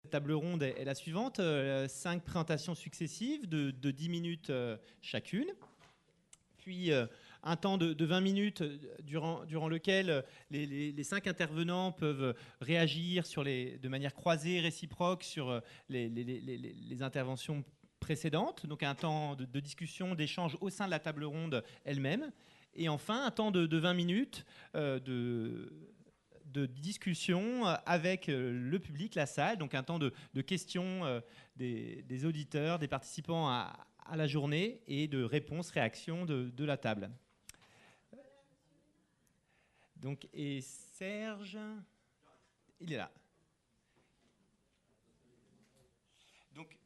table ronde est la suivante. 5 présentations successives de 10 minutes chacune. Puis un temps de 20 minutes durant lequel les 5 intervenants peuvent réagir de manière croisée, réciproque sur les interventions précédentes. Donc un temps de discussion, d'échange au sein de la table ronde elle-même. Et enfin, un temps de 20 minutes de discussion avec le public, la salle, donc un temps de questions des auditeurs, des participants à la journée et de réponses, réactions de la table. Donc, et Serge, il est là. Donc,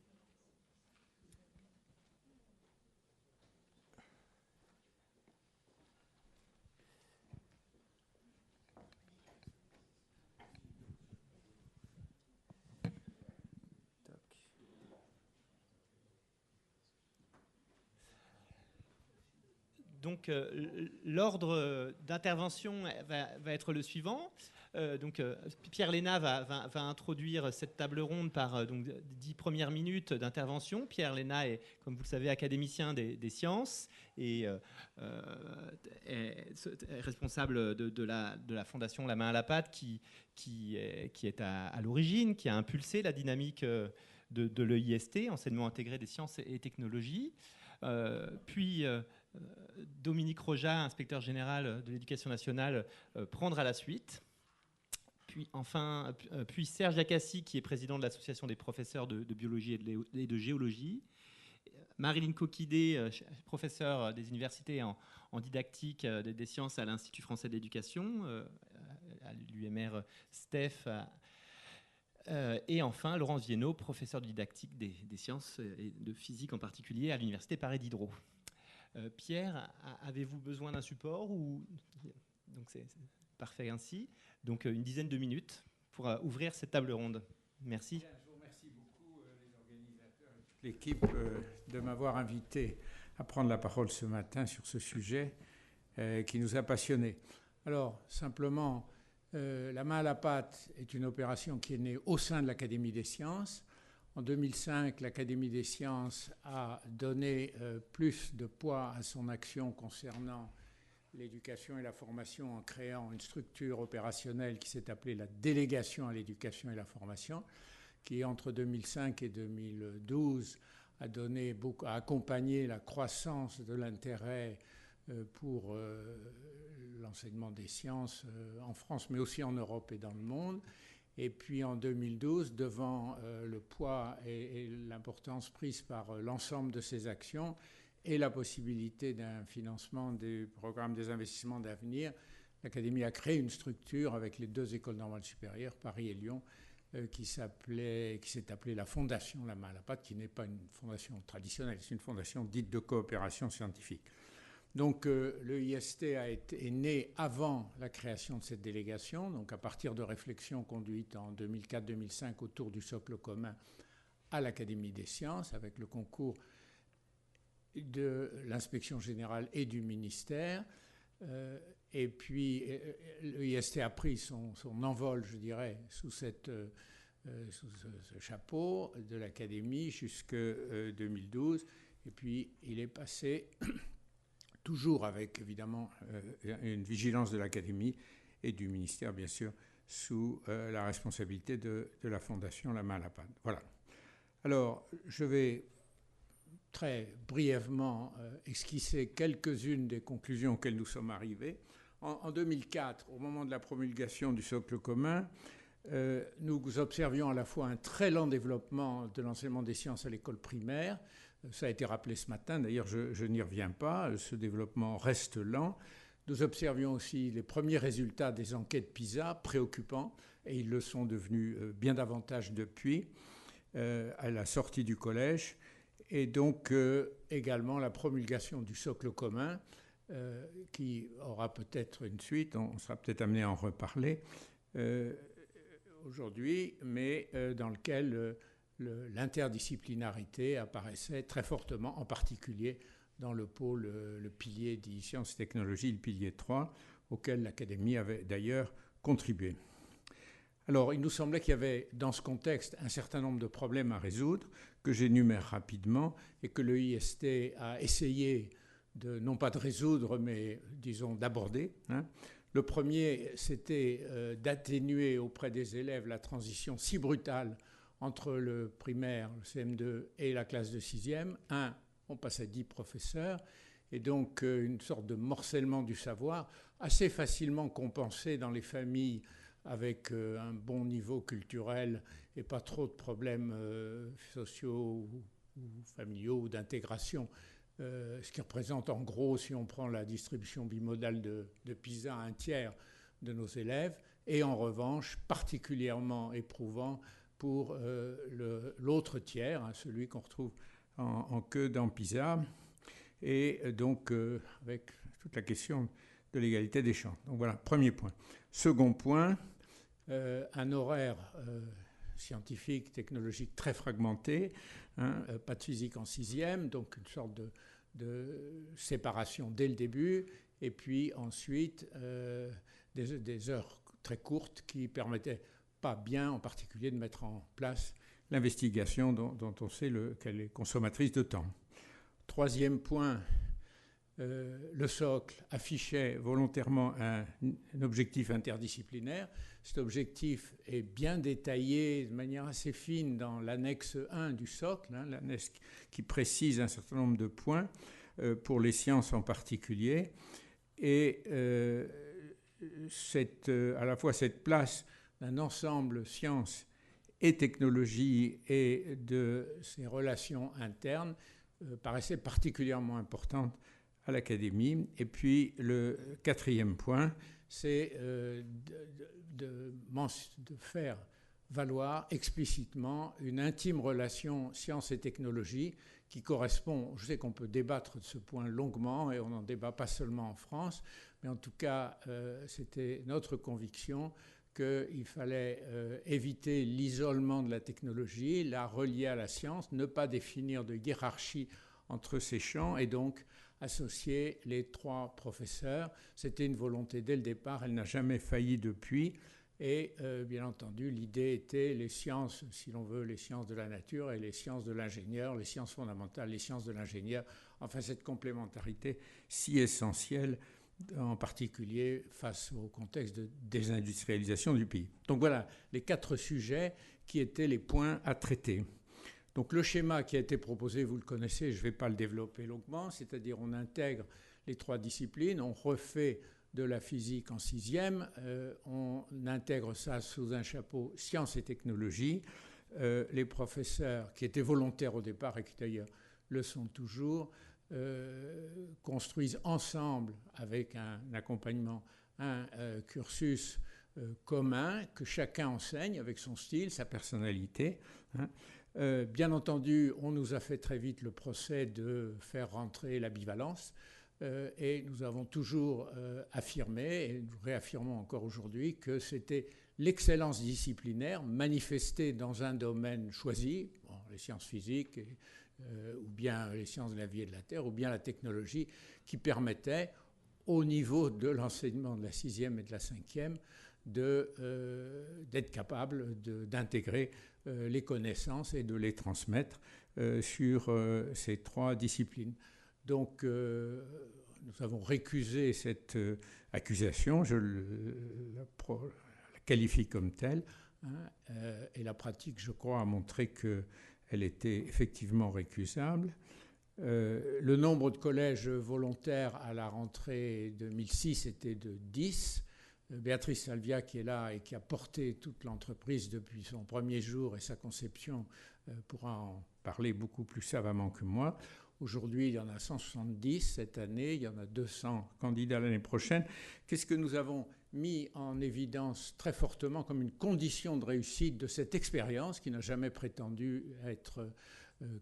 Donc, l'ordre d'intervention va être le suivant. Pierre Léna va introduire cette table ronde par 10 premières minutes d'intervention. Pierre Léna est, comme vous le savez, académicien des sciences et est responsable de la fondation La Main à la Pâte qui est à l'origine, qui a impulsé la dynamique de l'EIST, Enseignement intégré des sciences et technologies. Puis Dominique Roja, inspecteur général de l'éducation nationale, prendra la suite. Puis Serge Acassi, qui est président de l'association des professeurs de biologie et de géologie. Marilyn Coquidé, professeure des universités en didactique des sciences à l'Institut français de l'éducation, à l'UMR STEF. Et enfin, Laurence Viennot, professeur de didactique des sciences et de physique en particulier à l'Université Paris Diderot. Pierre, avez-vous besoin d'un support ou... Donc c'est parfait ainsi. Donc une dizaine de minutes pour ouvrir cette table ronde. Merci. Bien, je vous remercie beaucoup les organisateurs et toute l'équipe de m'avoir invité à prendre la parole ce matin sur ce sujet qui nous a passionnés. Alors, simplement, La Main à la Pâte est une opération qui est née au sein de l'Académie des sciences. En 2005, l'Académie des sciences a donné plus de poids à son action concernant l'éducation et la formation en créant une structure opérationnelle qui s'est appelée la Délégation à l'éducation et la formation, qui entre 2005 et 2012 a accompagné la croissance de l'intérêt pour l'enseignement des sciences en France, mais aussi en Europe et dans le monde. Et puis en 2012, devant le poids et l'importance prise par l'ensemble de ces actions et la possibilité d'un financement des programmes des investissements d'avenir, l'Académie a créé une structure avec les 2 écoles normales supérieures, Paris et Lyon, qui s'est appelée la Fondation La Main à la Pâte, qui n'est pas une fondation traditionnelle, c'est une fondation dite de coopération scientifique. Donc le IST est né avant la création de cette délégation, donc à partir de réflexions conduites en 2004-2005 autour du socle commun à l'Académie des sciences, avec le concours de l'inspection générale et du ministère. Et puis le IST a pris son envol, je dirais, sous ce chapeau de l'Académie jusqu'en 2012. Et puis il est passé... toujours avec, évidemment, une vigilance de l'Académie et du ministère, bien sûr, sous la responsabilité de la Fondation La Main à la Pâte. Voilà. Alors, je vais très brièvement esquisser quelques-unes des conclusions auxquelles nous sommes arrivés. En 2004, au moment de la promulgation du socle commun, nous observions à la fois un très lent développement de l'enseignement des sciences à l'école primaire. Ça a été rappelé ce matin, d'ailleurs je n'y reviens pas, ce développement reste lent. Nous observions aussi les premiers résultats des enquêtes PISA, préoccupants, et ils le sont devenus bien davantage depuis, à la sortie du collège. Et donc également la promulgation du socle commun, qui aura peut-être une suite, on sera peut-être amené à en reparler aujourd'hui, mais dans lequel l'interdisciplinarité apparaissait très fortement, en particulier dans le pôle, le pilier dit sciences et technologies, le pilier 3, auquel l'Académie avait d'ailleurs contribué. Alors, il nous semblait qu'il y avait, dans ce contexte, un certain nombre de problèmes à résoudre, que j'énumère rapidement, et que le IST a essayé non pas de résoudre, mais, disons, d'aborder. Le premier, c'était d'atténuer auprès des élèves la transition si brutale entre le primaire, le CM2 et la classe de 6e. On passait 10 professeurs, et donc une sorte de morcellement du savoir, assez facilement compensé dans les familles avec un bon niveau culturel et pas trop de problèmes sociaux ou familiaux ou d'intégration. Ce qui représente en gros, si on prend la distribution bimodale de PISA, un tiers de nos élèves, et en revanche particulièrement éprouvant pour l'autre tiers, celui qu'on retrouve en queue dans PISA, et donc avec toute la question de l'égalité des chances. Donc voilà, premier point. Second point, un horaire scientifique, technologique très fragmenté, pas de physique en 6e, donc une sorte de séparation dès le début, et puis ensuite des heures très courtes qui permettaient pas bien en particulier de mettre en place l'investigation dont on sait qu'elle est consommatrice de temps. Troisième point, le socle affichait volontairement un objectif interdisciplinaire. Cet objectif est bien détaillé de manière assez fine dans l'annexe 1 du socle, l'annexe qui précise un certain nombre de points pour les sciences en particulier. Et à la fois cette place d'un ensemble sciences et technologies et de ses relations internes paraissait particulièrement importante à l'Académie. Et puis le quatrième point, c'est de faire valoir explicitement une intime relation sciences et technologies qui correspond, je sais qu'on peut débattre de ce point longuement et on n'en débat pas seulement en France, mais en tout cas c'était notre conviction qu'il fallait éviter l'isolement de la technologie, la relier à la science, ne pas définir de hiérarchie entre ces champs et donc associer les trois professeurs. C'était une volonté dès le départ, elle n'a jamais failli depuis. Et bien entendu, l'idée était les sciences, si l'on veut, les sciences de la nature et les sciences de l'ingénieur, les sciences fondamentales, les sciences de l'ingénieur. Enfin, cette complémentarité si essentielle, en particulier face au contexte de désindustrialisation du pays. Donc voilà les 4 sujets qui étaient les points à traiter. Donc le schéma qui a été proposé, vous le connaissez, je ne vais pas le développer longuement, c'est-à-dire on intègre les 3 disciplines, on refait de la physique en 6e, on intègre ça sous un chapeau sciences et technologies. Les professeurs qui étaient volontaires au départ et qui d'ailleurs le sont toujours, construisent ensemble avec un accompagnement, un cursus commun que chacun enseigne avec son style, sa personnalité. Bien entendu, on nous a fait très vite le procès de faire rentrer la bivalence et nous avons toujours affirmé, et nous réaffirmons encore aujourd'hui, que c'était l'excellence disciplinaire manifestée dans un domaine choisi, les sciences physiques, ou bien les sciences de la vie et de la terre, ou bien la technologie, qui permettait, au niveau de l'enseignement de la 6e et de la 5e, d'être capable d'intégrer les connaissances et de les transmettre sur ces 3 disciplines. Donc, nous avons récusé cette accusation, je la qualifie comme telle, et la pratique, je crois, a montré qu'elle était effectivement récusable. Le nombre de collèges volontaires à la rentrée 2006 était de 10. Béatrice Salvia, qui est là et qui a porté toute l'entreprise depuis son premier jour et sa conception, pourra en parler beaucoup plus savamment que moi. Aujourd'hui, il y en a 170 cette année, il y en a 200 candidats l'année prochaine. Qu'est-ce que nous avons mis en évidence très fortement comme une condition de réussite de cette expérience qui n'a jamais prétendu être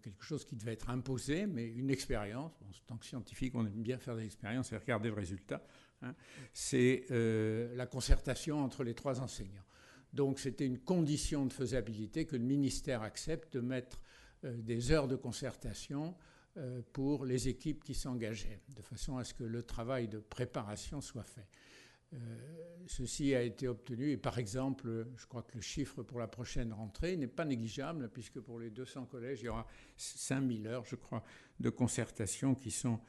quelque chose qui devait être imposé, mais une expérience. En tant que scientifique, on aime bien faire des expériences et regarder le résultat. C'est la concertation entre les 3 enseignants. Donc c'était une condition de faisabilité que le ministère accepte de mettre des heures de concertation pour les équipes qui s'engageaient, de façon à ce que le travail de préparation soit fait. Ceci a été obtenu et par exemple, je crois que le chiffre pour la prochaine rentrée n'est pas négligeable puisque pour les 200 collèges, il y aura 5000 heures, je crois, de concertation qui sont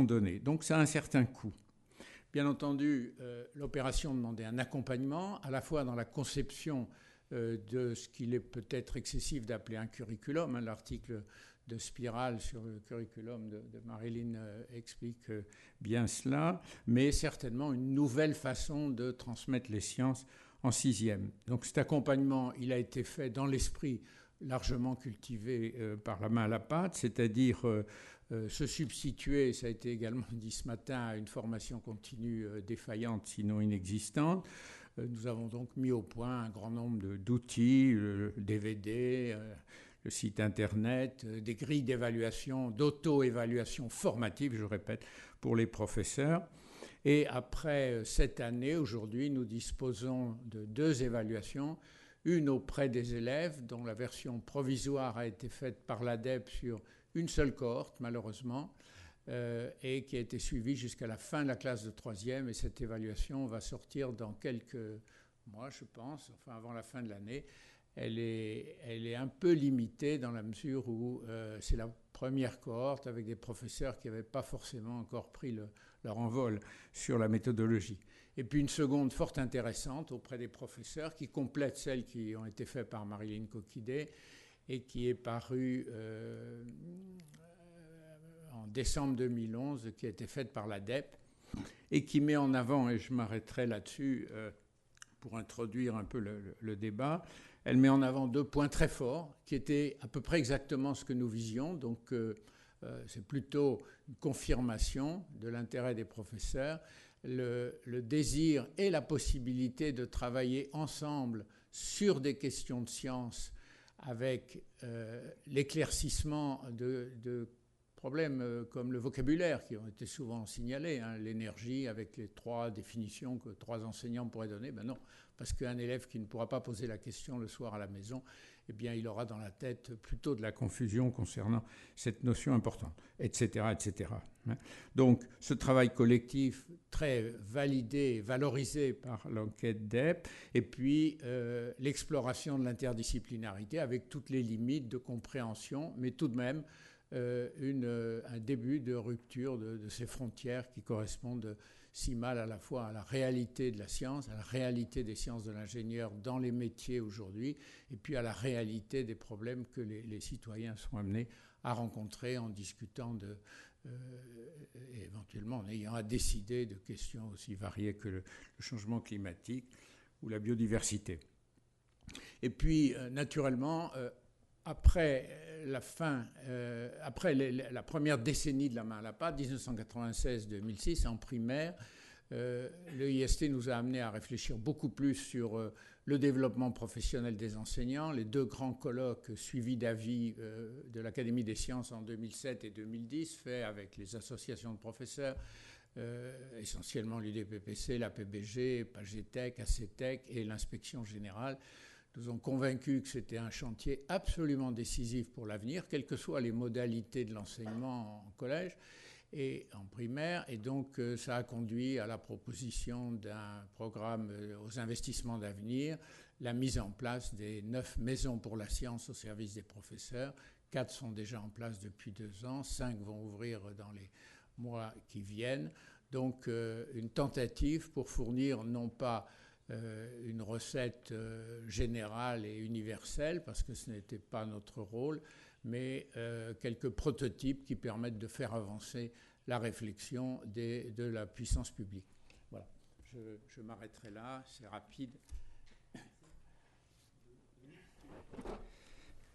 données. Donc ça a un certain coût. Bien entendu, l'opération demandait un accompagnement, à la fois dans la conception de ce qu'il est peut-être excessif d'appeler un curriculum. L'article de Spirale sur le curriculum de Marilyn explique bien cela, mais certainement une nouvelle façon de transmettre les sciences en sixième. Donc cet accompagnement, il a été fait dans l'esprit largement cultivé par la main à la pâte, c'est-à-dire se substituer, ça a été également dit ce matin, à une formation continue défaillante, sinon inexistante. Nous avons donc mis au point un grand nombre d'outils, le DVD, le site internet, des grilles d'évaluation, d'auto-évaluation formative, je répète, pour les professeurs. Et après cette année, aujourd'hui, nous disposons de 2 évaluations, une auprès des élèves, dont la version provisoire a été faite par l'ADEP sur une seule cohorte, malheureusement, et qui a été suivie jusqu'à la fin de la classe de 3e. Et cette évaluation va sortir dans quelques mois, je pense, enfin avant la fin de l'année. Elle est un peu limitée dans la mesure où c'est la première cohorte avec des professeurs qui n'avaient pas forcément encore pris leur envol sur la méthodologie. Et puis une seconde fort intéressante auprès des professeurs qui complète celles qui ont été faites par Marilyn Coquidé et qui est parue en décembre 2011, qui a été faite par l'ADEP et qui met en avant, et je m'arrêterai là-dessus pour introduire un peu le débat, elle met en avant 2 points très forts qui étaient à peu près exactement ce que nous visions. Donc c'est plutôt une confirmation de l'intérêt des professeurs, le désir et la possibilité de travailler ensemble sur des questions de science avec l'éclaircissement de problèmes comme le vocabulaire qui ont été souvent signalés, l'énergie avec les 3 définitions que 3 enseignants pourraient donner. Ben non, parce qu'un élève qui ne pourra pas poser la question le soir à la maison, eh bien, il aura dans la tête plutôt de la confusion concernant cette notion importante, etc., etc. Donc, ce travail collectif très validé, valorisé par l'enquête DEP, et puis l'exploration de l'interdisciplinarité avec toutes les limites de compréhension, mais tout de même un début de rupture de ces frontières qui correspondent si mal à la fois à la réalité de la science, à la réalité des sciences de l'ingénieur dans les métiers aujourd'hui, et puis à la réalité des problèmes que les citoyens sont amenés à rencontrer en discutant et éventuellement en ayant à décider de questions aussi variées que le changement climatique ou la biodiversité. Et puis, naturellement, après la fin, après la première décennie de la main à la pâte, 1996-2006, en primaire, le IST nous a amené à réfléchir beaucoup plus sur le développement professionnel des enseignants. Les 2 grands colloques suivis d'avis de l'Académie des sciences en 2007 et 2010, faits avec les associations de professeurs, essentiellement l'UDPPC, la PBG, PAGETEC, ACETEC et l'inspection générale, nous ont convaincus que c'était un chantier absolument décisif pour l'avenir, quelles que soient les modalités de l'enseignement en collège et en primaire. Et donc, ça a conduit à la proposition d'un programme aux investissements d'avenir, la mise en place des 9 maisons pour la science au service des professeurs. 4 sont déjà en place depuis 2 ans, 5 vont ouvrir dans les mois qui viennent. Donc, une tentative pour fournir non pas une recette générale et universelle, parce que ce n'était pas notre rôle, mais quelques prototypes qui permettent de faire avancer la réflexion de la puissance publique. Voilà, je m'arrêterai là, c'est rapide.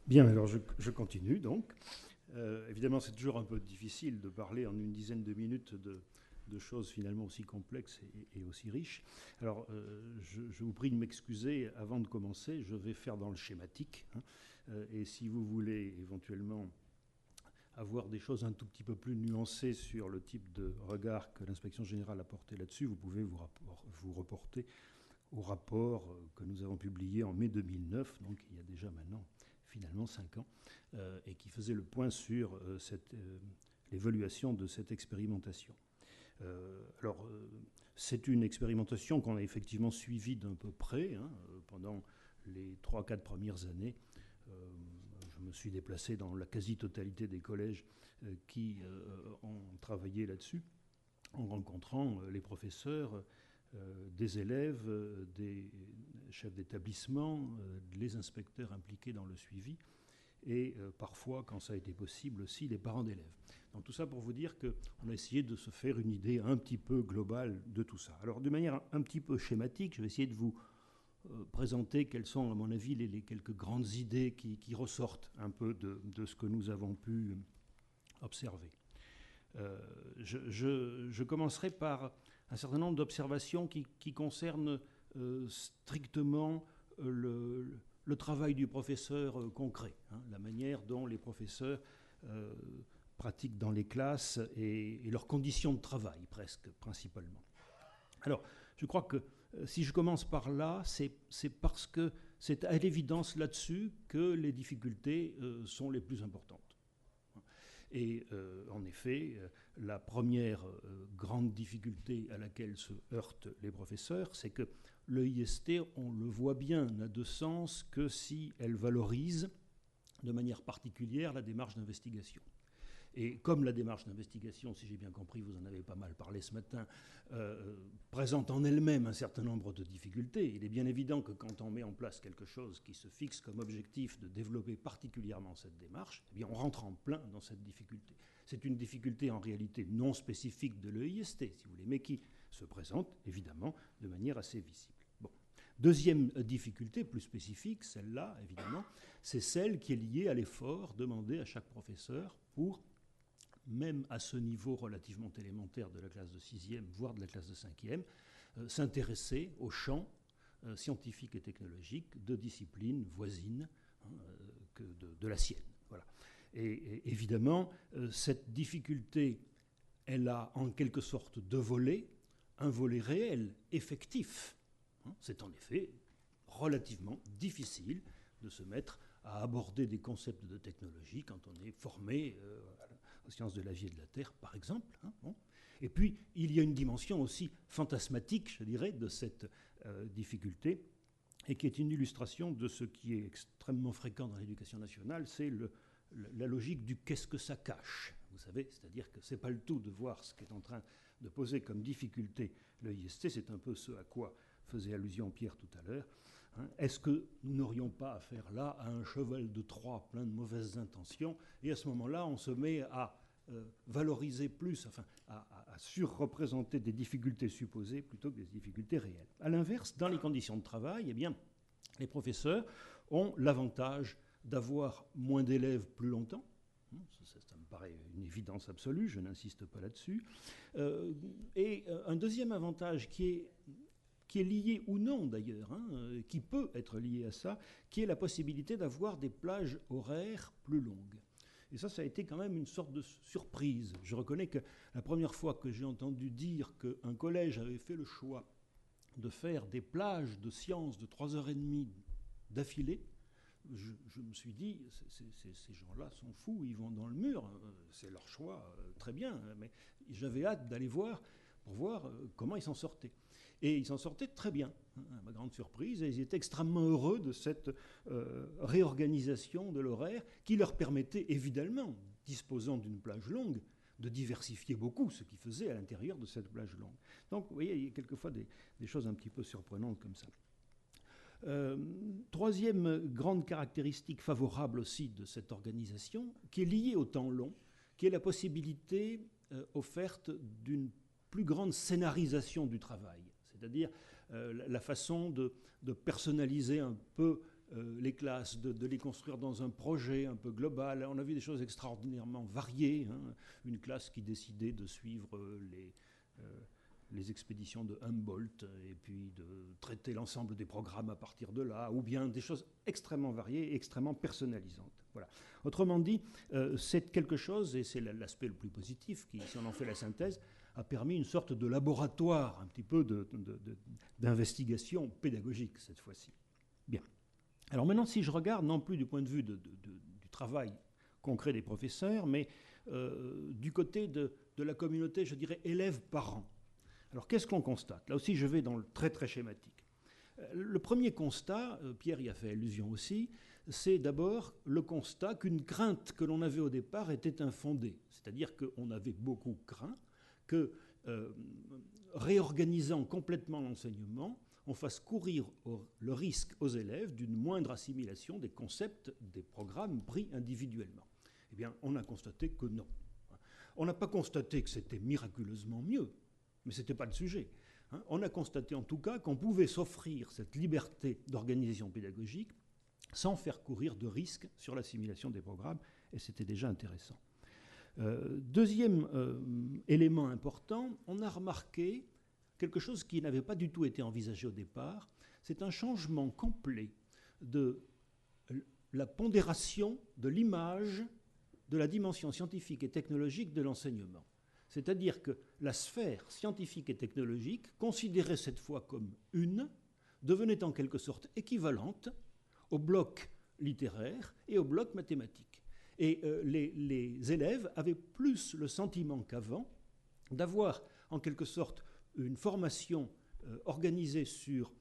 Bien, alors je continue donc. Évidemment, c'est toujours un peu difficile de parler en une dizaine de minutes de choses finalement aussi complexes et aussi riches. Alors, je vous prie de m'excuser avant de commencer, je vais faire dans le schématique. Et si vous voulez éventuellement avoir des choses un tout petit peu plus nuancées sur le type de regard que l'inspection générale a porté là-dessus, vous pouvez vous reporter au rapport que nous avons publié en mai 2009, donc il y a déjà maintenant finalement 5 ans, et qui faisait le point sur l'évaluation de cette expérimentation. C'est une expérimentation qu'on a effectivement suivie d'un peu près pendant les 3-4 premières années. Je me suis déplacé dans la quasi-totalité des collèges qui ont travaillé là-dessus, en rencontrant les professeurs, des élèves, des chefs d'établissement, les inspecteurs impliqués dans le suivi, et parfois, quand ça a été possible aussi, les parents d'élèves. Donc tout ça pour vous dire qu'on a essayé de se faire une idée un petit peu globale de tout ça. Alors de manière un petit peu schématique, je vais essayer de vous présenter quelles sont, à mon avis, les quelques grandes idées qui ressortent un peu de ce que nous avons pu observer. Je commencerai par un certain nombre d'observations qui concernent strictement le travail du professeur concret, la manière dont les professeurs pratiquent dans les classes et leurs conditions de travail, presque, principalement. Alors, je crois que si je commence par là, c'est parce que c'est à l'évidence là-dessus que les difficultés sont les plus importantes. Et en effet, la première grande difficulté à laquelle se heurtent les professeurs, c'est que l'EIST, on le voit bien, n'a de sens que si elle valorise de manière particulière la démarche d'investigation. Et comme la démarche d'investigation, si j'ai bien compris, vous en avez pas mal parlé ce matin, présente en elle-même un certain nombre de difficultés, il est bien évident que quand on met en place quelque chose qui se fixe comme objectif de développer particulièrement cette démarche, eh bien on rentre en plein dans cette difficulté. C'est une difficulté en réalité non spécifique de l'EIST, si vous voulez, mais qui se présente évidemment de manière assez visible. Bon. Deuxième difficulté, plus spécifique, celle-là évidemment, c'est celle qui est liée à l'effort demandé à chaque professeur pour, même à ce niveau relativement élémentaire de la classe de 6e, voire de la classe de 5e, s'intéresser au champ scientifique et technologique de disciplines voisines de la sienne. Voilà. Et évidemment, cette difficulté, elle a en quelque sorte deux volets. Un volet réel, effectif. C'est en effet relativement difficile de se mettre à aborder des concepts de technologie quand on est formé aux sciences de la vie et de la Terre, par exemple. Bon. Et puis, il y a une dimension aussi fantasmatique, je dirais, de cette difficulté, et qui est une illustration de ce qui est extrêmement fréquent dans l'éducation nationale, c'est la logique du « qu'est-ce que ça cache ?» Vous savez, c'est-à-dire que ce n'est pas le tout de voir ce qu'est en train de poser comme difficulté l'EIST, c'est un peu ce à quoi faisait allusion Pierre tout à l'heure. Est-ce que nous n'aurions pas affaire là à un cheval de Troie plein de mauvaises intentions, et à ce moment-là, on se met à valoriser plus, enfin, à surreprésenter des difficultés supposées plutôt que des difficultés réelles. À l'inverse, dans les conditions de travail, eh bien, les professeurs ont l'avantage d'avoir moins d'élèves plus longtemps. Ça me paraît une évidence absolue, je n'insiste pas là-dessus. Et un deuxième avantage qui est lié ou non d'ailleurs, qui peut être lié à ça, qui est la possibilité d'avoir des plages horaires plus longues. Et ça a été quand même une sorte de surprise. Je reconnais que la première fois que j'ai entendu dire qu'un collège avait fait le choix de faire des plages de sciences de 3h30 d'affilée, je me suis dit, ces gens-là sont fous, ils vont dans le mur, c'est leur choix, très bien, mais j'avais hâte d'aller voir pour voir comment ils s'en sortaient. Et ils s'en sortaient très bien, à ma grande surprise, et ils étaient extrêmement heureux de cette réorganisation de l'horaire qui leur permettait évidemment, disposant d'une plage longue, de diversifier beaucoup ce qu'ils faisaient à l'intérieur de cette plage longue. Donc, vous voyez, il y a quelquefois des choses un petit peu surprenantes comme ça. Troisième grande caractéristique favorable aussi de cette organisation, qui est liée au temps long, qui est la possibilité offerte d'une plus grande scénarisation du travail, c'est-à-dire la façon de personnaliser un peu les classes, de les construire dans un projet un peu global. On a vu des choses extraordinairement variées, une classe qui décidait de suivre les expéditions de Humboldt et puis de traiter l'ensemble des programmes à partir de là, ou bien des choses extrêmement variées et extrêmement personnalisantes. Voilà. Autrement dit, c'est quelque chose, et c'est l'aspect le plus positif, qui, si on en fait la synthèse, a permis une sorte de laboratoire, un petit peu d'investigation pédagogique cette fois-ci. Bien. Alors maintenant, si je regarde, non plus du point de vue du travail concret des professeurs, mais du côté de la communauté, je dirais, élèves-parents. Alors, qu'est-ce qu'on constate? Là aussi, je vais dans le très, très schématique. Le premier constat, Pierre y a fait allusion aussi, c'est d'abord le constat qu'une crainte que l'on avait au départ était infondée. C'est-à-dire qu'on avait beaucoup craint que, réorganisant complètement l'enseignement, on fasse courir le risque aux élèves d'une moindre assimilation des concepts, des programmes pris individuellement. Eh bien, on a constaté que non. On n'a pas constaté que c'était miraculeusement mieux, mais ce n'était pas le sujet. On a constaté en tout cas qu'on pouvait s'offrir cette liberté d'organisation pédagogique sans faire courir de risques sur l'assimilation des programmes, et c'était déjà intéressant. Deuxième élément important, on a remarqué quelque chose qui n'avait pas du tout été envisagé au départ, c'est un changement complet de la pondération de l'image de la dimension scientifique et technologique de l'enseignement. C'est-à-dire que la sphère scientifique et technologique, considérée cette fois comme une, devenait en quelque sorte équivalente au bloc littéraire et au bloc mathématique. Et les élèves avaient plus le sentiment qu'avant d'avoir en quelque sorte une formation organisée sur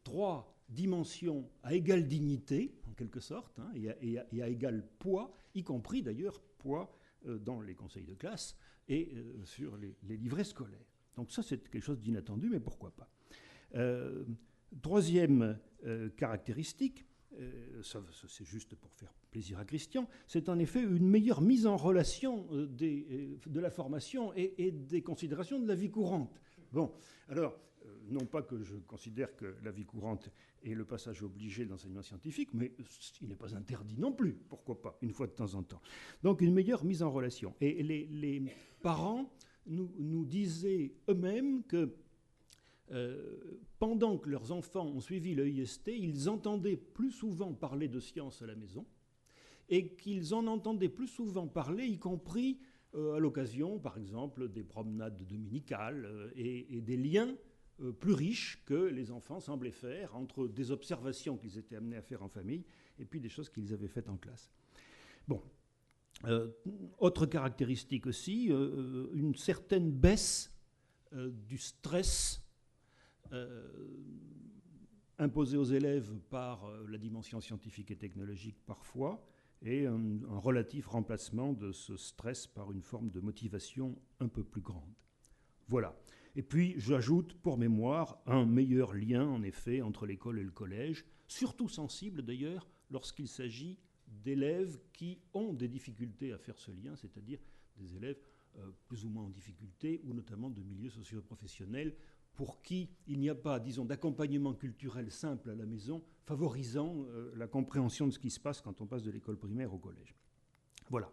3 dimensions à égale dignité, en quelque sorte, et à égal poids, y compris d'ailleurs poids dans les conseils de classe et sur les livrets scolaires. Donc ça, c'est quelque chose d'inattendu, mais pourquoi pas. Troisième caractéristique, c'est juste pour faire plaisir à Christian, c'est en effet une meilleure mise en relation de la formation et des considérations de la vie courante. Bon, alors, non pas que je considère que la vie courante est le passage obligé de l'enseignement scientifique, mais il n'est pas interdit non plus, pourquoi pas, une fois de temps en temps. Donc une meilleure mise en relation. Et les parents nous disaient eux-mêmes que pendant que leurs enfants ont suivi le IST, ils entendaient plus souvent parler de science à la maison et qu'ils en entendaient plus souvent parler, y compris à l'occasion, par exemple, des promenades dominicales et des liens plus riches que les enfants semblaient faire entre des observations qu'ils étaient amenés à faire en famille et puis des choses qu'ils avaient faites en classe. Bon. Autre caractéristique aussi, une certaine baisse du stress imposé aux élèves par la dimension scientifique et technologique parfois, et un relatif remplacement de ce stress par une forme de motivation un peu plus grande. Voilà. Et puis, j'ajoute, pour mémoire, un meilleur lien, en effet, entre l'école et le collège, surtout sensible d'ailleurs lorsqu'il s'agit d'élèves qui ont des difficultés à faire ce lien, c'est-à-dire des élèves plus ou moins en difficulté, ou notamment de milieux socio-professionnels, pour qui il n'y a pas, disons, d'accompagnement culturel simple à la maison, favorisant la compréhension de ce qui se passe quand on passe de l'école primaire au collège. Voilà.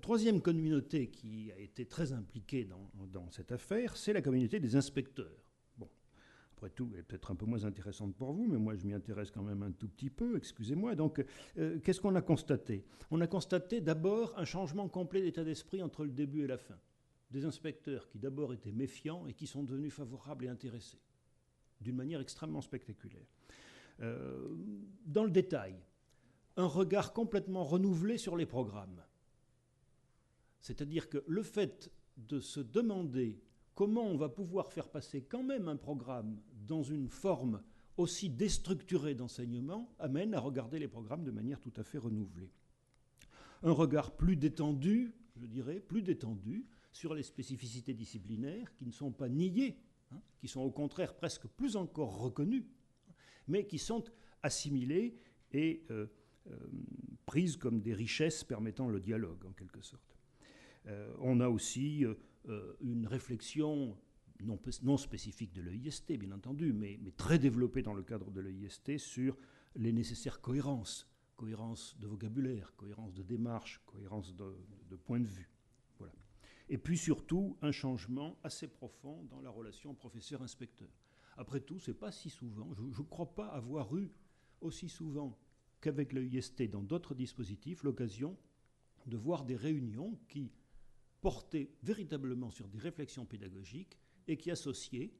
Troisième communauté qui a été très impliquée dans cette affaire, c'est la communauté des inspecteurs. Bon, après tout, elle est peut-être un peu moins intéressante pour vous, mais moi je m'y intéresse quand même un tout petit peu, excusez-moi. Donc, qu'est-ce qu'on a constaté? On a constaté d'abord un changement complet d'état d'esprit entre le début et la fin. Des inspecteurs qui d'abord étaient méfiants et qui sont devenus favorables et intéressés, d'une manière extrêmement spectaculaire. Dans le détail, un regard complètement renouvelé sur les programmes. C'est-à-dire que le fait de se demander comment on va pouvoir faire passer quand même un programme dans une forme aussi déstructurée d'enseignement amène à regarder les programmes de manière tout à fait renouvelée. Un regard plus détendu, je dirais, plus détendu, sur les spécificités disciplinaires qui ne sont pas niées, qui sont au contraire presque plus encore reconnues, mais qui sont assimilées et prises comme des richesses permettant le dialogue, en quelque sorte. On a aussi une réflexion non spécifique de l'EIST, bien entendu, mais très développée dans le cadre de l'EIST sur les nécessaires cohérences, cohérence de vocabulaire, cohérence de démarche, cohérence de point de vue. Voilà. Et puis surtout, un changement assez profond dans la relation professeur-inspecteur. Après tout, ce n'est pas si souvent, je ne crois pas avoir eu aussi souvent qu'avec le IST dans d'autres dispositifs l'occasion de voir des réunions qui portaient véritablement sur des réflexions pédagogiques et qui associaient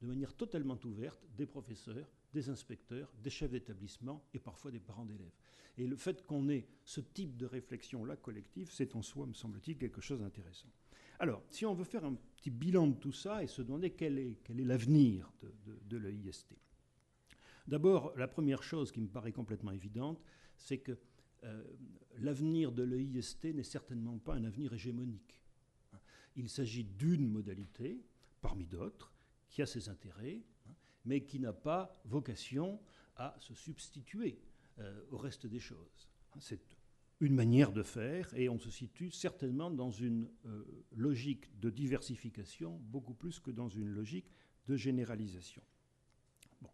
de manière totalement ouverte des professeurs, des inspecteurs, des chefs d'établissement et parfois des parents d'élèves. Et le fait qu'on ait ce type de réflexion-là collective, c'est en soi, me semble-t-il, quelque chose d'intéressant. Alors, si on veut faire un petit bilan de tout ça et se demander quel est l'avenir de l'EIST. D'abord, la première chose qui me paraît complètement évidente, c'est que l'avenir de l'EIST n'est certainement pas un avenir hégémonique. Il s'agit d'une modalité, parmi d'autres, qui a ses intérêts, mais qui n'a pas vocation à se substituer au reste des choses. C'est une manière de faire, et on se situe certainement dans une logique de diversification beaucoup plus que dans une logique de généralisation. Bon.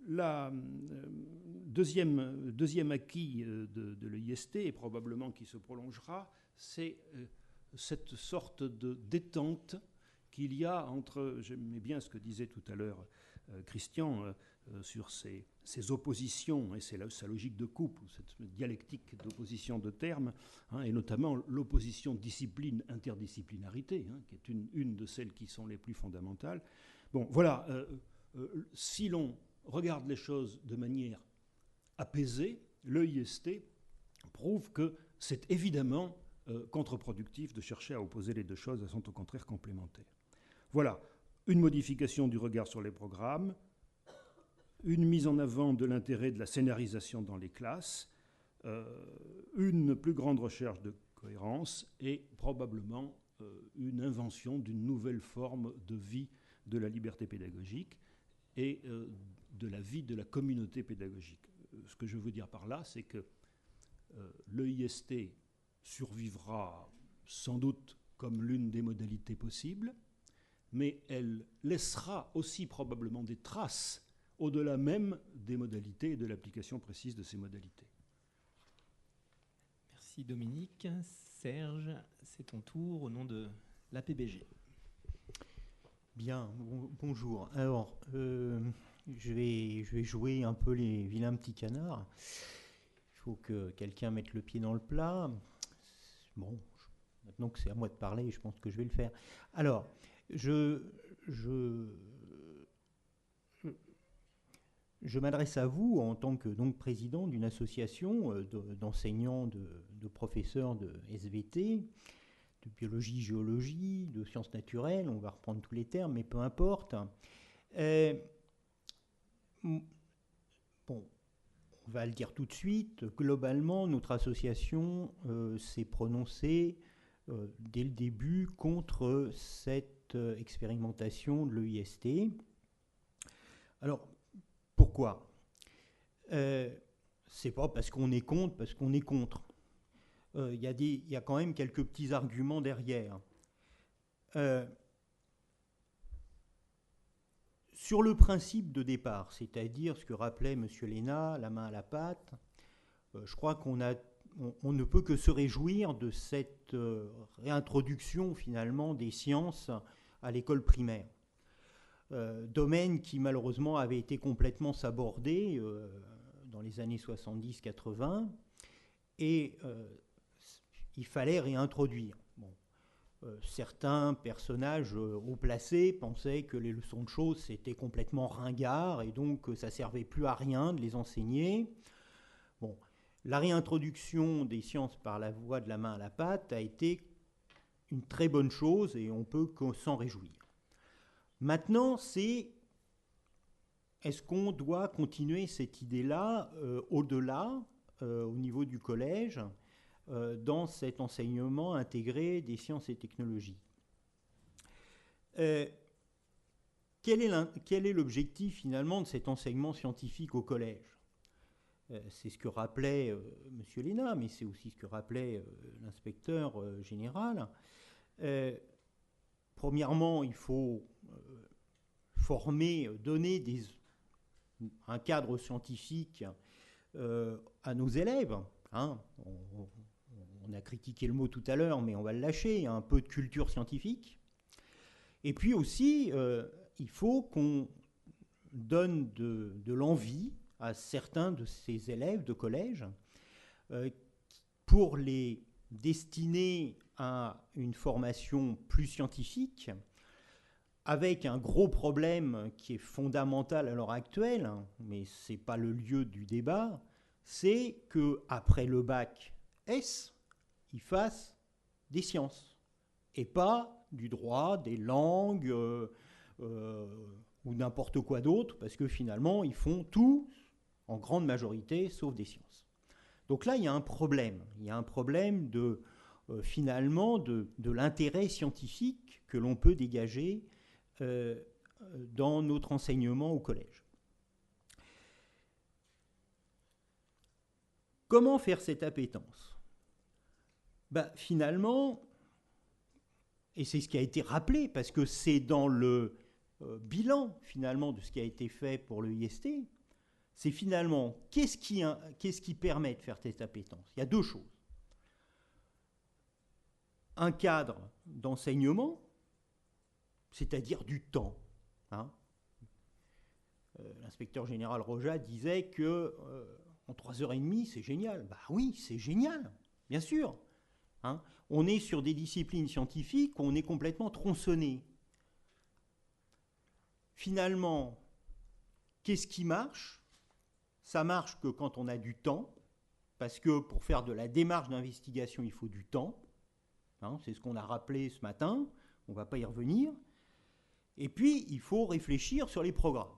La deuxième acquis de l'EIST, et probablement qui se prolongera, c'est cette sorte de détente qu'il y a entre, j'aimais bien ce que disait tout à l'heure Christian sur ces oppositions, et c'est sa logique de coupe, cette dialectique d'opposition de termes, et notamment l'opposition discipline-interdisciplinarité, qui est une de celles qui sont les plus fondamentales. Bon, voilà, si l'on regarde les choses de manière apaisée, l'EIST prouve que c'est évidemment contre-productif de chercher à opposer les deux choses, elles sont au contraire complémentaires. Voilà, une modification du regard sur les programmes, une mise en avant de l'intérêt de la scénarisation dans les classes, une plus grande recherche de cohérence et probablement une invention d'une nouvelle forme de vie de la liberté pédagogique et de la vie de la communauté pédagogique. Ce que je veux dire par là, c'est que l'EIST survivra sans doute comme l'une des modalités possibles, mais elle laissera aussi probablement des traces au-delà même des modalités et de l'application précise de ces modalités. Merci Dominique. Serge, c'est ton tour au nom de l'APBG. Bien, bonjour. Alors, je vais jouer un peu les vilains petits canards. Il faut que quelqu'un mette le pied dans le plat. Bon, maintenant que c'est à moi de parler, je pense que je vais le faire. Alors, je m'adresse à vous en tant que donc, président d'une association d'enseignants, de professeurs de SVT, de biologie, géologie, de sciences naturelles, on va reprendre tous les termes, mais peu importe. Bon, on va le dire tout de suite, globalement, notre association s'est prononcée dès le début contre cette expérimentation de l'EIST. Alors, pourquoi ? C'est pas parce qu'on est contre, parce qu'on est contre. Il y a quand même quelques petits arguments derrière. Sur le principe de départ, c'est-à-dire ce que rappelait M. Léna, la main à la pâte, je crois qu'on ne peut que se réjouir de cette réintroduction finalement des sciences à l'école primaire. Domaine qui malheureusement avait été complètement sabordé dans les années 70-80 et il fallait réintroduire. Bon. Certains personnages haut placés pensaient que les leçons de choses c'était complètement ringard et donc ça ne servait plus à rien de les enseigner. Bon. La réintroduction des sciences par la voie de la main à la pâte a été une très bonne chose et on peut que s'en réjouir. Maintenant, est-ce qu'on doit continuer cette idée-là au-delà, au niveau du collège, dans cet enseignement intégré des sciences et technologies ? Quel est l'objectif finalement de cet enseignement scientifique au collège ? C'est ce que rappelait M. Léna, mais c'est aussi ce que rappelait l'inspecteur général. Premièrement, il faut former, donner un cadre scientifique à nos élèves. Hein. On a critiqué le mot tout à l'heure, mais on va le lâcher, un peu de culture scientifique. Et puis aussi, il faut qu'on donne de l'envie à certains de ces élèves de collège pour les destiner à une formation plus scientifique, avec un gros problème qui est fondamental à l'heure actuelle, hein, mais ce n'est pas le lieu du débat, c'est qu'après le bac S, ils fassent des sciences, et pas du droit, des langues, ou n'importe quoi d'autre, parce que finalement, ils font tout, en grande majorité, sauf des sciences. Donc là, il y a un problème. Il y a un problème finalement de l'intérêt scientifique que l'on peut dégager dans notre enseignement au collège. Comment faire cette appétence ? Finalement, et c'est ce qui a été rappelé, parce que c'est dans le bilan finalement de ce qui a été fait pour le IST, c'est finalement qu'est-ce qui permet de faire cette appétence ? Il y a deux choses. Un cadre d'enseignement, c'est-à-dire du temps. Hein. L'inspecteur général Roja disait que en 3h30, c'est génial. Oui, c'est génial, bien sûr. Hein. On est sur des disciplines scientifiques où on est complètement tronçonné. Finalement, qu'est-ce qui marche ? Ça marche que quand on a du temps, parce que pour faire de la démarche d'investigation, il faut du temps. Hein, c'est ce qu'on a rappelé ce matin, on ne va pas y revenir. Et puis, il faut réfléchir sur les programmes.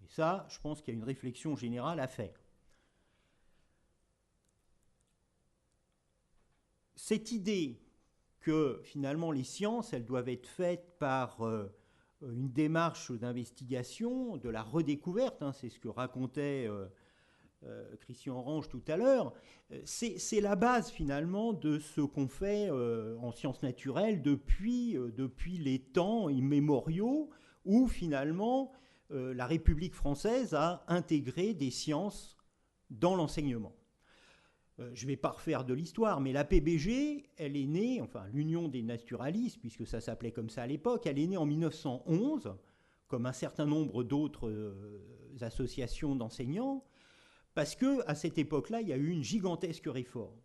Et ça, je pense qu'il y a une réflexion générale à faire. Cette idée que finalement les sciences, elles doivent être faites par une démarche d'investigation, de la redécouverte, hein, c'est ce que racontait Christian Orange tout à l'heure, c'est la base finalement de ce qu'on fait en sciences naturelles depuis les temps immémoriaux où finalement la République française a intégré des sciences dans l'enseignement. Je ne vais pas refaire de l'histoire, mais la PBG, elle est née, enfin l'Union des naturalistes, puisque ça s'appelait comme ça à l'époque, elle est née en 1911, comme un certain nombre d'autres associations d'enseignants, parce qu'à cette époque-là, il y a eu une gigantesque réforme.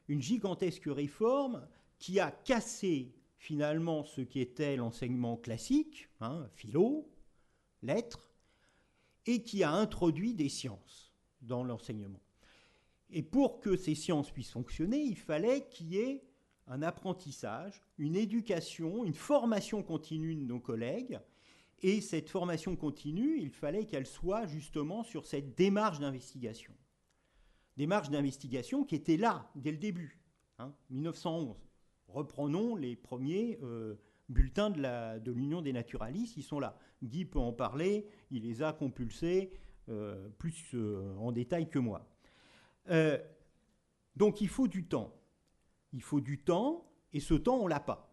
Une gigantesque réforme qui a cassé finalement ce qui était l'enseignement classique, hein, philo, lettres, et qui a introduit des sciences dans l'enseignement. Et pour que ces sciences puissent fonctionner, il fallait qu'il y ait un apprentissage, une éducation, une formation continue de nos collègues. Et cette formation continue, il fallait qu'elle soit justement sur cette démarche d'investigation. Démarche d'investigation qui était là, dès le début, hein, 1911. Reprenons les premiers bulletins de l'Union des naturalistes, ils sont là. Guy peut en parler, il les a compulsés plus en détail que moi. Donc il faut du temps. Il faut du temps, et ce temps, on ne l'a pas.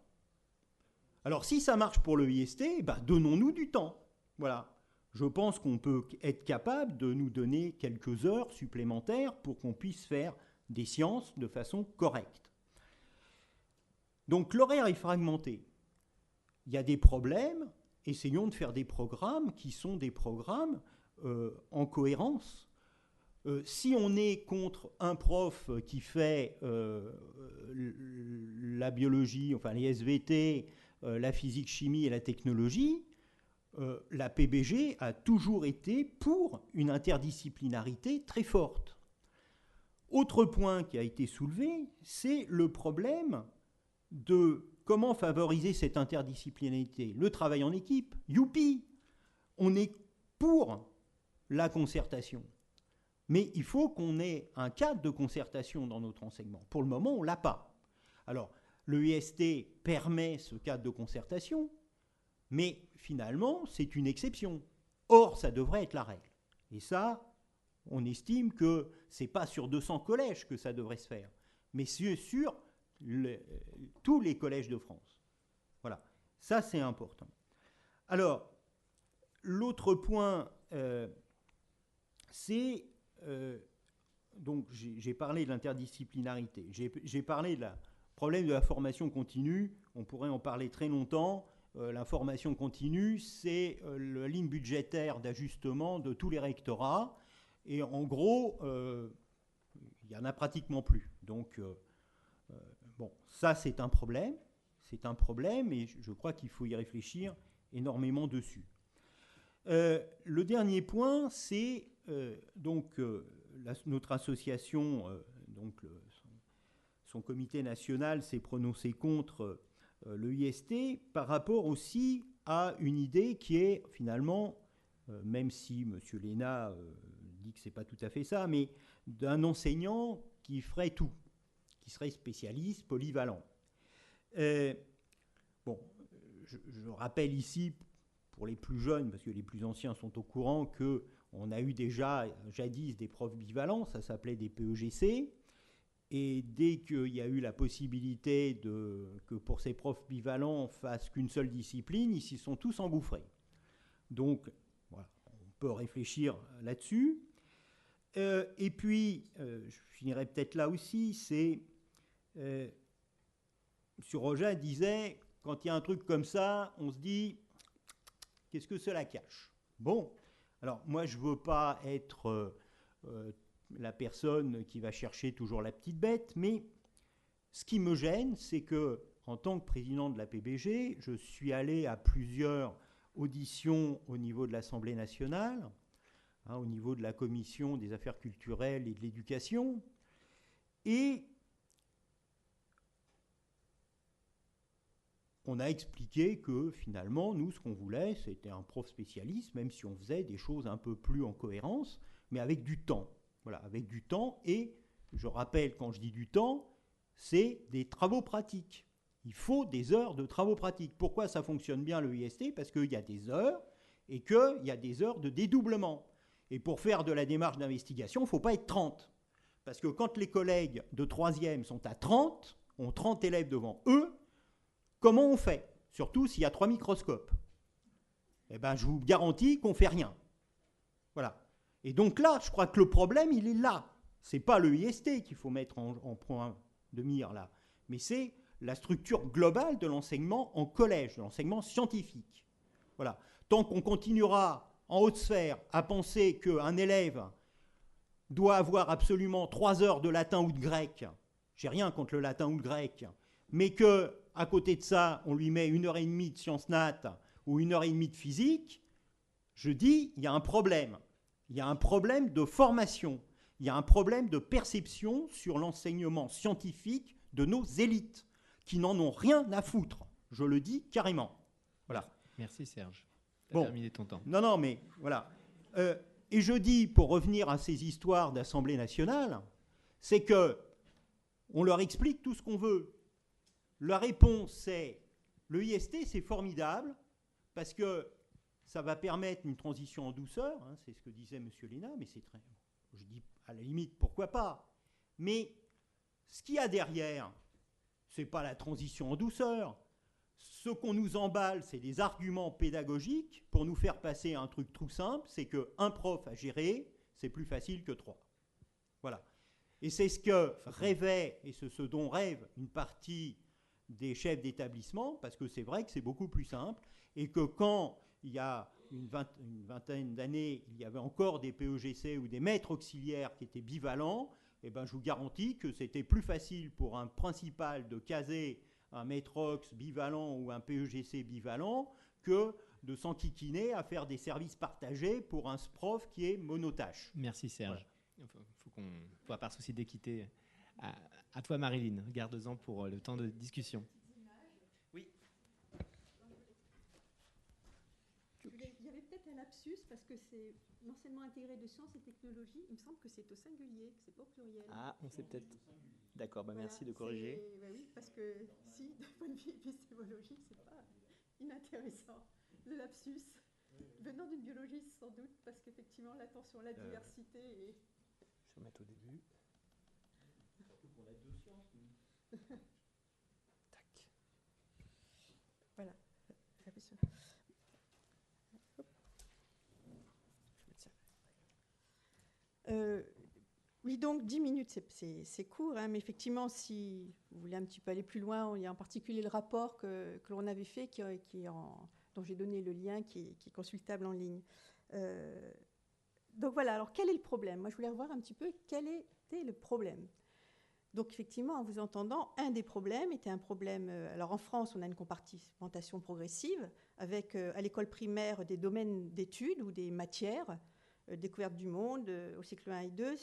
Alors si ça marche pour le IST, donnons-nous du temps. Voilà. Je pense qu'on peut être capable de nous donner quelques heures supplémentaires pour qu'on puisse faire des sciences de façon correcte. Donc l'horaire est fragmenté. Il y a des problèmes. Essayons de faire des programmes qui sont des programmes en cohérence. Si on est contre un prof qui fait la biologie, enfin les SVT, la physique, chimie et la technologie, la PBG a toujours été pour une interdisciplinarité très forte. Autre point qui a été soulevé, c'est le problème de comment favoriser cette interdisciplinarité. Le travail en équipe, youpi, on est pour la concertation. Mais il faut qu'on ait un cadre de concertation dans notre enseignement. Pour le moment, on ne l'a pas. Alors, le IST permet ce cadre de concertation, mais finalement, c'est une exception. Or, ça devrait être la règle. Et ça, on estime que ce n'est pas sur 200 collèges que ça devrait se faire, mais sur tous les collèges de France. Voilà, ça c'est important. Alors, l'autre point, c'est... donc j'ai parlé de l'interdisciplinarité, j'ai parlé de problème de la formation continue, on pourrait en parler très longtemps. La formation continue, c'est la ligne budgétaire d'ajustement de tous les rectorats, et en gros, il n'y en a pratiquement plus. Donc, bon, ça c'est un problème, et je crois qu'il faut y réfléchir énormément dessus. Le dernier point, c'est notre association, son comité national s'est prononcé contre le IST par rapport aussi à une idée qui est finalement, même si M. Léna dit que ce n'est pas tout à fait ça, mais d'un enseignant qui ferait tout, qui serait spécialiste, polyvalent. Je rappelle ici, pour les plus jeunes, parce que les plus anciens sont au courant, qu'on a eu déjà jadis des profs bivalents, ça s'appelait des PEGC, et dès qu'il y a eu la possibilité que pour ces profs bivalents on fasse qu'une seule discipline, ils s'y sont tous engouffrés. Donc, voilà, on peut réfléchir là-dessus. Et puis, je finirai peut-être là aussi, c'est... M. Roja disait, quand il y a un truc comme ça, on se dit, qu'est-ce que cela cache? Bon, alors moi je ne veux pas être la personne qui va chercher toujours la petite bête, mais ce qui me gêne, c'est que en tant que président de la PBG, je suis allé à plusieurs auditions au niveau de l'Assemblée nationale, au niveau de la Commission des affaires culturelles et de l'éducation, et on a expliqué que finalement, nous, ce qu'on voulait, c'était un prof spécialiste, même si on faisait des choses un peu plus en cohérence, mais avec du temps. Voilà, avec du temps. Et je rappelle, quand je dis du temps, c'est des travaux pratiques. Il faut des heures de travaux pratiques. Pourquoi ça fonctionne bien le IST? Parce qu'il y a des heures et qu'il y a des heures de dédoublement. Et pour faire de la démarche d'investigation, il ne faut pas être 30. Parce que quand les collègues de 3e sont à 30, ont 30 élèves devant eux, comment on fait? Surtout s'il y a 3 microscopes. Eh bien, je vous garantis qu'on ne fait rien. Voilà. Et donc là, je crois que le problème, il est là. Ce n'est pas le IST qu'il faut mettre en point de mire là, mais c'est la structure globale de l'enseignement en collège, de l'enseignement scientifique. Voilà. Tant qu'on continuera en haute sphère à penser qu'un élève doit avoir absolument 3 heures de latin ou de grec, j'ai rien contre le latin ou le grec, mais qu'à côté de ça, on lui met 1h30 de sciences nat ou 1h30 de physique, je dis, il y a un problème. Il y a un problème de formation. Il y a un problème de perception sur l'enseignement scientifique de nos élites, qui n'en ont rien à foutre. Je le dis carrément. Voilà. Merci Serge. Tu as Bon. terminé ton temps. Non, mais voilà. Et je dis, pour revenir à ces histoires d'Assemblée nationale, c'est que on leur explique tout ce qu'on veut. La réponse, c'est le IST, c'est formidable, parce que ça va permettre une transition en douceur, hein, c'est ce que disait M. Léna, mais c'est très... Je dis, à la limite, pourquoi pas? Mais ce qu'il y a derrière, ce n'est pas la transition en douceur. Ce qu'on nous emballe, c'est des arguments pédagogiques pour nous faire passer un truc tout simple, c'est qu'un prof à gérer, c'est plus facile que 3. Voilà. Et c'est ce que rêvait, et ce dont rêve une partie des chefs d'établissement, parce que c'est vrai que c'est beaucoup plus simple, et que quand il y a une vingtaine d'années, il y avait encore des PEGC ou des maîtres auxiliaires qui étaient bivalents, eh ben, je vous garantis que c'était plus facile pour un principal de caser un maître ox bivalent ou un PEGC bivalent que de s'enquiquiner à faire des services partagés pour un prof qui est monotâche. Merci Serge. Il faut qu'on, par souci d'équité, à toi Marilyn, garde-en pour le temps de discussion. Oui. Il y avait peut-être un lapsus parce que c'est l'enseignement intégré de sciences et technologies. Il me semble que c'est au singulier, que c'est pas au pluriel. Ah, on sait peut-être. D'accord, bah Voilà, merci de corriger. Bah oui, parce que si, d'un point de vue épistémologique, c'est pas inintéressant. Le lapsus, venant d'une biologiste sans doute, parce qu'effectivement, l'attention à la diversité est... Je vais mettre au début. Surtout pour la deux sciences. Tac. Voilà. Oui, donc 10 minutes, c'est court, hein, mais effectivement, si vous voulez un petit peu aller plus loin, il y a en particulier le rapport que l'on avait fait, dont j'ai donné le lien, qui est consultable en ligne. Donc voilà, alors quel est le problème? Moi, je voulais revoir un petit peu quel était le problème. Donc effectivement, en vous entendant, un des problèmes était un problème... alors en France, on a une compartimentation progressive avec à l'école primaire des domaines d'études ou des matières, découverte du monde au cycle 1 et 2,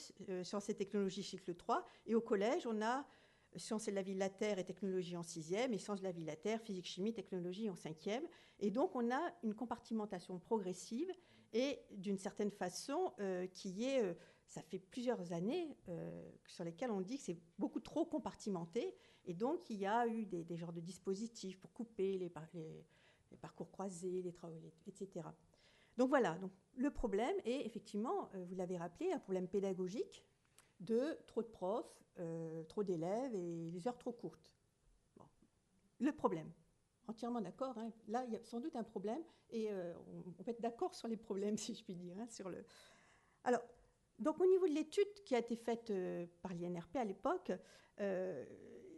sciences et technologies cycle 3, et au collège, on a sciences de la vie de la Terre et technologie en 6e, et sciences de la vie de la Terre, physique, chimie, technologie en 5e. Et donc, on a une compartimentation progressive et d'une certaine façon qui est... ça fait plusieurs années sur lesquelles on dit que c'est beaucoup trop compartimenté. Et donc, il y a eu des genres de dispositifs pour couper les parcours croisés, etc. Donc voilà, donc, le problème est effectivement, vous l'avez rappelé, un problème pédagogique de trop de profs, trop d'élèves et les heures trop courtes. Bon. Le problème, entièrement d'accord, hein. Là, il y a sans doute un problème et on peut être d'accord sur les problèmes, si je puis dire. Hein, sur le... Alors, donc au niveau de l'étude qui a été faite par l'INRP à l'époque,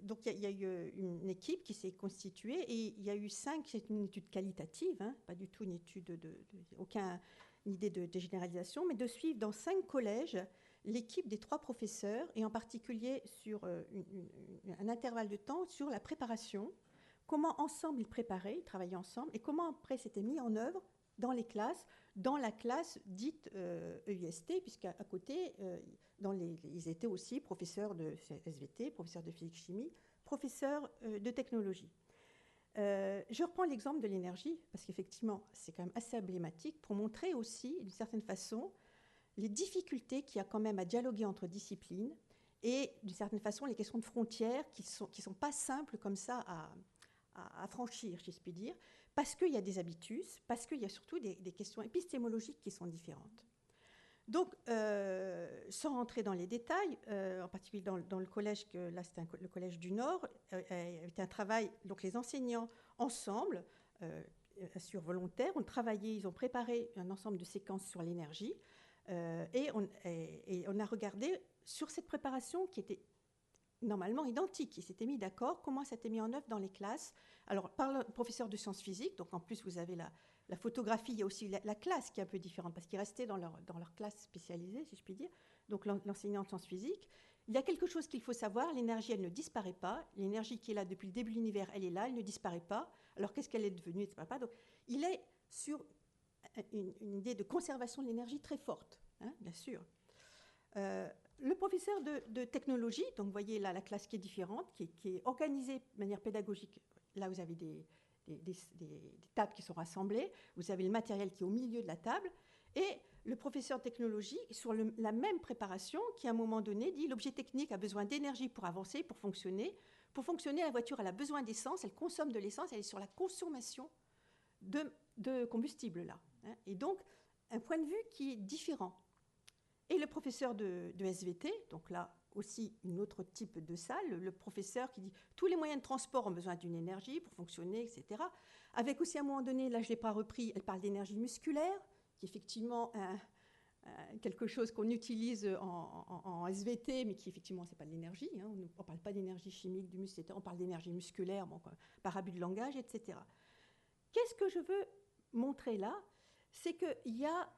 donc il y a eu une équipe qui s'est constituée et il y a eu 5, c'est une étude qualitative, hein, pas du tout une étude aucune idée de généralisation, mais de suivre dans 5 collèges l'équipe des 3 professeurs et en particulier sur un intervalle de temps sur la préparation, comment ensemble ils préparaient, ils travaillaient ensemble et comment après c'était mis en œuvre dans les classes, dans la classe dite EIST, puisqu'à côté, ils étaient aussi professeurs de SVT, professeurs de physique-chimie, professeurs de technologie. Je reprends l'exemple de l'énergie, parce qu'effectivement, c'est quand même assez emblématique, pour montrer aussi, d'une certaine façon, les difficultés qu'il y a quand même à dialoguer entre disciplines et, d'une certaine façon, les questions de frontières qui sont pas simples comme ça à franchir, si je puis dire, parce qu'il y a des habitus, parce qu'il y a surtout des questions épistémologiques qui sont différentes. Donc, sans rentrer dans les détails, en particulier dans le collège, là c'était le collège du Nord, c'était un travail, donc les enseignants ensemble, sur volontaire, ont travaillé, ils ont préparé un ensemble de séquences sur l'énergie, et on a regardé sur cette préparation qui était normalement identique. Ils s'étaient mis d'accord comment ça a été mis en œuvre dans les classes. Alors, par le professeur de sciences physiques, donc en plus vous avez la photographie, il y a aussi la classe qui est un peu différente, parce qu'ils restaient dans leur classe spécialisée, si je puis dire, donc l'enseignant de sciences physiques. Il y a quelque chose qu'il faut savoir, l'énergie, elle ne disparaît pas. L'énergie qui est là depuis le début de l'univers, elle est là, elle ne disparaît pas. Alors, qu'est-ce qu'elle est devenue, elle ne disparaît pas. Donc, il est sur une idée de conservation de l'énergie très forte, hein, bien sûr. Le professeur de technologie, donc vous voyez là la classe qui est différente, qui est organisée de manière pédagogique. Là, vous avez des tables qui sont rassemblées, vous avez le matériel qui est au milieu de la table, et le professeur de technologie, sur la même préparation, qui à un moment donné dit l'objet technique a besoin d'énergie pour avancer, pour fonctionner. Pour fonctionner, la voiture elle a besoin d'essence, elle consomme de l'essence, elle est sur la consommation de combustible là. Hein, et donc, un point de vue qui est différent. Et le professeur de SVT, donc là aussi un autre type de salle, le professeur qui dit tous les moyens de transport ont besoin d'une énergie pour fonctionner, etc. Avec aussi à un moment donné, là je ne l'ai pas repris, elle parle d'énergie musculaire, qui est effectivement quelque chose qu'on utilise en SVT, mais qui effectivement c'est pas de l'énergie, hein, on ne parle pas d'énergie chimique du muscle, on parle d'énergie musculaire, bon, par abus de langage, etc. Qu'est-ce que je veux montrer là? C'est qu'il y a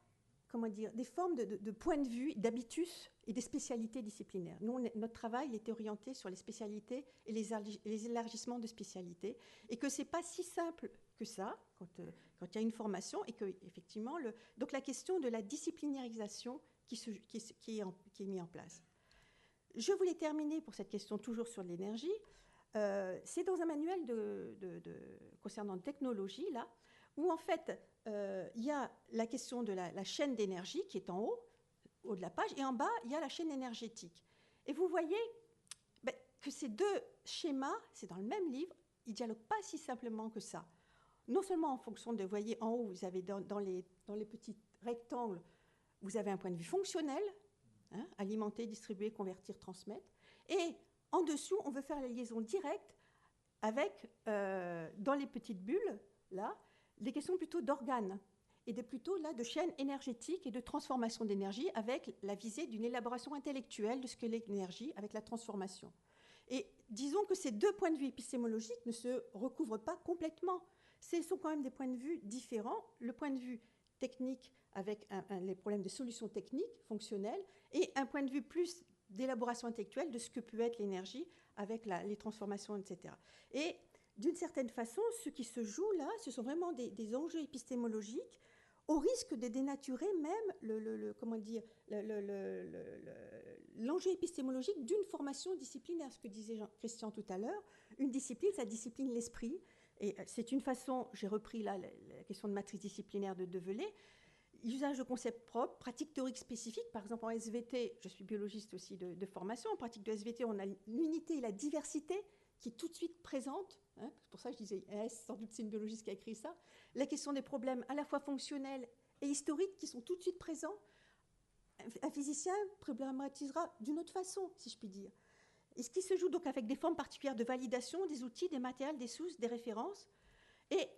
des formes de points de vue, d'habitus et des spécialités disciplinaires. Nous, notre travail était orienté sur les spécialités et les élargissements de spécialités, et que ce n'est pas si simple que ça, quand il y a une formation, et que, effectivement, donc la question de la disciplinarisation qui est mise en place. Je voulais terminer pour cette question toujours sur l'énergie. C'est dans un manuel concernant la technologie, là, où en fait, il y a la question de la chaîne d'énergie qui est en haut de la page, et en bas, il y a la chaîne énergétique. Et vous voyez que ces deux schémas, c'est dans le même livre, ils ne dialoguent pas si simplement que ça. Non seulement en fonction de, vous voyez, en haut, vous avez dans les petits rectangles, vous avez un point de vue fonctionnel, hein, alimenter, distribuer, convertir, transmettre, et en dessous, on veut faire la liaison directe avec, dans les petites bulles, là, les questions plutôt d'organes et de chaînes énergétiques et de transformation d'énergie avec la visée d'une élaboration intellectuelle de ce qu'est l'énergie avec la transformation. Et disons que ces deux points de vue épistémologiques ne se recouvrent pas complètement. Ce sont quand même des points de vue différents. Le point de vue technique avec les problèmes de solutions techniques, fonctionnelles, et un point de vue plus d'élaboration intellectuelle de ce que peut être l'énergie avec les transformations, etc. Et d'une certaine façon, ce qui se joue là, ce sont vraiment des enjeux épistémologiques au risque de dénaturer même l'enjeu épistémologique d'une formation disciplinaire. Ce que disait Christian tout à l'heure, une discipline, ça discipline l'esprit. Et c'est une façon, j'ai repris là la question de matrice disciplinaire de Develay, usage de concepts propres, pratiques théoriques spécifiques. Par exemple, en SVT, je suis biologiste aussi de formation, en pratique de SVT, on a l'unité et la diversité qui est tout de suite présente. Hein, c'est pour ça que je disais, sans doute c'est une biologiste qui a écrit ça. La question des problèmes à la fois fonctionnels et historiques qui sont tout de suite présents. Un physicien problématisera d'une autre façon, si je puis dire. Et ce qui se joue donc avec des formes particulières de validation, des outils, des matériels, des sources, des références. Et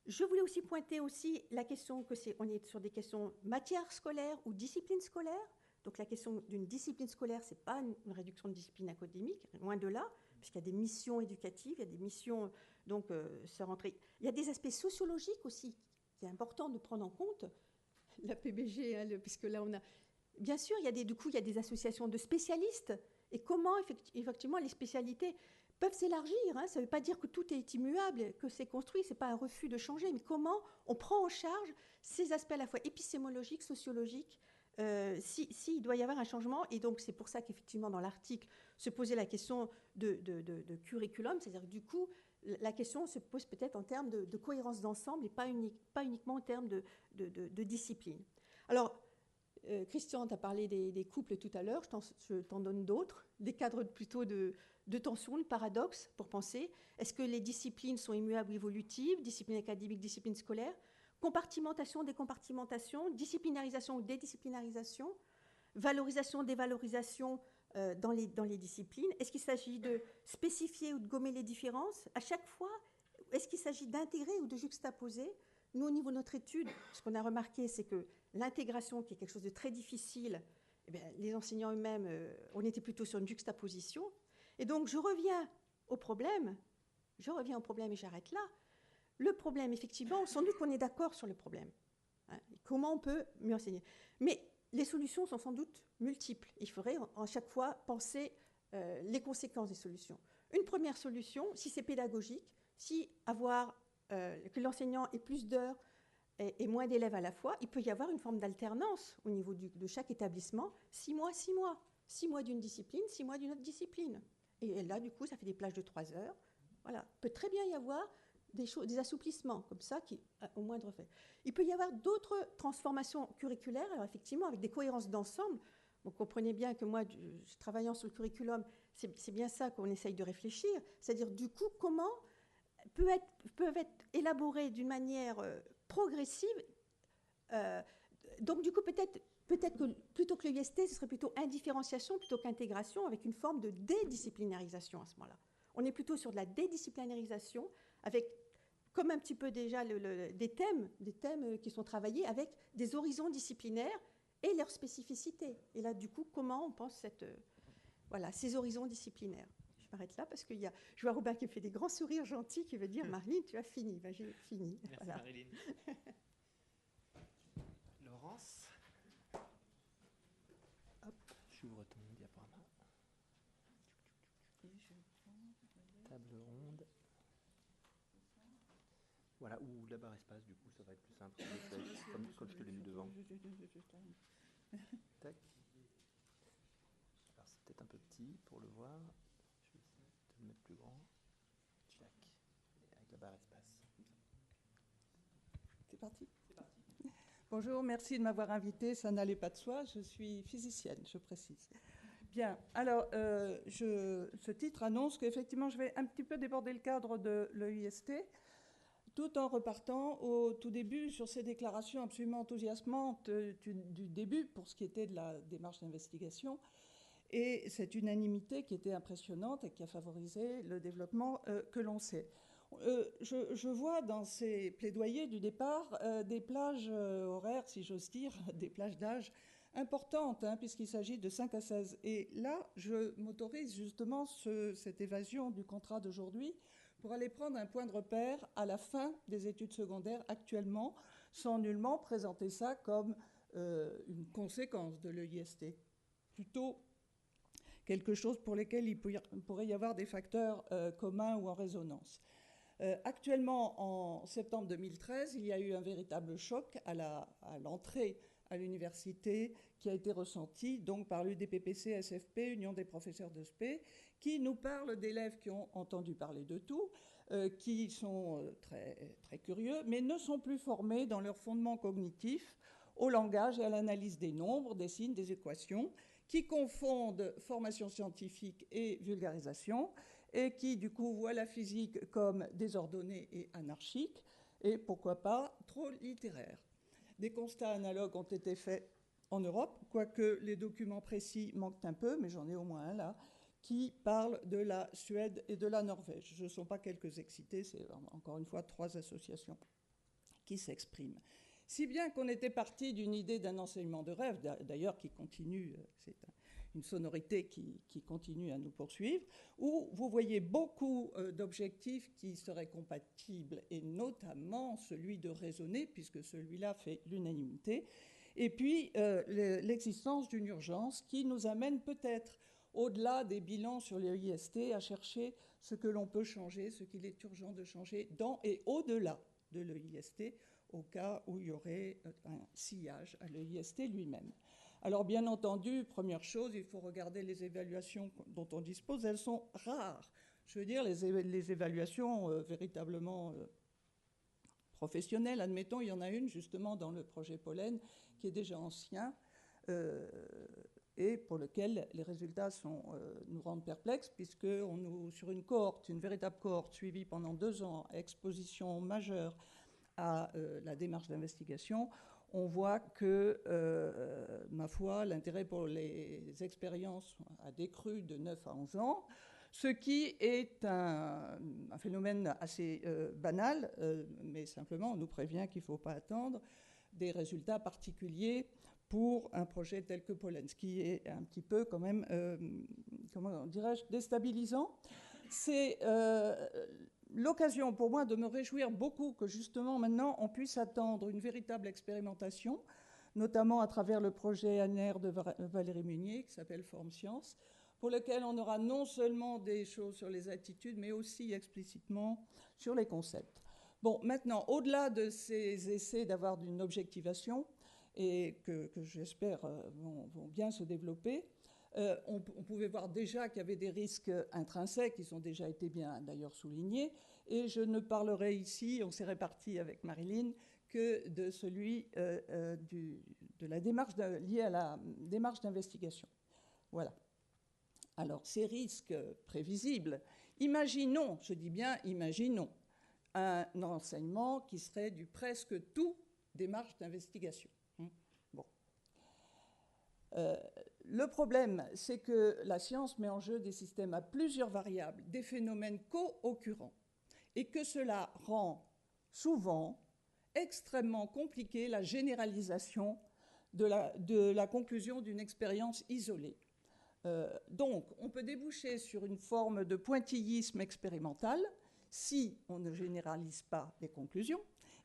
je voulais aussi pointer aussi la question on est sur des questions matière scolaire ou discipline scolaire. Donc la question d'une discipline scolaire, ce n'est pas une réduction de discipline académique, loin de là, puisqu'il y a des missions éducatives, il y a des missions, donc, il y a des aspects sociologiques aussi, qui est important de prendre en compte, la PBG, hein, puisque là on a... Bien sûr, il y a des associations de spécialistes, et comment, effectivement, les spécialités peuvent s'élargir. Hein, ça ne veut pas dire que tout est immuable, que c'est construit, ce n'est pas un refus de changer, mais comment on prend en charge ces aspects à la fois épistémologiques, sociologiques, s'il doit y avoir un changement. Et donc, c'est pour ça qu'effectivement, dans l'article, se posait la question de curriculum, c'est-à-dire que du coup, la question se pose peut-être en termes de cohérence d'ensemble et pas uniquement en termes de discipline. Alors, Christian, tu as parlé des couples tout à l'heure, je t'en donne d'autres, des cadres plutôt de tension, de paradoxe pour penser. Est-ce que les disciplines sont immuables ou évolutives, discipline académique, discipline scolaire, compartimentation, décompartimentation, disciplinarisation ou dédisciplinarisation, valorisation, dévalorisation dans les disciplines. Est-ce qu'il s'agit de spécifier ou de gommer les différences à chaque fois? Est-ce qu'il s'agit d'intégrer ou de juxtaposer? Nous, au niveau de notre étude, ce qu'on a remarqué, c'est que l'intégration, qui est quelque chose de très difficile, eh bien, les enseignants eux-mêmes, on était plutôt sur une juxtaposition. Et donc, je reviens au problème et j'arrête là. Le problème, effectivement, sans doute qu'on est d'accord sur le problème. Hein, comment on peut mieux enseigner? Mais les solutions sont sans doute multiples. Il faudrait à chaque fois penser les conséquences des solutions. Une première solution, si c'est pédagogique, si que l'enseignant ait plus d'heures et moins d'élèves à la fois, il peut y avoir une forme d'alternance au niveau de chaque établissement, 6 mois, 6 mois. 6 mois d'une discipline, 6 mois d'une autre discipline. Et là, du coup, ça fait des plages de 3 heures. Voilà. Il peut très bien y avoir des assouplissements comme ça, qui, au moindre fait. Il peut y avoir d'autres transformations curriculaires, alors effectivement, avec des cohérences d'ensemble. Vous comprenez bien que moi, travaillant sur le curriculum, c'est bien ça qu'on essaye de réfléchir. C'est-à-dire, du coup, comment peuvent être élaborées d'une manière progressive. Donc, du coup, peut-être que plutôt que l'IST, ce serait plutôt indifférenciation plutôt qu'intégration, avec une forme de dédisciplinarisation à ce moment-là. On est plutôt sur de la dédisciplinarisation, avec, comme un petit peu déjà, des thèmes qui sont travaillés avec des horizons disciplinaires et leurs spécificités. Et là, du coup, comment on pense ces horizons disciplinaires? Je m'arrête là parce que je vois Robin qui me fait des grands sourires gentils qui veut dire « Marlene, tu as fini ». Ben, j'ai fini. Merci voilà. Marilyn. Laurence. Hop, j'ouvre ton diaporama. Table ronde. Voilà, ou la barre espace, du coup, ça va être plus simple. Comme je te l'ai mis devant. Tac. Alors, c'est peut-être un peu petit pour le voir. Je vais essayer de le mettre plus grand. Tac. Et avec la barre espace. C'est parti. Bonjour, merci de m'avoir invitée. Ça n'allait pas de soi. Je suis physicienne, je précise. Bien, alors, ce titre annonce qu'effectivement, je vais un petit peu déborder le cadre de l'EIST, tout en repartant au tout début sur ces déclarations absolument enthousiasmantes du début pour ce qui était de la démarche d'investigation, et cette unanimité qui était impressionnante et qui a favorisé le développement que l'on sait. Je vois dans ces plaidoyers du départ des plages horaires, si j'ose dire, des plages d'âge importantes, hein, puisqu'il s'agit de 5 à 16. Et là, je m'autorise justement cette évasion du contrat d'aujourd'hui pour aller prendre un point de repère à la fin des études secondaires actuellement, sans nullement présenter ça comme une conséquence de l'EIST. Plutôt quelque chose pour lequel il pourrait y avoir des facteurs communs ou en résonance. Actuellement, en septembre 2013, il y a eu un véritable choc à l'entrée à l'université qui a été ressenti donc par l'UDPPC, SFP, Union des professeurs de SP, qui nous parle d'élèves qui ont entendu parler de tout, qui sont très, très curieux, mais ne sont plus formés dans leur fondement cognitif au langage et à l'analyse des nombres, des signes, des équations, qui confondent formation scientifique et vulgarisation, et qui, du coup, voient la physique comme désordonnée et anarchique, et pourquoi pas trop littéraire. Des constats analogues ont été faits en Europe, quoique les documents précis manquent un peu, mais j'en ai au moins un là, qui parle de la Suède et de la Norvège. Ce ne sont pas quelques excités, c'est encore une fois 3 associations qui s'expriment. Si bien qu'on était parti d'une idée d'un enseignement de rêve, d'ailleurs qui continue, c'est une sonorité qui continue à nous poursuivre, où vous voyez beaucoup d'objectifs qui seraient compatibles, et notamment celui de raisonner, puisque celui-là fait l'unanimité, et puis l'existence d'une urgence qui nous amène peut-être au-delà des bilans sur les l'EIST à chercher ce que l'on peut changer, ce qu'il est urgent de changer dans et au-delà de l'EIST, au cas où il y aurait un sillage à l'EIST lui-même. Alors bien entendu, première chose, il faut regarder les évaluations dont on dispose. Elles sont rares. Je veux dire, les évaluations véritablement professionnelles, admettons, il y en a une justement dans le projet Pollen qui est déjà ancien et pour lequel les résultats nous rendent perplexes, puisque sur une cohorte, une véritable cohorte suivie pendant 2 ans, exposition majeure à la démarche d'investigation, on voit que, ma foi, l'intérêt pour les expériences a décru de 9 à 11 ans, ce qui est un phénomène assez banal, mais simplement on nous prévient qu'il ne faut pas attendre des résultats particuliers pour un projet tel que Pollen, ce qui est un petit peu quand même, comment dirais-je, déstabilisant. C'est l'occasion pour moi de me réjouir beaucoup que justement maintenant on puisse attendre une véritable expérimentation, notamment à travers le projet ANR de Valérie Munier qui s'appelle Forme Science, pour lequel on aura non seulement des choses sur les attitudes, mais aussi explicitement sur les concepts. Bon, maintenant, au-delà de ces essais d'avoir une objectivation, et que j'espère vont bien se développer, on pouvait voir déjà qu'il y avait des risques intrinsèques, qui ont déjà été bien d'ailleurs soulignés, et je ne parlerai ici, on s'est réparti avec Marilyn, que de celui de la démarche liée à la démarche d'investigation. Voilà. Alors, ces risques prévisibles, imaginons, je dis bien imaginons, un enseignement qui serait du presque tout démarche d'investigation. Bon. Le problème, c'est que la science met en jeu des systèmes à plusieurs variables, des phénomènes co-occurrents, et que cela rend souvent extrêmement compliqué la généralisation de la conclusion d'une expérience isolée. Donc, on peut déboucher sur une forme de pointillisme expérimental si on ne généralise pas les conclusions,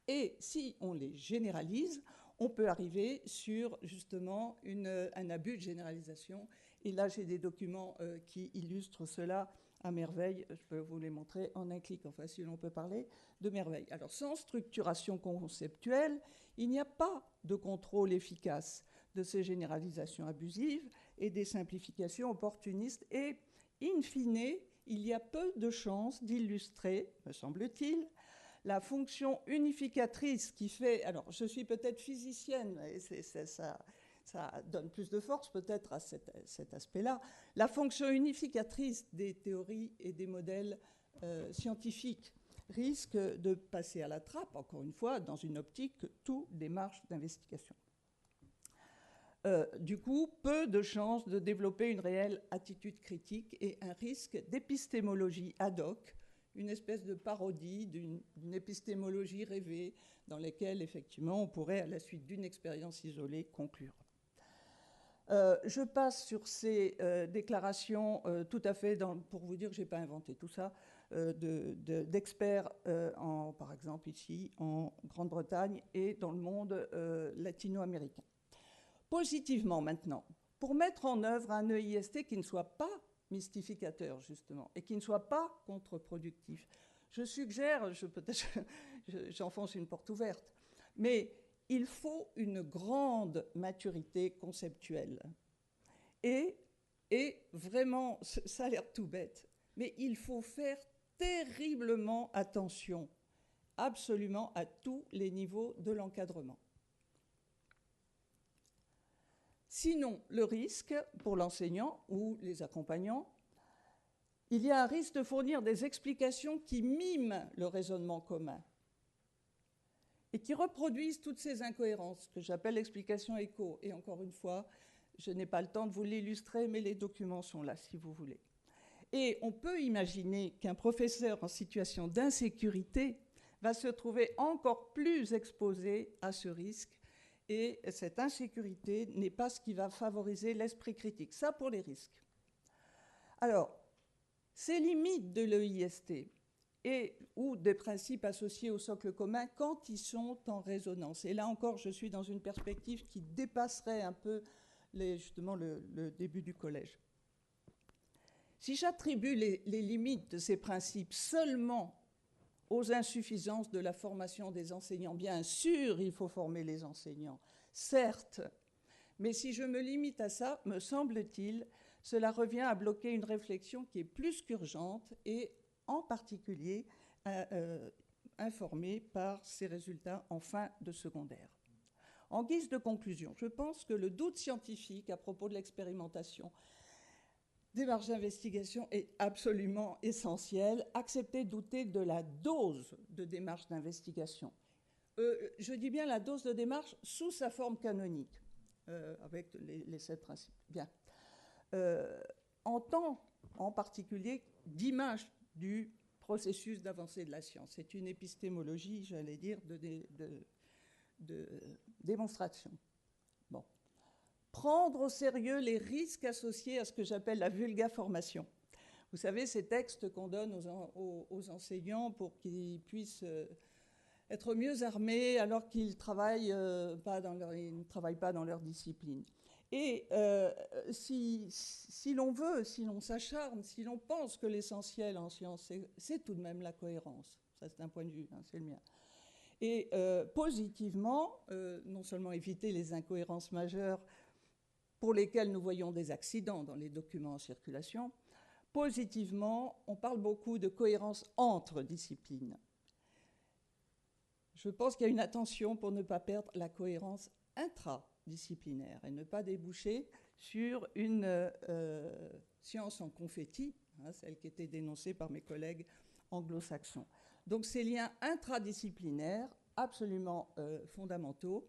et si on les généralise, on peut arriver sur justement un abus de généralisation. Et là, j'ai des documents qui illustrent cela à merveille. Je peux vous les montrer en un clic, enfin, si l'on peut parler de merveille. Alors, sans structuration conceptuelle, il n'y a pas de contrôle efficace de ces généralisations abusives et des simplifications opportunistes. Et, in fine, il y a peu de chances d'illustrer, me semble-t-il, la fonction unificatrice qui fait... Alors, je suis peut-être physicienne, et ça donne plus de force peut-être à cet aspect-là. La fonction unificatrice des théories et des modèles scientifiques risque de passer à la trappe, encore une fois, dans une optique toute démarche d'investigation. Du coup, peu de chances de développer une réelle attitude critique et un risque d'épistémologie ad hoc, une espèce de parodie d'une épistémologie rêvée dans laquelle, effectivement, on pourrait, à la suite d'une expérience isolée, conclure. Je passe sur ces déclarations tout à fait, pour vous dire que je n'ai pas inventé tout ça, d'experts, par exemple ici, en Grande-Bretagne et dans le monde latino-américain. Positivement maintenant, pour mettre en œuvre un EIST qui ne soit pas mystificateur, justement, et qui ne soit pas contre-productif. Je suggère, peut-être j'enfonce une porte ouverte, mais il faut une grande maturité conceptuelle. Et vraiment, ça a l'air tout bête, mais il faut faire terriblement attention, absolument à tous les niveaux de l'encadrement. Sinon, le risque pour l'enseignant ou les accompagnants, il y a un risque de fournir des explications qui miment le raisonnement commun et qui reproduisent toutes ces incohérences que j'appelle l'explication écho. Et encore une fois, je n'ai pas le temps de vous l'illustrer, mais les documents sont là si vous voulez. Et on peut imaginer qu'un professeur en situation d'insécurité va se trouver encore plus exposé à ce risque. Et cette insécurité n'est pas ce qui va favoriser l'esprit critique. Ça pour les risques. Alors, ces limites de l'EIST ou des principes associés au socle commun quand ils sont en résonance. Et là encore, je suis dans une perspective qui dépasserait un peu justement le début du collège. Si j'attribue les limites de ces principes seulement aux insuffisances de la formation des enseignants, bien sûr, il faut former les enseignants, certes, mais si je me limite à ça, me semble-t-il, cela revient à bloquer une réflexion qui est plus qu'urgente et en particulier informée par ces résultats en fin de secondaire. En guise de conclusion, je pense que le doute scientifique à propos de l'expérimentation des marges d'investigation est absolument essentiel. Accepter de douter de la dose de démarche d'investigation. Je dis bien la dose de démarche sous sa forme canonique, avec les 7 principes. Bien. En temps, en particulier, d'image du processus d'avancée de la science. C'est une épistémologie, j'allais dire, de démonstration. Bon. Prendre au sérieux les risques associés à ce que j'appelle la vulgaformation. Vous savez, ces textes qu'on donne aux enseignants pour qu'ils puissent être mieux armés alors qu'ils ne travaillent pas dans leur discipline. Et si l'on veut, si l'on s'acharne, si l'on pense que l'essentiel en science, c'est tout de même la cohérence. Ça, c'est un point de vue, hein, c'est le mien. Et positivement, non seulement éviter les incohérences majeures pour lesquels nous voyons des accidents dans les documents en circulation. Positivement, on parle beaucoup de cohérence entre disciplines. Je pense qu'il y a une attention pour ne pas perdre la cohérence intradisciplinaire et ne pas déboucher sur une science en confetti, hein, celle qui était dénoncée par mes collègues anglo-saxons. Donc ces liens intradisciplinaires, absolument fondamentaux.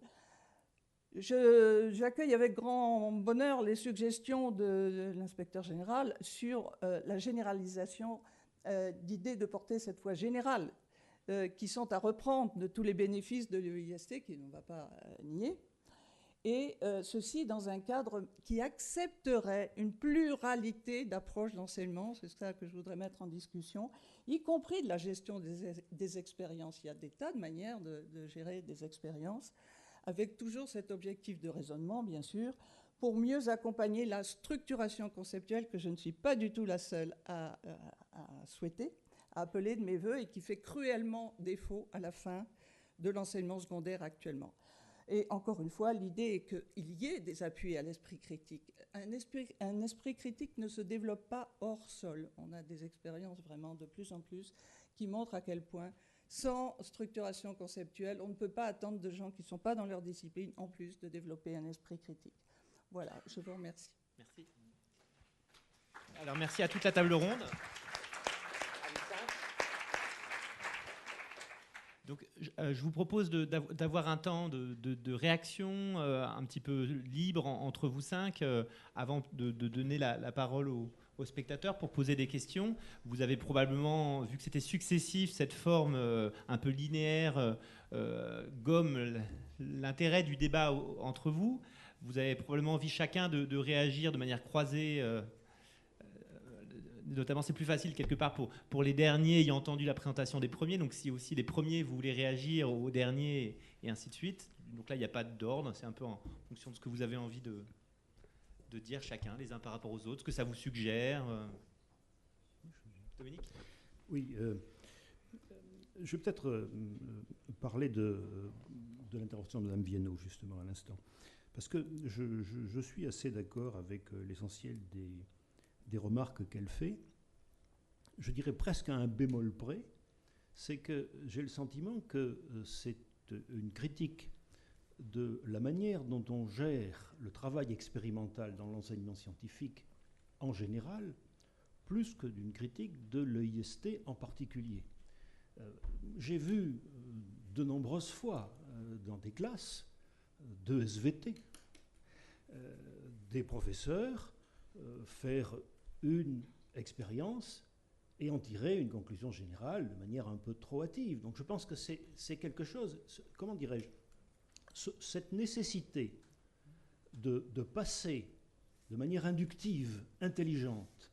J'accueille avec grand bonheur les suggestions de l'inspecteur général sur la généralisation d'idées de portée cette fois générale, qui sont à reprendre de tous les bénéfices de l'EIST, qui ne va pas nier, et ceci dans un cadre qui accepterait une pluralité d'approches d'enseignement, c'est ça que je voudrais mettre en discussion, y compris de la gestion des expériences. Il y a des tas de manières de gérer des expériences, avec toujours cet objectif de raisonnement, bien sûr, pour mieux accompagner la structuration conceptuelle que je ne suis pas du tout la seule à souhaiter, à appeler de mes voeux, et qui fait cruellement défaut à la fin de l'enseignement secondaire actuellement. Et encore une fois, l'idée est qu'il y ait des appuis à l'esprit critique. Un esprit critique ne se développe pas hors sol. On a des expériences vraiment de plus en plus qui montrent à quel point, sans structuration conceptuelle, on ne peut pas attendre de gens qui ne sont pas dans leur discipline, en plus, de développer un esprit critique. Voilà, je vous remercie. Merci. Alors, merci à toute la table ronde. Donc, je vous propose d'avoir un temps de réaction un petit peu libre entre vous 5 avant de donner la parole aux spectateurs pour poser des questions. Vous avez probablement, vu que c'était successif, cette forme un peu linéaire gomme l'intérêt du débat entre vous. Vous avez probablement envie chacun de réagir de manière croisée. Notamment, c'est plus facile quelque part pour les derniers ayant entendu la présentation des premiers. Donc, si aussi les premiers, vous voulez réagir aux derniers et ainsi de suite. Donc là, il n'y a pas d'ordre. C'est un peu en fonction de ce que vous avez envie de dire chacun, les uns par rapport aux autres, ce que ça vous suggère. Dominique ? Oui, je vais peut-être parler de l'intervention de Mme Viennot, justement, à l'instant. Parce que je suis assez d'accord avec l'essentiel des remarques qu'elle fait. Je dirais presque à un bémol près, c'est que j'ai le sentiment que c'est une critique de la manière dont on gère le travail expérimental dans l'enseignement scientifique en général, plus que d'une critique de l'EIST en particulier. J'ai vu de nombreuses fois dans des classes de SVT des professeurs faire une expérience et en tirer une conclusion générale de manière un peu trop hâtive. Donc je pense que c'est quelque chose, comment dirais-je, cette nécessité de passer de manière inductive, intelligente,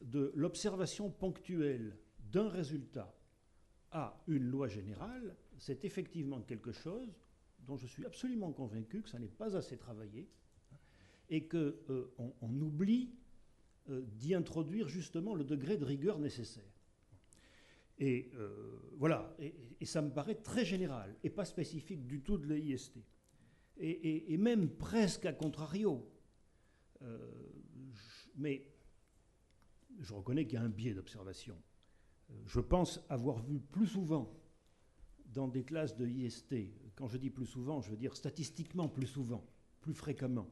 de l'observation ponctuelle d'un résultat à une loi générale, c'est effectivement quelque chose dont je suis absolument convaincu que ça n'est pas assez travaillé et qu'on oublie d'y introduire justement le degré de rigueur nécessaire. Et voilà, et ça me paraît très général et pas spécifique du tout de l'EIST. Et même presque à contrario. Mais je reconnais qu'il y a un biais d'observation. Je pense avoir vu plus souvent dans des classes de IST, quand je dis plus souvent, je veux dire statistiquement plus souvent, plus fréquemment,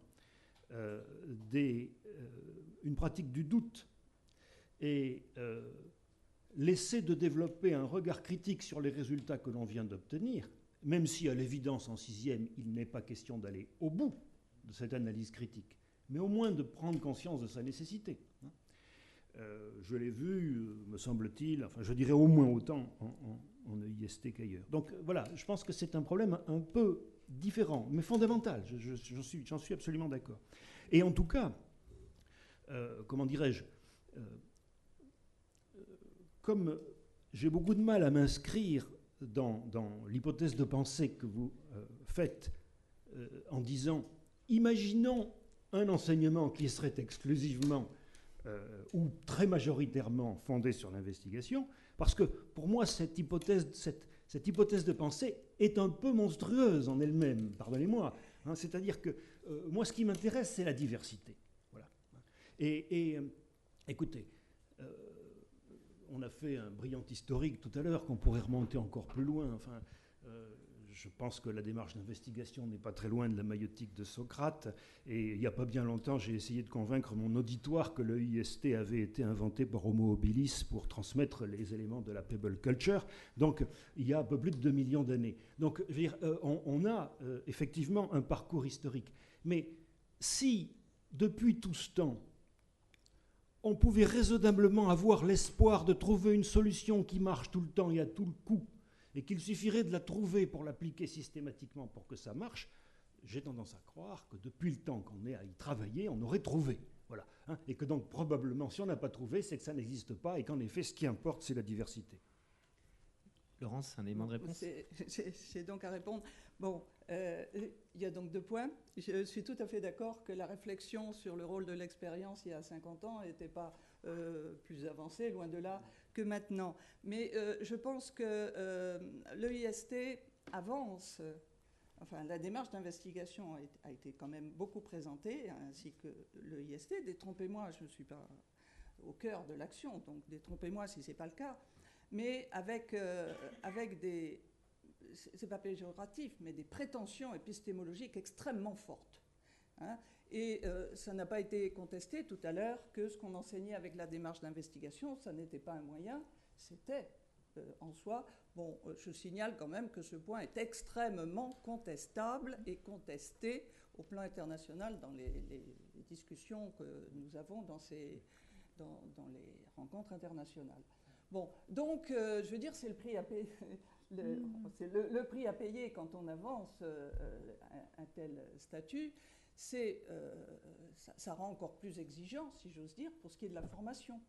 une pratique du doute et l'essai de développer un regard critique sur les résultats que l'on vient d'obtenir, même si à l'évidence en sixième, il n'est pas question d'aller au bout de cette analyse critique, mais au moins de prendre conscience de sa nécessité. Je l'ai vu, me semble-t-il, enfin je dirais au moins autant en EIST qu'ailleurs. Donc voilà, je pense que c'est un problème un peu différent, mais fondamental, j'en suis absolument d'accord. Et en tout cas, comment dirais-je, comme j'ai beaucoup de mal à m'inscrire dans l'hypothèse de pensée que vous faites en disant, imaginons un enseignement qui serait exclusivement ou très majoritairement fondé sur l'investigation, parce que pour moi, cette hypothèse de pensée est un peu monstrueuse en elle-même, pardonnez-moi. Hein, c'est-à-dire que moi, ce qui m'intéresse, c'est la diversité. Voilà. Et écoutez, on a fait un brillant historique tout à l'heure qu'on pourrait remonter encore plus loin. Enfin, je pense que la démarche d'investigation n'est pas très loin de la maïotique de Socrate. Et il n'y a pas bien longtemps, j'ai essayé de convaincre mon auditoire que le IST avait été inventé par Homo habilis pour transmettre les éléments de la Pebble Culture. Donc, il y a un peu plus de 2 millions d'années. Donc, je veux dire, on a effectivement un parcours historique. Mais si, depuis tout ce temps, on pouvait raisonnablement avoir l'espoir de trouver une solution qui marche tout le temps et à tout le coup, et qu'il suffirait de la trouver pour l'appliquer systématiquement pour que ça marche, j'ai tendance à croire que depuis le temps qu'on est à y travailler, on aurait trouvé. Voilà. Hein, et que donc probablement, si on n'a pas trouvé, c'est que ça n'existe pas et qu'en effet, ce qui importe, c'est la diversité. Laurence, un élément de réponse ? J'ai donc à répondre. Bon, il y a donc 2 points. Je suis tout à fait d'accord que la réflexion sur le rôle de l'expérience il y a 50 ans n'était pas plus avancée, loin de là, que maintenant. Mais je pense que l'EIST avance. Enfin, la démarche d'investigation a été quand même beaucoup présentée, ainsi que l'EIST. Détrompez-moi, je ne suis pas au cœur de l'action, donc détrompez-moi si ce n'est pas le cas. Mais avec des, c'est pas péjoratif, mais des prétentions épistémologiques extrêmement fortes. Hein. Et ça n'a pas été contesté tout à l'heure que ce qu'on enseignait avec la démarche d'investigation, ça n'était pas un moyen, c'était en soi. Bon, je signale quand même que ce point est extrêmement contestable et contesté au plan international dans les discussions que nous avons dans les rencontres internationales. Bon, donc, je veux dire, c'est le prix à payer. C'est le prix à payer quand on avance un tel statut. Ça rend encore plus exigeant, si j'ose dire, pour ce qui est de la formation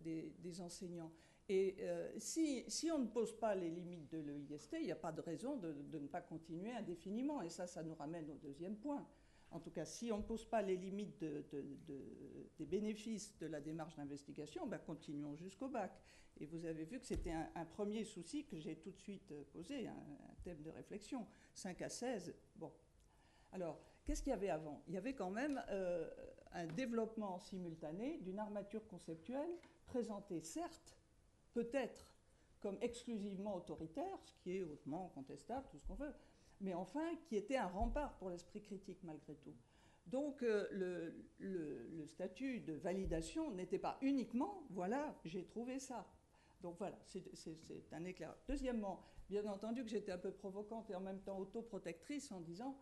des enseignants. Et si on ne pose pas les limites de l'EIST, il n'y a pas de raison de ne pas continuer indéfiniment. Et ça nous ramène au deuxième point. En tout cas, si on ne pose pas les limites des bénéfices de la démarche d'investigation, ben continuons jusqu'au bac. Et vous avez vu que c'était un premier souci que j'ai tout de suite posé, un thème de réflexion. 5 à 16, bon. Alors, qu'est-ce qu'il y avait avant? Il y avait quand même un développement simultané d'une armature conceptuelle présentée, certes, peut-être comme exclusivement autoritaire, ce qui est hautement contestable, tout ce qu'on veut, mais enfin qui était un rempart pour l'esprit critique malgré tout. Donc le statut de validation n'était pas uniquement, voilà, j'ai trouvé ça. Donc voilà, c'est un éclairage. Deuxièmement, bien entendu que j'étais un peu provocante et en même temps autoprotectrice en disant,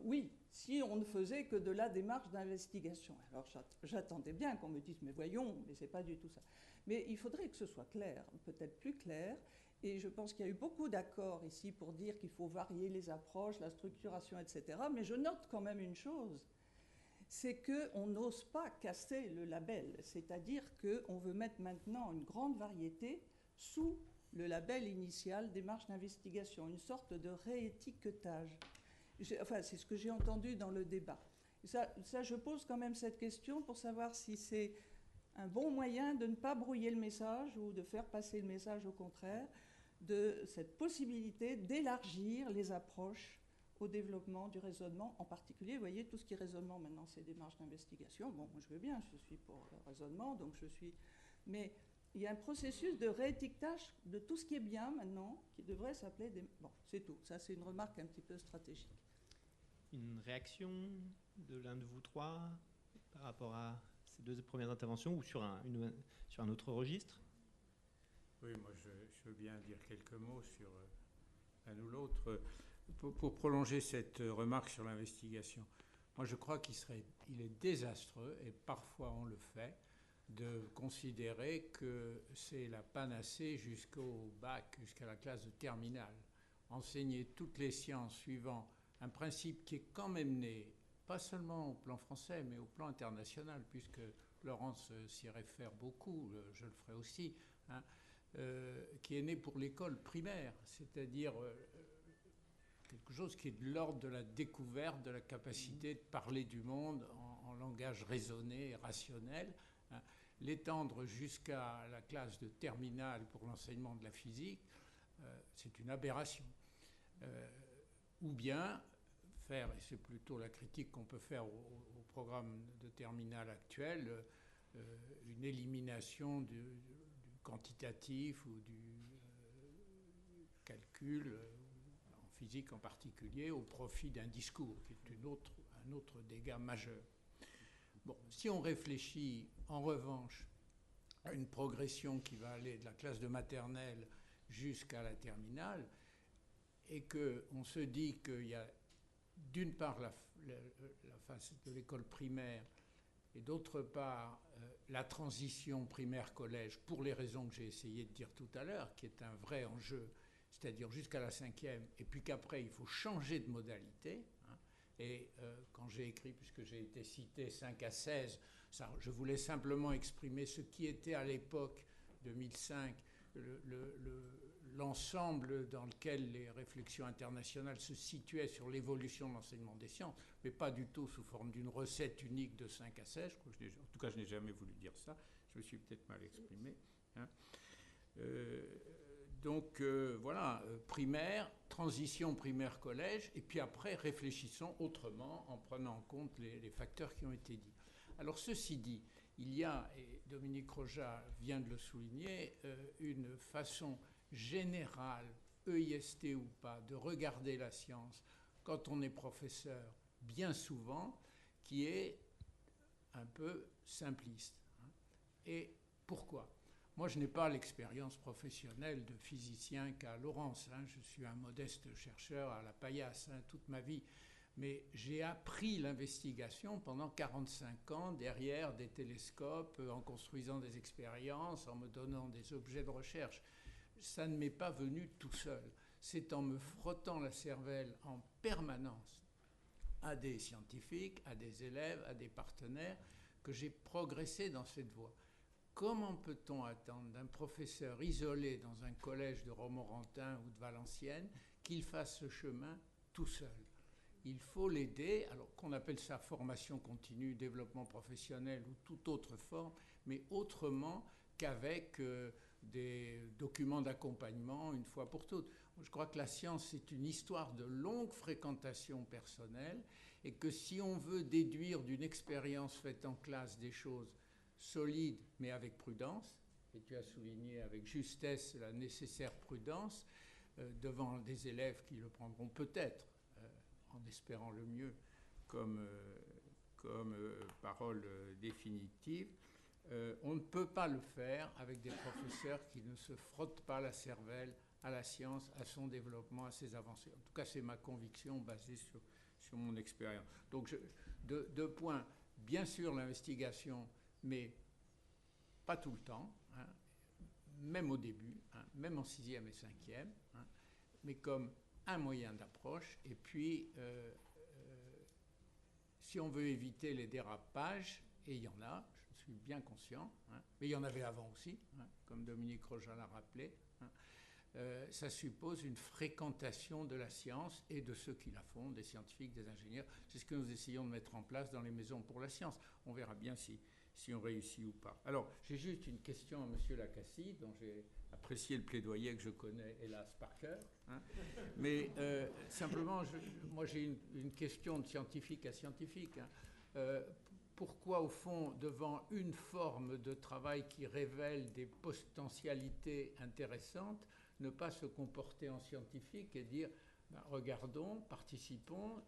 oui, si on ne faisait que de la démarche d'investigation. Alors j'attendais bien qu'on me dise, mais voyons, mais c'est pas du tout ça. Mais il faudrait que ce soit clair, peut-être plus clair. Et je pense qu'il y a eu beaucoup d'accords ici pour dire qu'il faut varier les approches, la structuration, etc. Mais je note quand même une chose, c'est qu'on n'ose pas casser le label. C'est-à-dire qu'on veut mettre maintenant une grande variété sous le label initial démarche d'investigation, une sorte de réétiquetage. Enfin, c'est ce que j'ai entendu dans le débat. Ça, je pose quand même cette question pour savoir si c'est un bon moyen de ne pas brouiller le message ou de faire passer le message au contraire, de cette possibilité d'élargir les approches au développement du raisonnement. En particulier, vous voyez, tout ce qui est raisonnement maintenant, c'est démarche d'investigation. Bon, moi je veux bien, je suis pour le raisonnement, donc je suis... Mais il y a un processus de réétiquetage de tout ce qui est bien maintenant, qui devrait s'appeler... Bon, c'est tout. Ça, c'est une remarque un petit peu stratégique. Une réaction de l'un de vous trois par rapport à ces deux premières interventions ou sur un autre registre? Oui, moi je veux bien dire quelques mots sur l'un ou l'autre. Pour prolonger cette remarque sur l'investigation, moi je crois qu'il est désastreux, et parfois on le fait, de considérer que c'est la panacée jusqu'au bac, jusqu'à la classe de terminale. Enseigner toutes les sciences suivant un principe qui est quand même né, pas seulement au plan français, mais au plan international, puisque Laurence s'y réfère beaucoup, je le ferai aussi, hein, qui est né pour l'école primaire, c'est-à-dire quelque chose qui est de l'ordre de la découverte, de la capacité de parler du monde en langage raisonné et rationnel, hein. L'étendre jusqu'à la classe de terminale pour l'enseignement de la physique, c'est une aberration. Ou bien faire, et c'est plutôt la critique qu'on peut faire au programme de terminale actuel, une élimination du quantitatif ou du calcul, en physique en particulier, au profit d'un discours, qui est un autre dégât majeur. Bon, si on réfléchit en revanche à une progression qui va aller de la classe de maternelle jusqu'à la terminale, et qu'on se dit qu'il y a d'une part la phase de l'école primaire et d'autre part la transition primaire-collège, pour les raisons que j'ai essayé de dire tout à l'heure, qui est un vrai enjeu, c'est-à-dire jusqu'à la 5e, et puis qu'après il faut changer de modalité. Hein, et quand j'ai écrit, puisque j'ai été cité 5 à 16, ça, je voulais simplement exprimer ce qui était à l'époque 2005 l'ensemble dans lequel les réflexions internationales se situaient sur l'évolution de l'enseignement des sciences, mais pas du tout sous forme d'une recette unique de 5 à 16. En tout cas, je n'ai jamais voulu dire ça. Je me suis peut-être mal exprimé. Hein. Donc, voilà, primaire, transition primaire-collège, et puis après, réfléchissons autrement en prenant en compte les facteurs qui ont été dits. Alors, ceci dit, il y a, et Dominique Roja vient de le souligner, une façon générale, EIST ou pas, de regarder la science quand on est professeur, bien souvent, qui est un peu simpliste. Hein. Et pourquoi ? Moi, je n'ai pas l'expérience professionnelle de physicien qu'a Laurence. Hein. Je suis un modeste chercheur à la paillasse toute ma vie. Mais j'ai appris l'investigation pendant 45 ans derrière des télescopes, en construisant des expériences, en me donnant des objets de recherche. Ça ne m'est pas venu tout seul. C'est en me frottant la cervelle en permanence à des scientifiques, à des élèves, à des partenaires, que j'ai progressé dans cette voie. Comment peut-on attendre d'un professeur isolé dans un collège de Romorantin ou de Valenciennes qu'il fasse ce chemin tout seul ? il faut l'aider, alors qu'on appelle ça formation continue, développement professionnel ou toute autre forme, mais autrement qu'avec des documents d'accompagnement une fois pour toutes. Je crois que la science, c'est une histoire de longue fréquentation personnelle et que si on veut déduire d'une expérience faite en classe des choses solides mais avec prudence, et tu as souligné avec justesse la nécessaire prudence devant des élèves qui le prendront peut-être, en espérant le mieux, comme parole définitive, on ne peut pas le faire avec des professeurs qui ne se frottent pas la cervelle à la science, à son développement, à ses avancées. En tout cas, c'est ma conviction basée sur mon expérience. Donc, deux points. Bien sûr, l'investigation, mais pas tout le temps, hein, même au début, hein, même en 6e et 5e, hein, mais comme un moyen d'approche. Et puis, si on veut éviter les dérapages, et il y en a, je suis bien conscient, hein, mais il y en avait avant aussi, hein, comme Dominique Roja l'a rappelé, hein, ça suppose une fréquentation de la science et de ceux qui la font, des scientifiques, des ingénieurs. C'est ce que nous essayons de mettre en place dans les maisons pour la science. On verra bien si on réussit ou pas. Alors, j'ai juste une question à M. Lacassie, dont j'ai apprécié le plaidoyer que je connais, hélas, par cœur. Hein. Mais simplement, moi j'ai une question de scientifique à scientifique. Hein. Pourquoi, au fond, devant une forme de travail qui révèle des potentialités intéressantes, ne pas se comporter en scientifique et dire regardons, participons,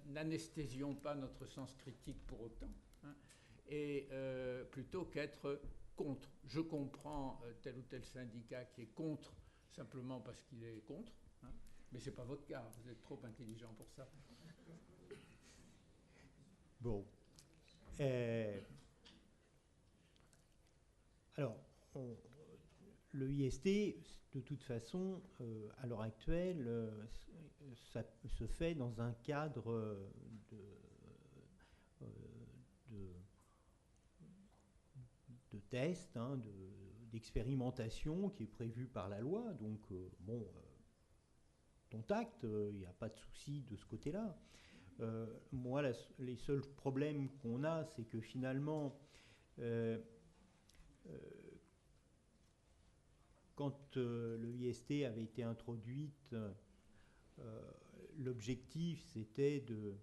n'anesthésions pas notre sens critique pour autant, hein, et plutôt qu'être contre. Je comprends tel ou tel syndicat qui est contre simplement parce qu'il est contre, hein, mais ce n'est pas votre cas, vous êtes trop intelligent pour ça. Bon. Alors, le IST, de toute façon, à l'heure actuelle, ça se fait dans un cadre de test, hein, d'expérimentation qui est prévu par la loi. Donc, ton tact, il n'y a pas de souci de ce côté-là. Moi, les seuls problèmes qu'on a, c'est que finalement, quand le IST avait été introduite, l'objectif, c'était de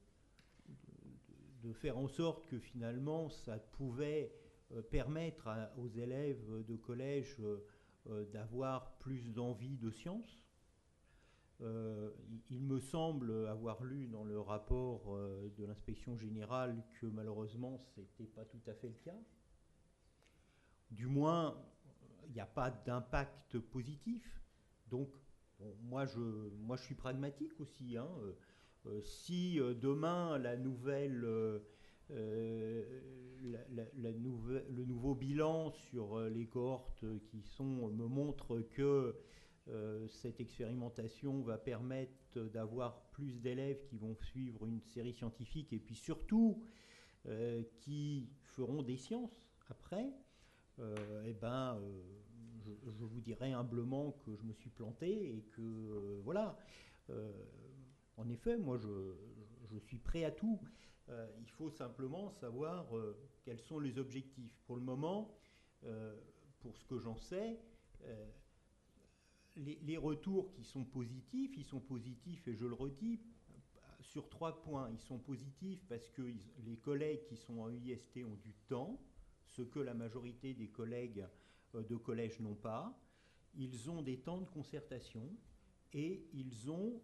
faire en sorte que finalement, ça pouvait permettre aux élèves de collège d'avoir plus d'envie de sciences. Il me semble avoir lu dans le rapport de l'inspection générale que malheureusement ce n'était pas tout à fait le cas. Du moins, il n'y a pas d'impact positif. Donc, bon, moi je suis pragmatique aussi. Hein. Si demain le nouveau bilan sur les cohortes me montre que cette expérimentation va permettre d'avoir plus d'élèves qui vont suivre une série scientifique et puis surtout qui feront des sciences après, je vous dirais humblement que je me suis planté et que voilà. En effet, moi je suis prêt à tout. Il faut simplement savoir quels sont les objectifs. Pour le moment, pour ce que j'en sais, les retours qui sont positifs, ils sont positifs, et je le redis, sur 3 points. Ils sont positifs parce que les collègues qui sont en IST ont du temps, ce que la majorité des collègues de collège n'ont pas. Ils ont des temps de concertation et ils ont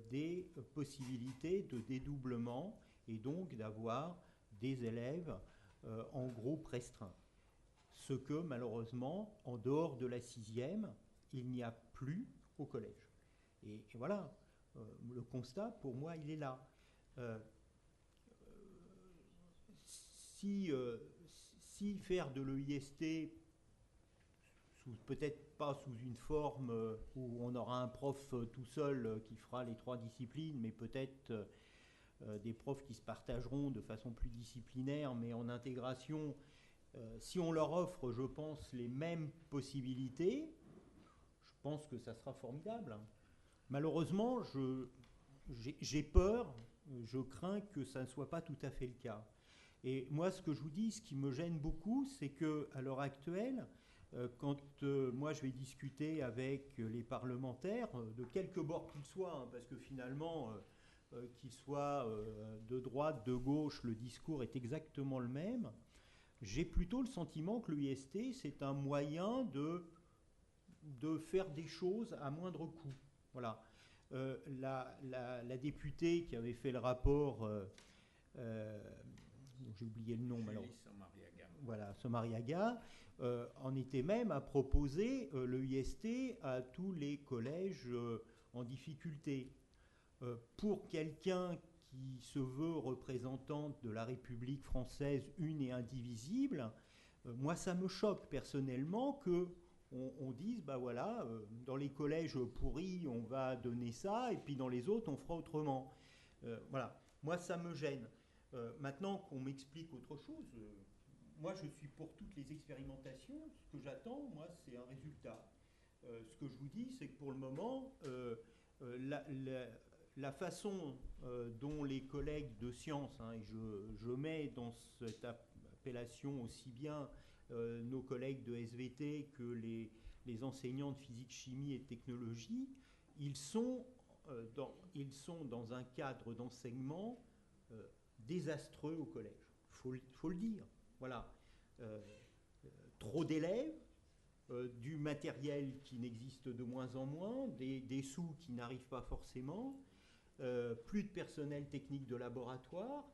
des possibilités de dédoublement et donc d'avoir des élèves en groupe restreint. Ce que malheureusement, en dehors de la 6e, il n'y a plus au collège. Et voilà, le constat, pour moi, il est là. Si faire de l'EIST, peut-être pas sous une forme où on aura un prof tout seul qui fera les 3 disciplines, mais peut-être des profs qui se partageront de façon plus disciplinaire, mais en intégration, si on leur offre, je pense, les mêmes possibilités, je pense que ça sera formidable. Malheureusement, j'ai peur, je crains que ça ne soit pas tout à fait le cas. Et moi, ce que je vous dis, ce qui me gêne beaucoup, c'est qu'à l'heure actuelle, quand moi je vais discuter avec les parlementaires, de quelque bord qu'ils soient, hein, parce que finalement, qu'ils soient de droite, de gauche, le discours est exactement le même, j'ai plutôt le sentiment que l'UIST, c'est un moyen de faire des choses à moindre coût. Voilà. La députée qui avait fait le rapport, j'ai oublié le nom, alors. Voilà, Somariaga, en était même à proposer le IST à tous les collèges en difficulté. Pour quelqu'un qui se veut représentante de la République française une et indivisible, moi ça me choque personnellement que on dise, bah voilà, dans les collèges pourris on va donner ça et puis dans les autres on fera autrement. Voilà, moi ça me gêne. Maintenant qu'on m'explique autre chose, moi je suis pour toutes les expérimentations. Ce que j'attends, moi, c'est un résultat. Ce que je vous dis, c'est que pour le moment, la façon dont les collègues de sciences, hein, et je mets dans cette appellation aussi bien nos collègues de SVT que les enseignants de physique, chimie et technologie, ils sont dans un cadre d'enseignement désastreux au collège. Faut le dire. Voilà. Trop d'élèves, du matériel qui n'existe de moins en moins, des sous qui n'arrivent pas forcément, plus de personnel technique de laboratoire.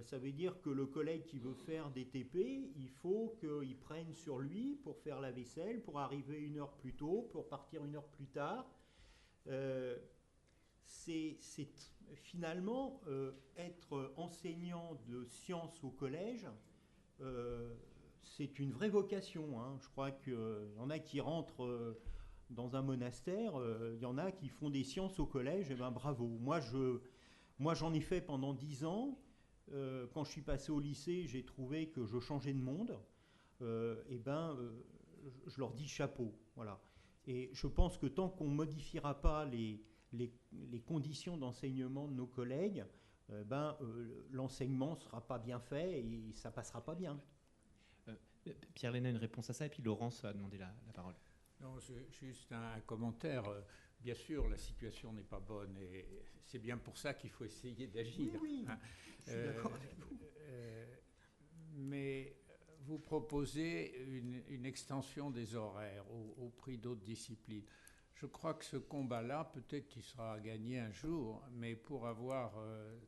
Ça veut dire que le collègue qui veut faire des TP, il faut qu'il prenne sur lui pour faire la vaisselle, pour arriver 1 heure plus tôt, pour partir 1 heure plus tard. C'est finalement être enseignant de sciences au collège, c'est une vraie vocation. Hein. Je crois qu'il y en a qui rentrent dans un monastère, il y en a qui font des sciences au collège, et ben bravo. Moi j'en ai fait pendant 10 ans. Quand je suis passé au lycée, j'ai trouvé que je changeais de monde. Je leur dis chapeau. Voilà. Et je pense que tant qu'on ne modifiera pas les conditions d'enseignement de nos collègues, l'enseignement ne sera pas bien fait et ça ne passera pas bien. Pierre Léna, une réponse à ça, et puis Laurence a demandé la parole. Non, juste un commentaire. Bien sûr, la situation n'est pas bonne et c'est bien pour ça qu'il faut essayer d'agir. Oui, hein. Je suis d'accord avec vous. Mais vous proposez une extension des horaires au prix d'autres disciplines. Je crois que ce combat-là, peut-être qu'il sera gagné un jour, mais pour avoir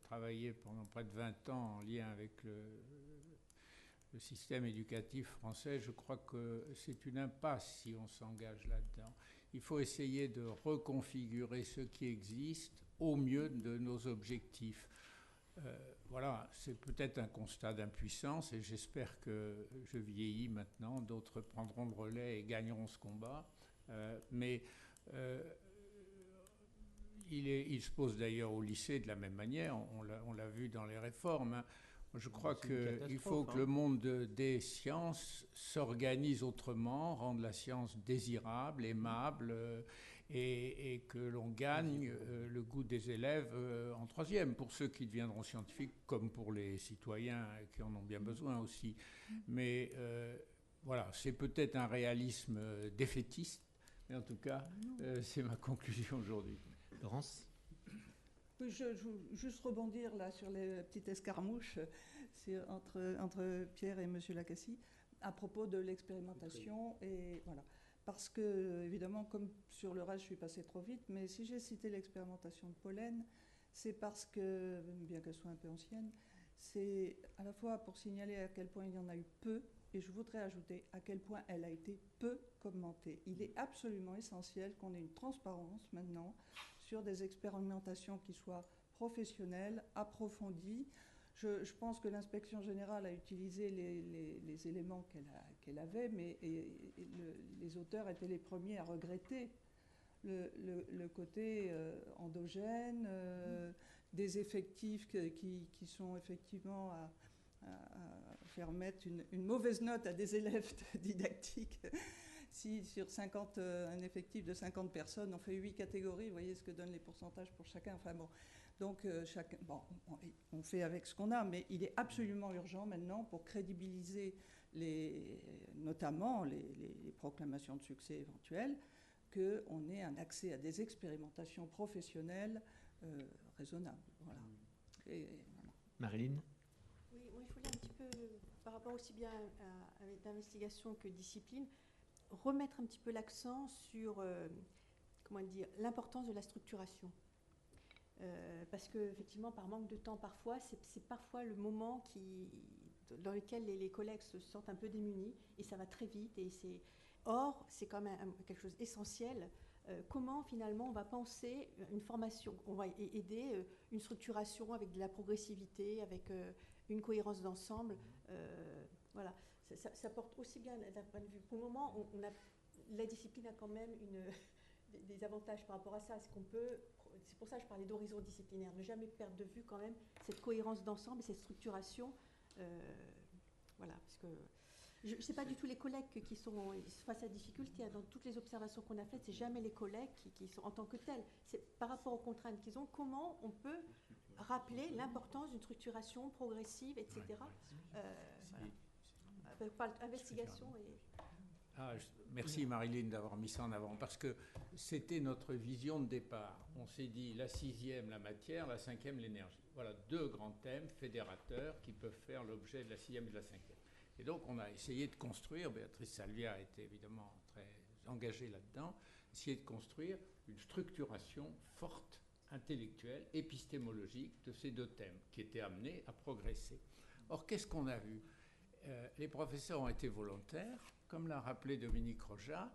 travaillé pendant près de 20 ans en lien avec le système éducatif français, je crois que c'est une impasse si on s'engage là-dedans. Il faut essayer de reconfigurer ce qui existe au mieux de nos objectifs. Voilà, c'est peut-être un constat d'impuissance et j'espère que je vieillis maintenant, d'autres prendront le relais et gagneront ce combat. Il se pose d'ailleurs au lycée de la même manière, on l'a vu dans les réformes. Hein. Je crois qu'il faut que le monde des sciences s'organise autrement, rende la science désirable, aimable, et que l'on gagne le goût des élèves en troisième, pour ceux qui deviendront scientifiques, comme pour les citoyens qui en ont bien besoin aussi. Mais voilà, c'est peut-être un réalisme défaitiste, mais en tout cas, c'est ma conclusion aujourd'hui. Laurence ? Oui, je veux juste rebondir là sur les petites escarmouches entre Pierre et M. Lacassie à propos de l'expérimentation. Et voilà. Parce que, évidemment, comme sur le reste, je suis passée trop vite, mais si j'ai cité l'expérimentation de pollen, c'est parce que, bien qu'elle soit un peu ancienne, c'est à la fois pour signaler à quel point il y en a eu peu, et je voudrais ajouter à quel point elle a été peu commentée. Il est absolument essentiel qu'on ait une transparence maintenant sur des expérimentations qui soient professionnelles, approfondies. Je pense que l'inspection générale a utilisé les éléments qu'elle avait, mais les auteurs étaient les premiers à regretter le côté endogène, des effectifs qui sont effectivement à faire mettre une mauvaise note à des élèves didactiques si sur 50, un effectif de 50 personnes, on fait 8 catégories, vous voyez ce que donnent les pourcentages pour chacun. Enfin bon, donc on fait avec ce qu'on a, mais il est absolument urgent maintenant pour crédibiliser notamment les proclamations de succès éventuelles, qu'on ait un accès à des expérimentations professionnelles raisonnables. Voilà. Voilà. Marilyn? Oui, moi je voulais un petit peu, par rapport aussi bien à l'investigation que discipline, remettre un petit peu l'accent sur comment dire, l'importance de la structuration. Parce qu'effectivement, par manque de temps, parfois, c'est parfois le moment dans lequel les collègues se sentent un peu démunis, et ça va très vite. Or, c'est quand même quelque chose d'essentiel. Comment finalement on va penser une formation, on va aider une structuration avec de la progressivité, avec une cohérence d'ensemble. Voilà, ça porte aussi bien d'un point de vue. Pour le moment, la discipline a quand même des avantages par rapport à ça. C'est pour ça que je parlais d'horizon disciplinaire, ne jamais perdre de vue quand même cette cohérence d'ensemble et cette structuration. Voilà, parce que je ne sais pas du tout les collègues qui sont face à difficulté. Dans toutes les observations qu'on a faites, c'est jamais les collègues qui sont en tant que tels. C'est par rapport aux contraintes qu'ils ont, comment on peut rappeler l'importance d'une structuration progressive, etc. Voilà. Par investigation et... Merci Marilyn d'avoir mis ça en avant, parce que c'était notre vision de départ. On s'est dit la 6e, la matière, la 5e, l'énergie. Voilà 2 grands thèmes fédérateurs qui peuvent faire l'objet de la 6e et de la 5e. Et donc on a essayé de construire, Béatrice Salvia a été évidemment très engagée là-dedans, essayer de construire une structuration forte, intellectuelle, épistémologique de ces 2 thèmes qui étaient amenés à progresser. Or, qu'est-ce qu'on a vu ? Les professeurs ont été volontaires, comme l'a rappelé Dominique Roja,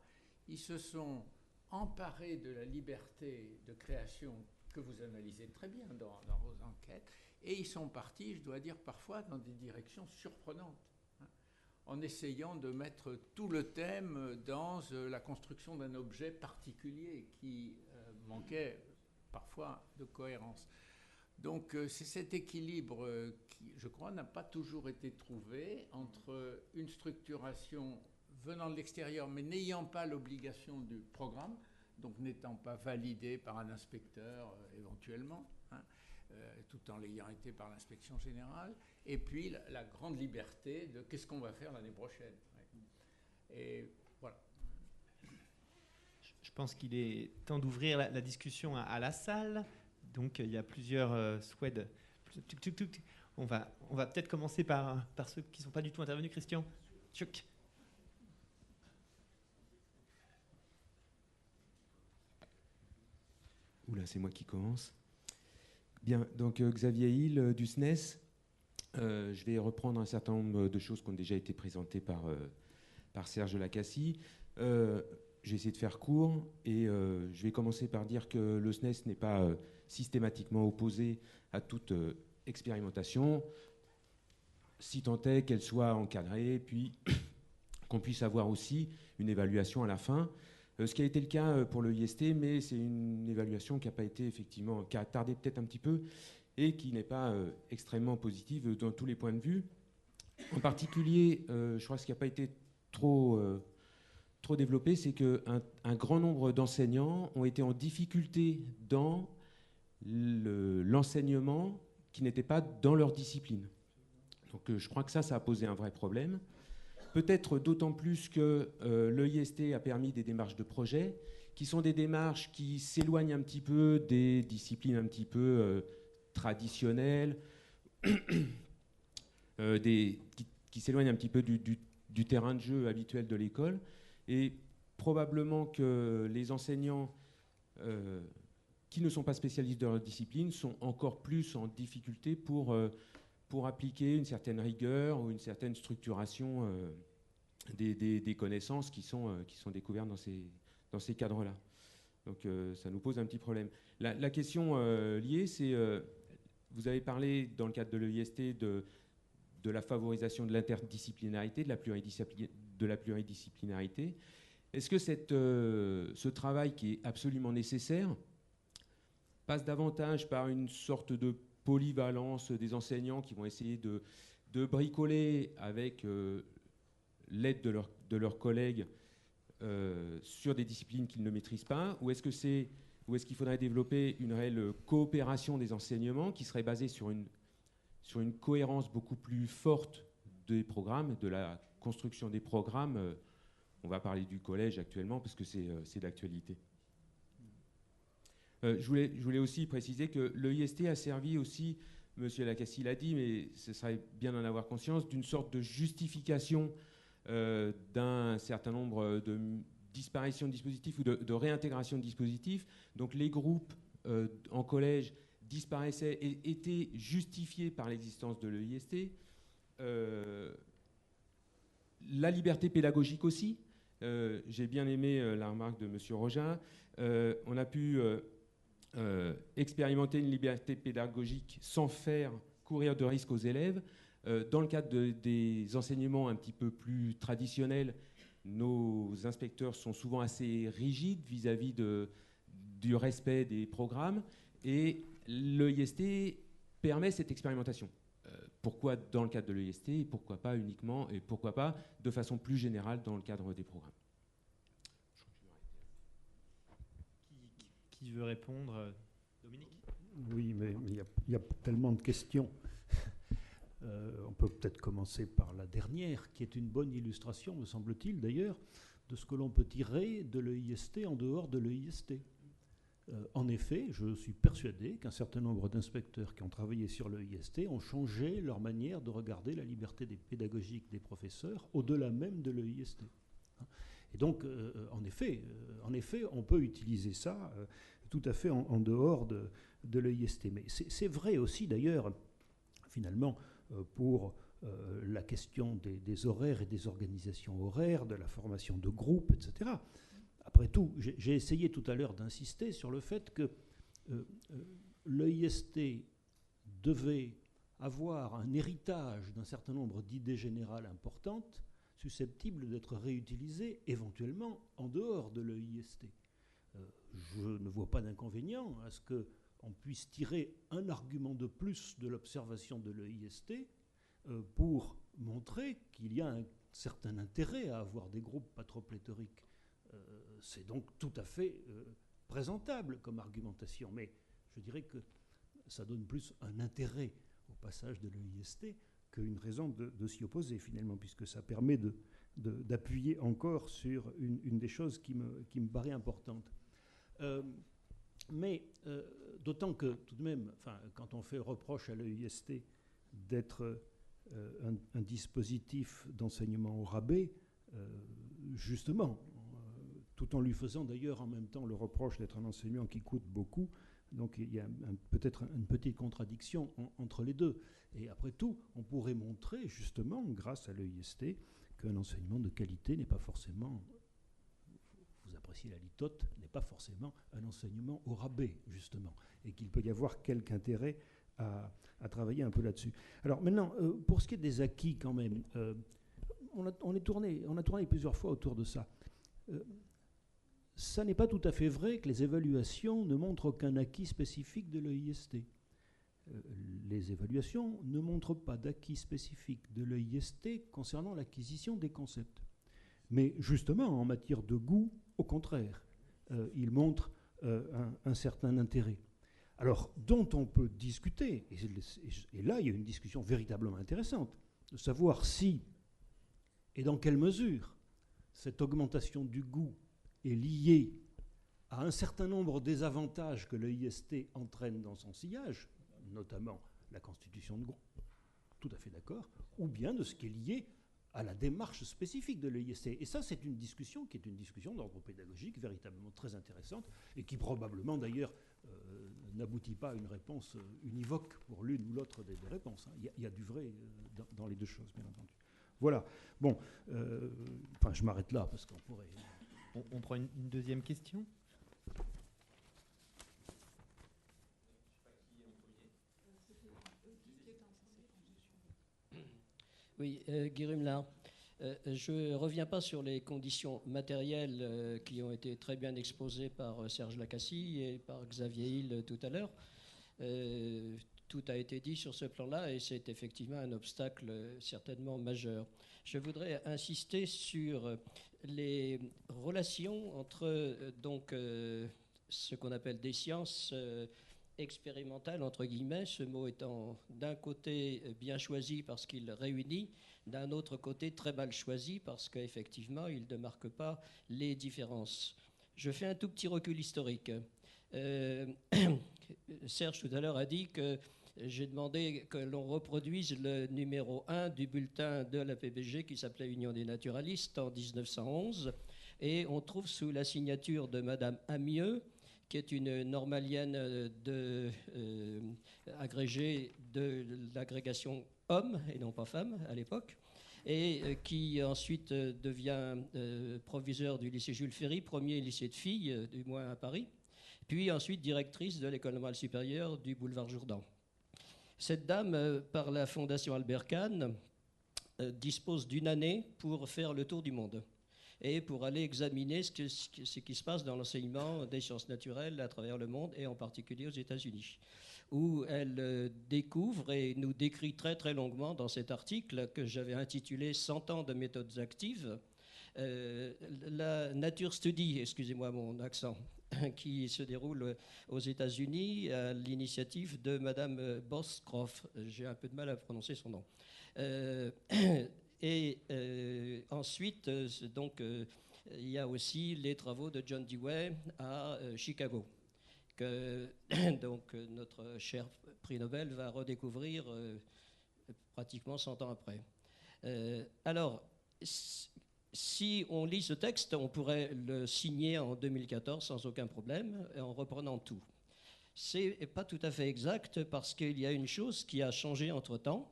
ils se sont emparés de la liberté de création que vous analysez très bien dans vos enquêtes, et ils sont partis, je dois dire parfois, dans des directions surprenantes, en essayant de mettre tout le thème dans la construction d'un objet particulier qui manquait parfois de cohérence. Donc c'est cet équilibre qui, je crois, n'a pas toujours été trouvé entre une structuration venant de l'extérieur, mais n'ayant pas l'obligation du programme, donc n'étant pas validée par un inspecteur éventuellement, tout en l'ayant été par l'inspection générale, et puis la grande liberté de qu'est-ce qu'on va faire l'année prochaine. Et voilà. Je pense qu'il est temps d'ouvrir la discussion à la salle. Donc il y a plusieurs souhaits. On va peut-être commencer par ceux qui ne sont pas du tout intervenus. Christian. Tchouk. Oula, c'est moi qui commence. Bien, donc Xavier Hill du SNES. Je vais reprendre un certain nombre de choses qui ont déjà été présentées par Serge Lacassie. J'ai essayé de faire court et je vais commencer par dire que le SNES n'est pas systématiquement opposé à toute expérimentation, si tant est qu'elle soit encadrée, puis qu'on puisse avoir aussi une évaluation à la fin. Ce qui a été le cas pour le IST, mais c'est une évaluation qui n'a pas été effectivement, qui a tardé peut-être un petit peu et qui n'est pas extrêmement positive dans tous les points de vue. En particulier, je crois que ce qui n'a pas été trop développé, c'est qu'un grand nombre d'enseignants ont été en difficulté dans l'enseignement qui n'était pas dans leur discipline. Donc je crois que ça a posé un vrai problème. Peut-être d'autant plus que l'EIST a permis des démarches de projet, qui sont des démarches qui s'éloignent un petit peu des disciplines un petit peu traditionnelles, qui s'éloignent un petit peu du terrain de jeu habituel de l'école. Et probablement que les enseignants qui ne sont pas spécialistes de leur discipline sont encore plus en difficulté pour appliquer une certaine rigueur ou une certaine structuration des connaissances qui sont découvertes dans ces cadres-là. Donc ça nous pose un petit problème. La question liée, c'est, vous avez parlé dans le cadre de l'EIST de la favorisation de l'interdisciplinarité, de la pluridisciplinarité. Est-ce que ce travail qui est absolument nécessaire passe davantage par une sorte de polyvalence des enseignants qui vont essayer de bricoler avec l'aide de leurs collègues sur des disciplines qu'ils ne maîtrisent pas, ou est-ce qu'il faudrait développer une réelle coopération des enseignements qui serait basée sur une cohérence beaucoup plus forte des programmes, de la construction des programmes. On va parler du collège actuellement parce que c'est d'actualité. Je voulais aussi préciser que le IST a servi aussi, M. Lacassie l'a dit, mais ce serait bien d'en avoir conscience, d'une sorte de justification d'un certain nombre de disparitions de dispositifs ou de réintégration de dispositifs. Donc les groupes en collège disparaissaient et étaient justifiés par l'existence de l'EIST. La liberté pédagogique aussi. J'ai bien aimé la remarque de M. Rogin. On a pu expérimenter une liberté pédagogique sans faire courir de risques aux élèves. Dans le cadre des enseignements un petit peu plus traditionnels, nos inspecteurs sont souvent assez rigides vis-à-vis du respect des programmes, et l'EIST permet cette expérimentation. Pourquoi dans le cadre de l'EIST et pourquoi pas uniquement, et pourquoi pas de façon plus générale dans le cadre des programmes. Qui veut répondre? Dominique? Oui, mais il y a tellement de questions. On peut peut-être commencer par la dernière, qui est une bonne illustration, me semble-t-il d'ailleurs, de ce que l'on peut tirer de l'EIST en dehors de l'EIST. En effet, je suis persuadé qu'un certain nombre d'inspecteurs qui ont travaillé sur l'EIST ont changé leur manière de regarder la liberté pédagogique des professeurs au-delà même de l'EIST. Et donc, en effet, on peut utiliser ça tout à fait en dehors de l'EIST. Mais c'est vrai aussi, d'ailleurs, finalement, pour la question des horaires et des organisations horaires, de la formation de groupe, etc. Après tout, j'ai essayé tout à l'heure d'insister sur le fait que l'EIST devait avoir un héritage d'un certain nombre d'idées générales importantes, susceptibles d'être réutilisées éventuellement en dehors de l'EIST. Je ne vois pas d'inconvénient à ce qu'on puisse tirer un argument de plus de l'observation de l'EIST pour montrer qu'il y a un certain intérêt à avoir des groupes pas trop pléthoriques. C'est donc tout à fait présentable comme argumentation, mais je dirais que ça donne plus un intérêt au passage de l'EIST qu'une raison de s'y opposer finalement, puisque ça permet d'appuyer encore sur une des choses qui me paraît importante. Mais d'autant que tout de même, quand on fait reproche à l'EIST d'être un dispositif d'enseignement au rabais, justement, tout en lui faisant d'ailleurs en même temps le reproche d'être un enseignement qui coûte beaucoup. Donc il y a peut-être une petite contradiction entre les deux. Et après tout, on pourrait montrer justement, grâce à l'EIST, qu'un enseignement de qualité n'est pas forcément, vous appréciez la litote, n'est pas forcément un enseignement au rabais, justement. Et qu'il peut y avoir quelque intérêt à travailler un peu là-dessus. Alors maintenant, pour ce qui est des acquis quand même, on a tourné plusieurs fois autour de ça. Ça n'est pas tout à fait vrai que les évaluations ne montrent aucun acquis spécifique de l'EIST. Les évaluations ne montrent pas d'acquis spécifique de l'EIST concernant l'acquisition des concepts. Mais justement, en matière de goût, au contraire, ils montrent un certain intérêt. Alors, dont on peut discuter, et là il y a une discussion véritablement intéressante, de savoir si et dans quelle mesure cette augmentation du goût est liée à un certain nombre des avantages que l'EIST entraîne dans son sillage, notamment la constitution de groupe, tout à fait d'accord, ou bien de ce qui est lié à la démarche spécifique de l'EIST. Et ça, c'est une discussion qui est une discussion d'ordre pédagogique véritablement très intéressante et qui probablement d'ailleurs n'aboutit pas à une réponse univoque pour l'une ou l'autre des réponses. Il y a du vrai dans les deux choses, bien entendu. Voilà. Bon, je m'arrête là parce qu'on pourrait... On prend une deuxième question. Oui, Guy Rumelin. Je ne reviens pas sur les conditions matérielles qui ont été très bien exposées par Serge Lacassie et par Xavier Hill tout à l'heure. tout a été dit sur ce plan-là et c'est effectivement un obstacle certainement majeur. Je voudrais insister sur les relations entre ce qu'on appelle des sciences expérimentales, entre guillemets, ce mot étant d'un côté bien choisi parce qu'il réunit, d'un autre côté très mal choisi parce qu'effectivement il ne marque pas les différences. Je fais un tout petit recul historique. Serge tout à l'heure a dit que j'ai demandé que l'on reproduise le numéro 1 du bulletin de la PBG qui s'appelait Union des naturalistes en 1911 et on trouve sous la signature de Madame Amieux, qui est une normalienne agrégée de l'agrégation homme et non pas femme à l'époque, et qui ensuite devient proviseur du lycée Jules Ferry, premier lycée de filles, du moins à Paris, puis ensuite directrice de l'école normale supérieure du boulevard Jourdan. Cette dame, par la Fondation Albert Kahn, dispose d'une année pour faire le tour du monde et pour aller examiner ce qui se passe dans l'enseignement des sciences naturelles à travers le monde et en particulier aux États-Unis, où elle découvre et nous décrit très très longuement dans cet article que j'avais intitulé « 100 ans de méthodes actives », la Nature Study, excusez-moi mon accent, qui se déroule aux États-Unis à l'initiative de Madame Boscroft. J'ai un peu de mal à prononcer son nom. Ensuite, il y a aussi les travaux de John Dewey à Chicago, que notre cher prix Nobel va redécouvrir pratiquement 100 ans après. Alors, si on lit ce texte, on pourrait le signer en 2014 sans aucun problème, en reprenant tout. C'est pas tout à fait exact parce qu'il y a une chose qui a changé entre-temps.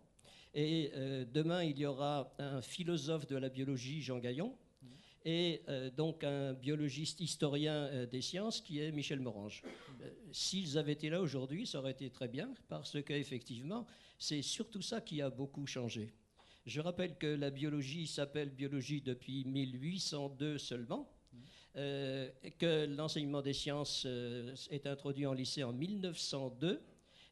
Et demain, il y aura un philosophe de la biologie, Jean Gaillon, et donc un biologiste historien des sciences qui est Michel Morange. S'ils avaient été là aujourd'hui, ça aurait été très bien parce qu'effectivement, c'est surtout ça qui a beaucoup changé. Je rappelle que la biologie s'appelle biologie depuis 1802 seulement, que l'enseignement des sciences est introduit en lycée en 1902,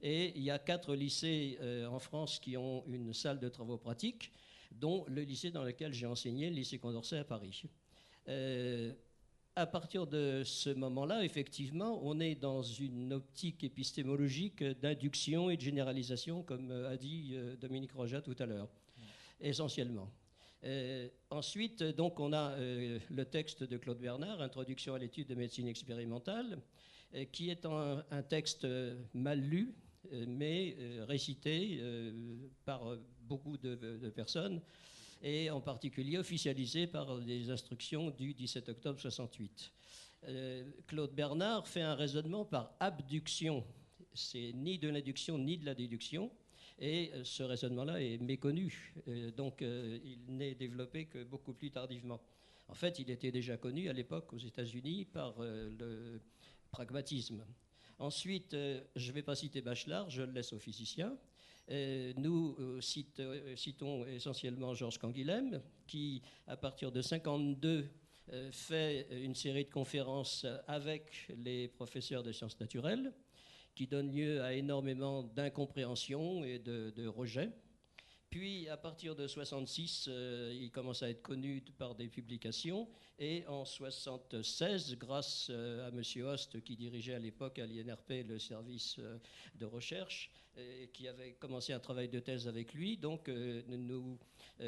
et il y a 4 lycées en France qui ont une salle de travaux pratiques, dont le lycée dans lequel j'ai enseigné, le lycée Condorcet à Paris. À partir de ce moment-là, effectivement, on est dans une optique épistémologique d'induction et de généralisation, comme a dit Dominique Roja tout à l'heure. Essentiellement. Ensuite, donc, on a le texte de Claude Bernard, Introduction à l'étude de médecine expérimentale, qui est un texte mal lu, mais récité par beaucoup de personnes, et en particulier officialisé par les instructions du 17 octobre 68. Claude Bernard fait un raisonnement par abduction. C'est ni de l'induction ni de la déduction. Et ce raisonnement-là est méconnu, donc il n'est développé que beaucoup plus tardivement. En fait, il était déjà connu à l'époque aux États-Unis par le pragmatisme. Ensuite, je ne vais pas citer Bachelard, je le laisse aux physiciens. Nous citons essentiellement Georges Canguilhem, qui, à partir de 1952, fait une série de conférences avec les professeurs de sciences naturelles, qui donne lieu à énormément d'incompréhension et de rejet. Puis, à partir de 1966, il commence à être connu par des publications. Et en 1976, grâce à M. Host, qui dirigeait à l'époque à l'INRP le service de recherche, qui avait commencé un travail de thèse avec lui, donc nous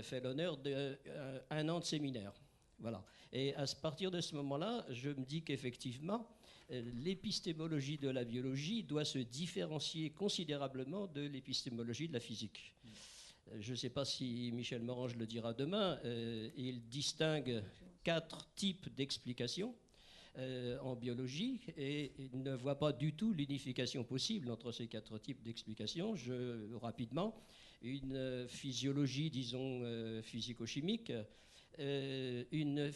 fait l'honneur d'un an de séminaire. Voilà. Et à partir de ce moment-là, je me dis qu'effectivement, l'épistémologie de la biologie doit se différencier considérablement de l'épistémologie de la physique. Je ne sais pas si Michel Morange le dira demain, il distingue 4 types d'explications en biologie et il ne voit pas du tout l'unification possible entre ces 4 types d'explications. Rapidement, une physiologie, disons, physico-chimique, une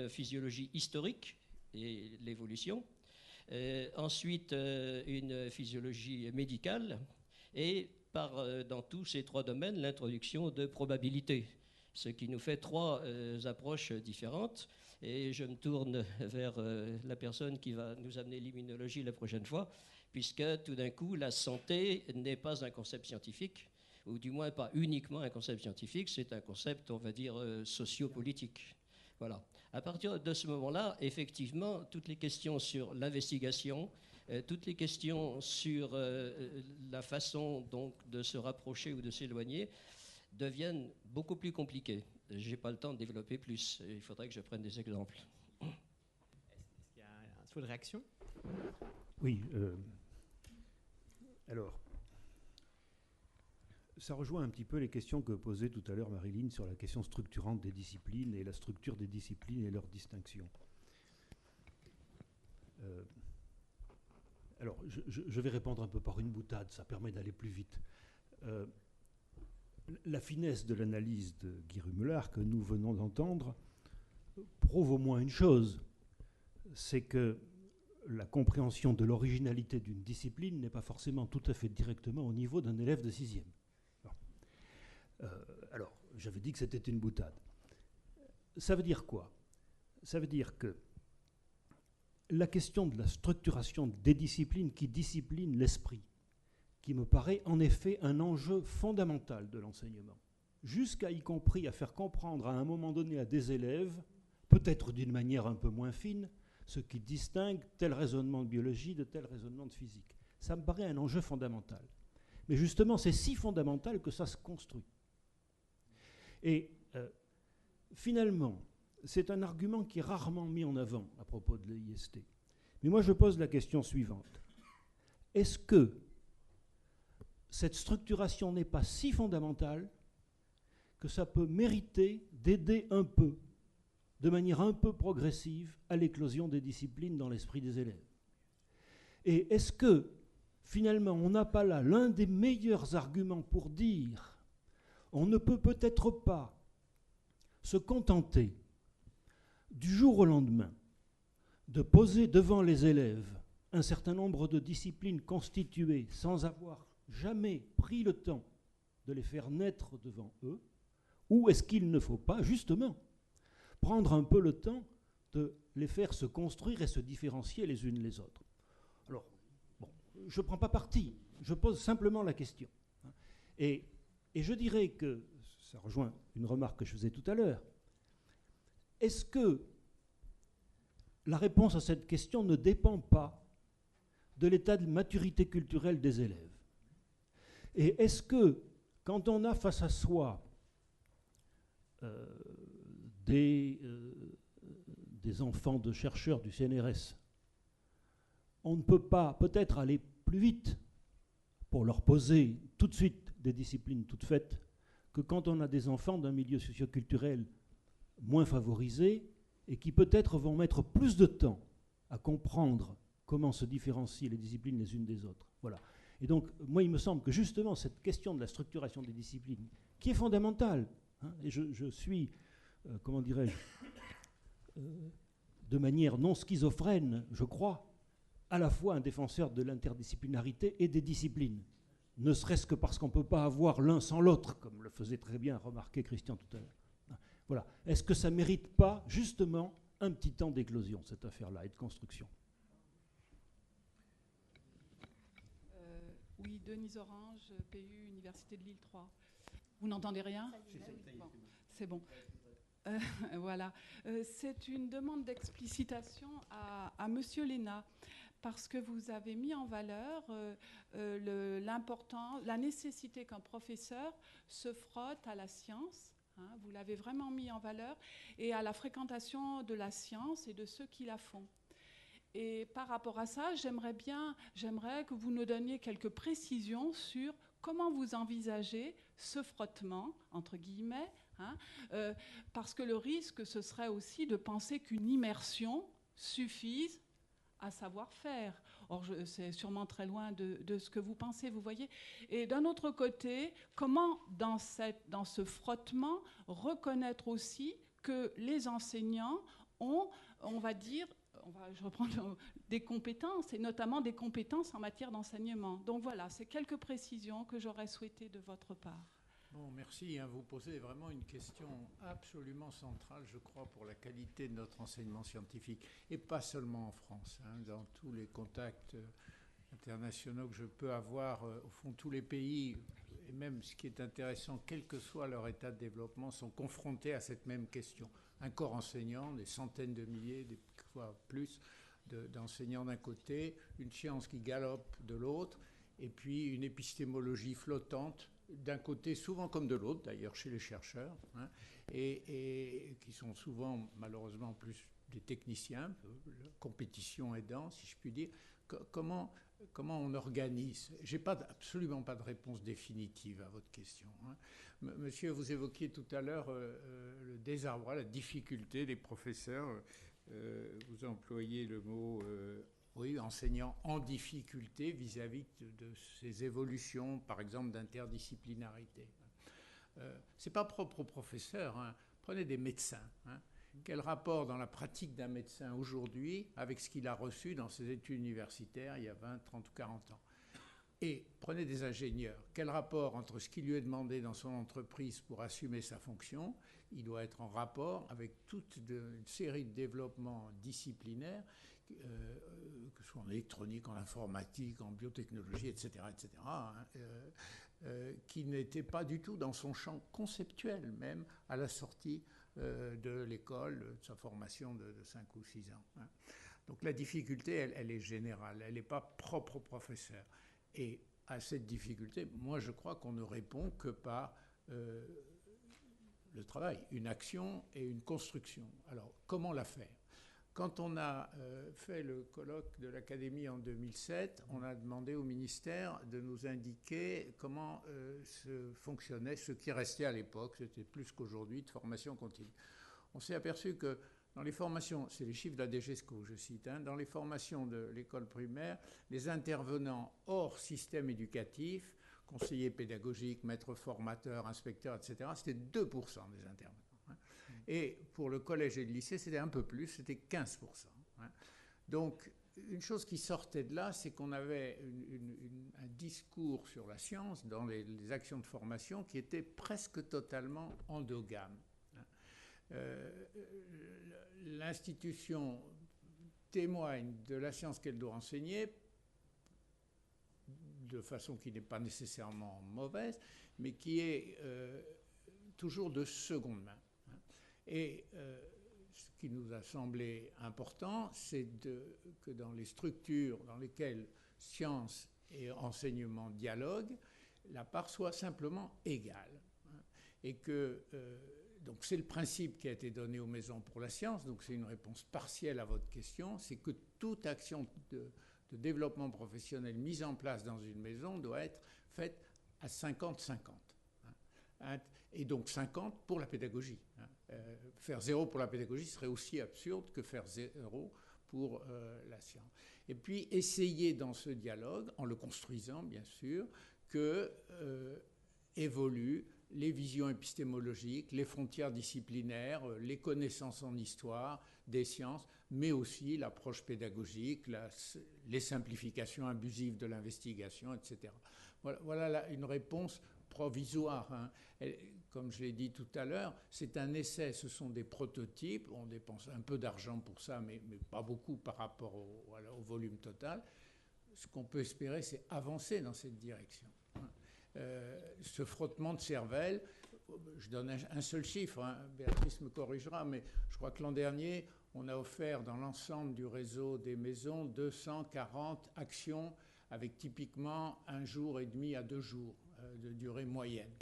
physiologie historique, et l'évolution, ensuite une physiologie médicale, et dans tous ces 3 domaines, l'introduction de probabilité, ce qui nous fait 3 approches différentes. Et je me tourne vers la personne qui va nous amener l'immunologie la prochaine fois, puisque tout d'un coup, la santé n'est pas un concept scientifique, ou du moins pas uniquement un concept scientifique, c'est un concept, on va dire, sociopolitique. Voilà. À partir de ce moment-là, effectivement, toutes les questions sur l'investigation, toutes les questions sur la façon donc de se rapprocher ou de s'éloigner deviennent beaucoup plus compliquées. Je n'ai pas le temps de développer plus. Il faudrait que je prenne des exemples. Est-ce qu'il y a un souhait de réaction? Oui. Alors, ça rejoint un petit peu les questions que posait tout à l'heure Marilyn sur la question structurante des disciplines et la structure des disciplines et leur distinction. Alors, je vais répondre un peu par une boutade, ça permet d'aller plus vite. La finesse de l'analyse de Guy Rumelard que nous venons d'entendre prouve au moins une chose, c'est que la compréhension de l'originalité d'une discipline n'est pas forcément tout à fait directement au niveau d'un élève de 6e. Alors, j'avais dit que c'était une boutade. Ça veut dire quoi? Ça veut dire que la question de la structuration des disciplines qui disciplinent l'esprit, qui me paraît en effet un enjeu fondamental de l'enseignement, jusqu'à y compris à faire comprendre à un moment donné à des élèves, peut-être d'une manière un peu moins fine, ce qui distingue tel raisonnement de biologie de tel raisonnement de physique. Ça me paraît un enjeu fondamental. Mais justement, c'est si fondamental que ça se construit. Et finalement, c'est un argument qui est rarement mis en avant à propos de l'EIST. Mais moi, je pose la question suivante. Est-ce que cette structuration n'est pas si fondamentale que ça peut mériter d'aider un peu, de manière un peu progressive, à l'éclosion des disciplines dans l'esprit des élèves? Et est-ce que, finalement, on n'a pas là l'un des meilleurs arguments pour dire on ne peut peut-être pas se contenter du jour au lendemain de poser devant les élèves un certain nombre de disciplines constituées sans avoir jamais pris le temps de les faire naître devant eux, ou est-ce qu'il ne faut pas, justement, prendre un peu le temps de les faire se construire et se différencier les unes les autres? Alors, bon, je ne prends pas parti, je pose simplement la question. Et je dirais que, ça rejoint une remarque que je faisais tout à l'heure, est-ce que la réponse à cette question ne dépend pas de l'état de maturité culturelle des élèves? Et est-ce que, quand on a face à soi des enfants de chercheurs du CNRS, on ne peut pas peut-être aller plus vite pour leur poser tout de suite des disciplines toutes faites que quand on a des enfants d'un milieu socioculturel moins favorisé et qui peut-être vont mettre plus de temps à comprendre comment se différencient les disciplines les unes des autres. Voilà. Et donc, moi, il me semble que justement cette question de la structuration des disciplines, qui est fondamentale, hein, et je suis, comment dirais-je, de manière non schizophrène, je crois, à la fois un défenseur de l'interdisciplinarité et des disciplines, ne serait-ce que parce qu'on ne peut pas avoir l'un sans l'autre, comme le faisait très bien remarquer Christian tout à l'heure. Voilà. Est-ce que ça ne mérite pas, justement, un petit temps d'éclosion, cette affaire-là, et de construction? Oui, Denise Orange, PU, Université de Lille 3. Vous n'entendez rien? Bon, c'est bon. Voilà. C'est une demande d'explicitation à Monsieur Léna, parce que vous avez mis en valeur la nécessité qu'un professeur se frotte à la science. Hein, vous l'avez vraiment mis en valeur, et à la fréquentation de la science et de ceux qui la font. Et par rapport à ça, j'aimerais que vous nous donniez quelques précisions sur comment vous envisagez ce frottement, entre guillemets, hein, parce que le risque, ce serait aussi de penser qu'une immersion suffise à savoir faire. Or, c'est sûrement très loin de ce que vous pensez, vous voyez. Et d'un autre côté, comment, dans ce frottement, reconnaître aussi que les enseignants ont, on va dire, je reprends des compétences, et notamment des compétences en matière d'enseignement. Donc voilà, c'est quelques précisions que j'aurais souhaité de votre part. Bon, merci. Vous posez vraiment une question absolument centrale, je crois, pour la qualité de notre enseignement scientifique. Et pas seulement en France, hein, dans tous les contacts internationaux que je peux avoir, au fond, tous les pays, et même ce qui est intéressant, quel que soit leur état de développement, sont confrontés à cette même question. Un corps enseignant, des centaines de milliers, des fois plus, d'enseignants d'un côté, une science qui galope de l'autre, et puis une épistémologie flottante d'un côté, souvent comme de l'autre, d'ailleurs chez les chercheurs, hein, et qui sont souvent malheureusement plus des techniciens, la compétition aidant, si je puis dire. Comment on organise? Je n'ai absolument pas de réponse définitive à votre question, hein. Monsieur, vous évoquiez tout à l'heure le désarroi, la difficulté des professeurs. Vous employez le mot oui, enseignant en difficulté vis-à-vis de ces évolutions, par exemple, d'interdisciplinarité. Ce n'est pas propre aux professeurs, hein. Prenez des médecins, hein. Quel rapport dans la pratique d'un médecin aujourd'hui avec ce qu'il a reçu dans ses études universitaires il y a 20, 30 ou 40 ans? Et prenez des ingénieurs. Quel rapport entre ce qui lui est demandé dans son entreprise pour assumer sa fonction? Il doit être en rapport avec toute une série de développements disciplinaires, que ce soit en électronique, en informatique, en biotechnologie, etc., hein, qui n'étaient pas du tout dans son champ conceptuel même à la sortie de l'école, de sa formation de 5 ou 6 ans. Hein. Donc la difficulté, elle est générale, elle n'est pas propre au professeur. Et à cette difficulté, moi je crois qu'on ne répond que par le travail, une action et une construction. Alors comment la faire? Quand on a fait le colloque de l'Académie en 2007, on a demandé au ministère de nous indiquer comment fonctionnait ce qui restait à l'époque, c'était plus qu'aujourd'hui, de formation continue. On s'est aperçu que dans les formations, c'est les chiffres de la DGESCO, je cite, hein, dans les formations de l'école primaire, les intervenants hors système éducatif, conseillers pédagogiques, maîtres formateurs, inspecteurs, etc., c'était 2% des intervenants. Hein. Et pour le collège et le lycée, c'était un peu plus, c'était 15%. Hein. Donc, une chose qui sortait de là, c'est qu'on avait un discours sur la science dans les actions de formation qui était presque totalement endogame. L'institution témoigne de la science qu'elle doit enseigner de façon qui n'est pas nécessairement mauvaise, mais qui est toujours de seconde main. Et ce qui nous a semblé important, c'est que dans les structures dans lesquelles science et enseignement dialoguent, la part soit simplement égale. Et que... donc c'est le principe qui a été donné aux maisons pour la science, donc c'est une réponse partielle à votre question, c'est que toute action de développement professionnel mise en place dans une maison doit être faite à 50-50. Hein, et donc 50 pour la pédagogie. Hein. Faire 0 pour la pédagogie serait aussi absurde que faire 0 pour la science. Et puis essayer dans ce dialogue, en le construisant bien sûr, que évoluent les visions épistémologiques, les frontières disciplinaires, les connaissances en histoire, des sciences, mais aussi l'approche pédagogique, les simplifications abusives de l'investigation, etc. Voilà une réponse provisoire. Hein. Comme je l'ai dit tout à l'heure, c'est un essai, ce sont des prototypes, on dépense un peu d'argent pour ça, mais pas beaucoup par rapport au volume total. Ce qu'on peut espérer, c'est avancer dans cette direction. Ce frottement de cervelle, je donne un seul chiffre, hein, Béatrice me corrigera, mais je crois que l'an dernier, on a offert dans l'ensemble du réseau des maisons 240 actions avec typiquement 1 jour et demi à 2 jours de durée moyenne,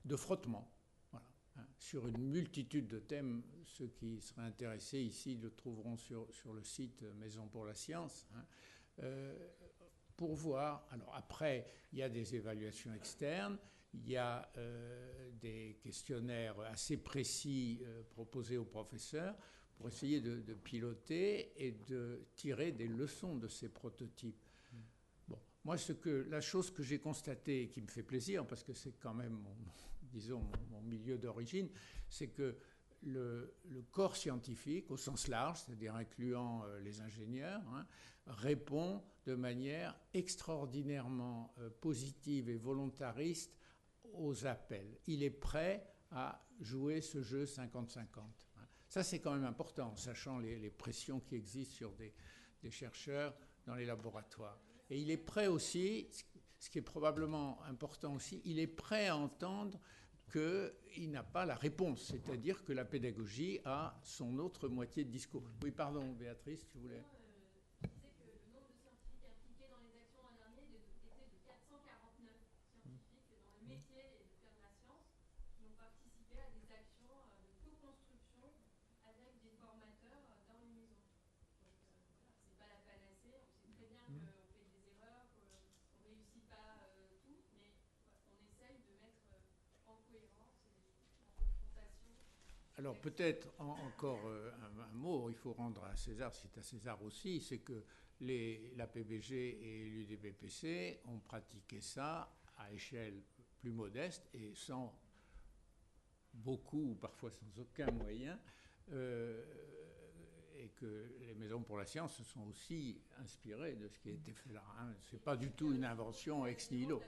de frottement, voilà, hein, sur une multitude de thèmes. Ceux qui seraient intéressés ici le trouveront sur le site Maison pour la Science. Hein, pour voir. Alors après, il y a des évaluations externes, il y a des questionnaires assez précis proposés aux professeurs pour essayer de piloter et de tirer des leçons de ces prototypes. Bon, moi, la chose que j'ai constatée et qui me fait plaisir, parce que c'est quand même, mon milieu d'origine, c'est que le corps scientifique, au sens large, c'est-à-dire incluant les ingénieurs, hein, répond de manière extraordinairement positive et volontariste aux appels. Il est prêt à jouer ce jeu 50-50. Ça, c'est quand même important, sachant les pressions qui existent sur des chercheurs dans les laboratoires. Et il est prêt aussi, ce qui est probablement important aussi, il est prêt à entendre qu'il n'a pas la réponse, c'est-à-dire que la pédagogie a son autre moitié de discours. Oui, pardon, Béatrice, tu voulais... Alors peut-être encore un mot, il faut rendre à César, c'est à César aussi, c'est que la PBG et l'UDBPC ont pratiqué ça à échelle plus modeste et sans beaucoup, ou parfois sans aucun moyen, et que les maisons pour la science se sont aussi inspirées de ce qui a été fait là. Hein. Ce n'est pas du tout une invention ex nihilo.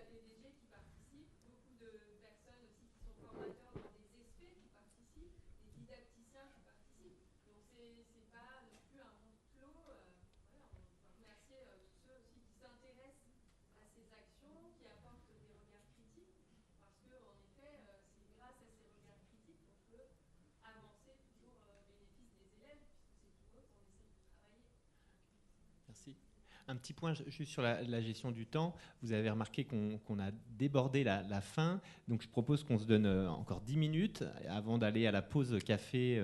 Merci. Un petit point juste sur la gestion du temps. Vous avez remarqué qu'on a débordé la fin. Donc je propose qu'on se donne encore 10 minutes avant d'aller à la pause café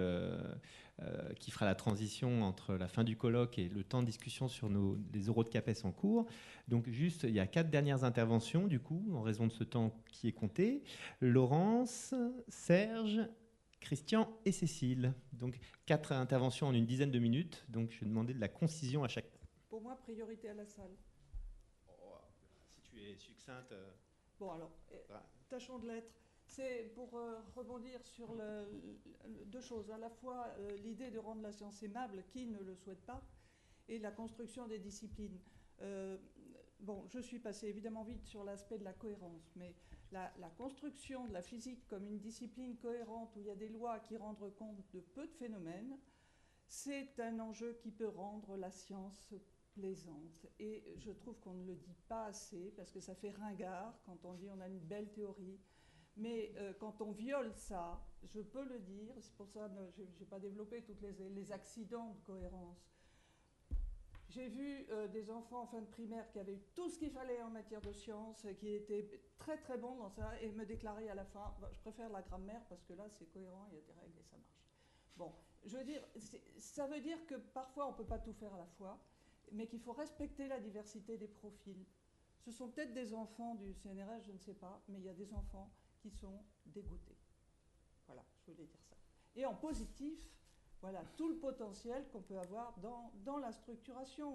qui fera la transition entre la fin du colloque et le temps de discussion sur les oraux de CAPES en cours. Donc juste, il y a 4 dernières interventions du coup, en raison de ce temps qui est compté. Laurence, Serge, Christian et Cécile. Donc 4 interventions en une dizaine de minutes. Donc je vais demander de la concision à chaque. Pour moi, priorité à la salle. Oh, si tu es succincte. Bon, alors, tâchons de l'être. C'est pour rebondir sur deux choses. À la fois, l'idée de rendre la science aimable, qui ne le souhaite pas, et la construction des disciplines. Bon, je suis passée évidemment vite sur l'aspect de la cohérence, mais la construction de la physique comme une discipline cohérente où il y a des lois qui rendent compte de peu de phénomènes, c'est un enjeu qui peut rendre la science plaisante. Et je trouve qu'on ne le dit pas assez, parce que ça fait ringard quand on dit on a une belle théorie. Mais quand on viole ça, je peux le dire, c'est pour ça que je n'ai pas développé tous les accidents de cohérence. J'ai vu des enfants en fin de primaire qui avaient eu tout ce qu'il fallait en matière de sciences, qui étaient très très bons dans ça, et me déclarer à la fin, je préfère la grammaire parce que là c'est cohérent, il y a des règles et ça marche. Bon, je veux dire, ça veut dire que parfois on ne peut pas tout faire à la fois, mais qu'il faut respecter la diversité des profils. Ce sont peut-être des enfants du CNRS, je ne sais pas, mais il y a des enfants qui sont dégoûtés. Voilà, je voulais dire ça. Et en positif, voilà, tout le potentiel qu'on peut avoir dans la structuration.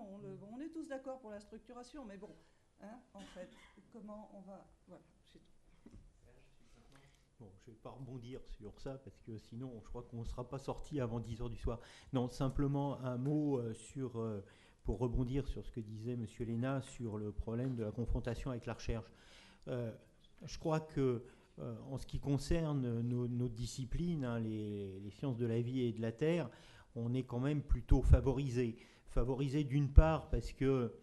On est tous d'accord pour la structuration, mais bon, hein, en fait, comment on va... Voilà, c'est tout. Bon, je ne vais pas rebondir sur ça, parce que sinon, je crois qu'on ne sera pas sorti avant 10 h du soir. Non, simplement un mot pour rebondir sur ce que disait M. Léna sur le problème de la confrontation avec la recherche. Je crois que, en ce qui concerne nos disciplines, hein, les sciences de la vie et de la terre, on est quand même plutôt favorisé. Favorisé d'une part parce que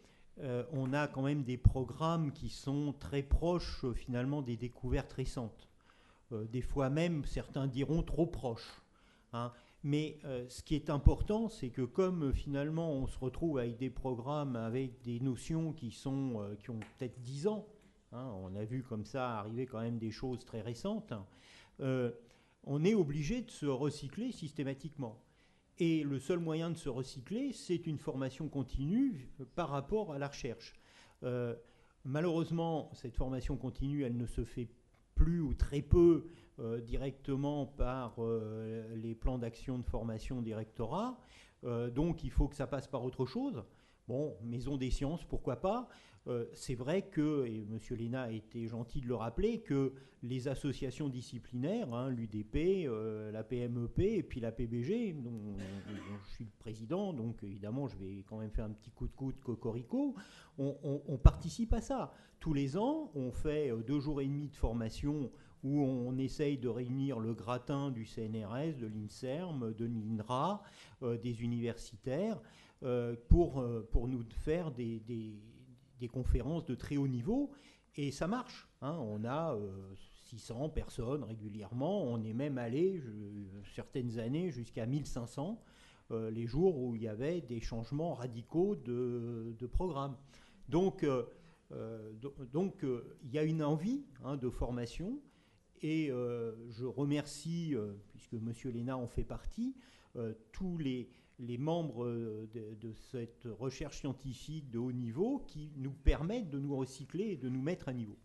on a quand même des programmes qui sont très proches finalement des découvertes récentes. Des fois même, certains diront trop proches. Hein. Mais ce qui est important, c'est que comme finalement on se retrouve avec des programmes avec des notions qui ont peut-être 10 ans, hein, on a vu comme ça arriver quand même des choses très récentes, on est obligé de se recycler systématiquement. Et le seul moyen de se recycler, c'est une formation continue par rapport à la recherche. Malheureusement, cette formation continue, elle ne se fait plus ou très peu directement par les plans d'action de formation des rectorats. Donc il faut que ça passe par autre chose. Bon, maison des sciences, pourquoi pas. C'est vrai que, et M. Léna a été gentil de le rappeler, que les associations disciplinaires, hein, l'UDP, la PMEP et puis la PBG, dont je suis le président, donc évidemment je vais quand même faire un petit coup de coude cocorico, on participe à ça. Tous les ans, on fait 2 jours et demi de formation où on essaye de réunir le gratin du CNRS, de l'INSERM, de l'INRA, des universitaires, pour nous faire des des conférences de très haut niveau, et ça marche. On a 600 personnes régulièrement, on est même allé, certaines années, jusqu'à 1500, les jours où il y avait des changements radicaux de programme. Donc, il y a une envie de formation, et je remercie, puisque M. Léna en fait partie, tous les membres de cette recherche scientifique de haut niveau qui nous permettent de nous recycler et de nous mettre à niveau.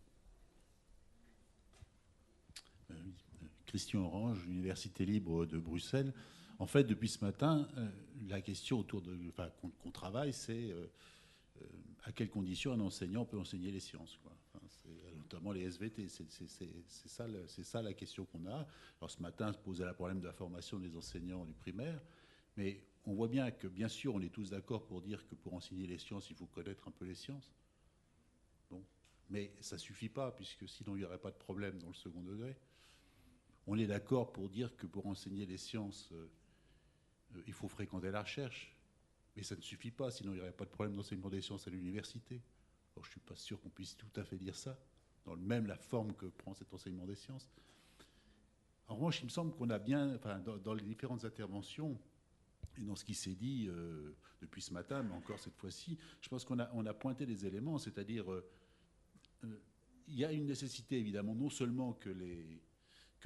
Christian Orange, Université libre de Bruxelles. En fait, depuis ce matin, la question qu'on travaille, c'est à quelles conditions un enseignant peut enseigner les sciences, quoi. Notamment les SVT, c'est ça la question qu'on a. Alors ce matin, se posait le problème de la formation des enseignants du primaire, mais on voit bien que, bien sûr, on est tous d'accord pour dire que pour enseigner les sciences, il faut connaître un peu les sciences. Bon. Mais ça ne suffit pas, puisque sinon il n'y aurait pas de problème dans le second degré. On est d'accord pour dire que pour enseigner les sciences, il faut fréquenter la recherche. Mais ça ne suffit pas, sinon il n'y aurait pas de problème d'enseignement des sciences à l'université. Alors je ne suis pas sûr qu'on puisse tout à fait dire ça, dans la forme que prend cet enseignement des sciences. En revanche, il me semble qu'on a bien, dans les différentes interventions, et dans ce qui s'est dit depuis ce matin, mais encore cette fois-ci, je pense qu'on a pointé des éléments, c'est-à-dire il y a une nécessité évidemment non seulement que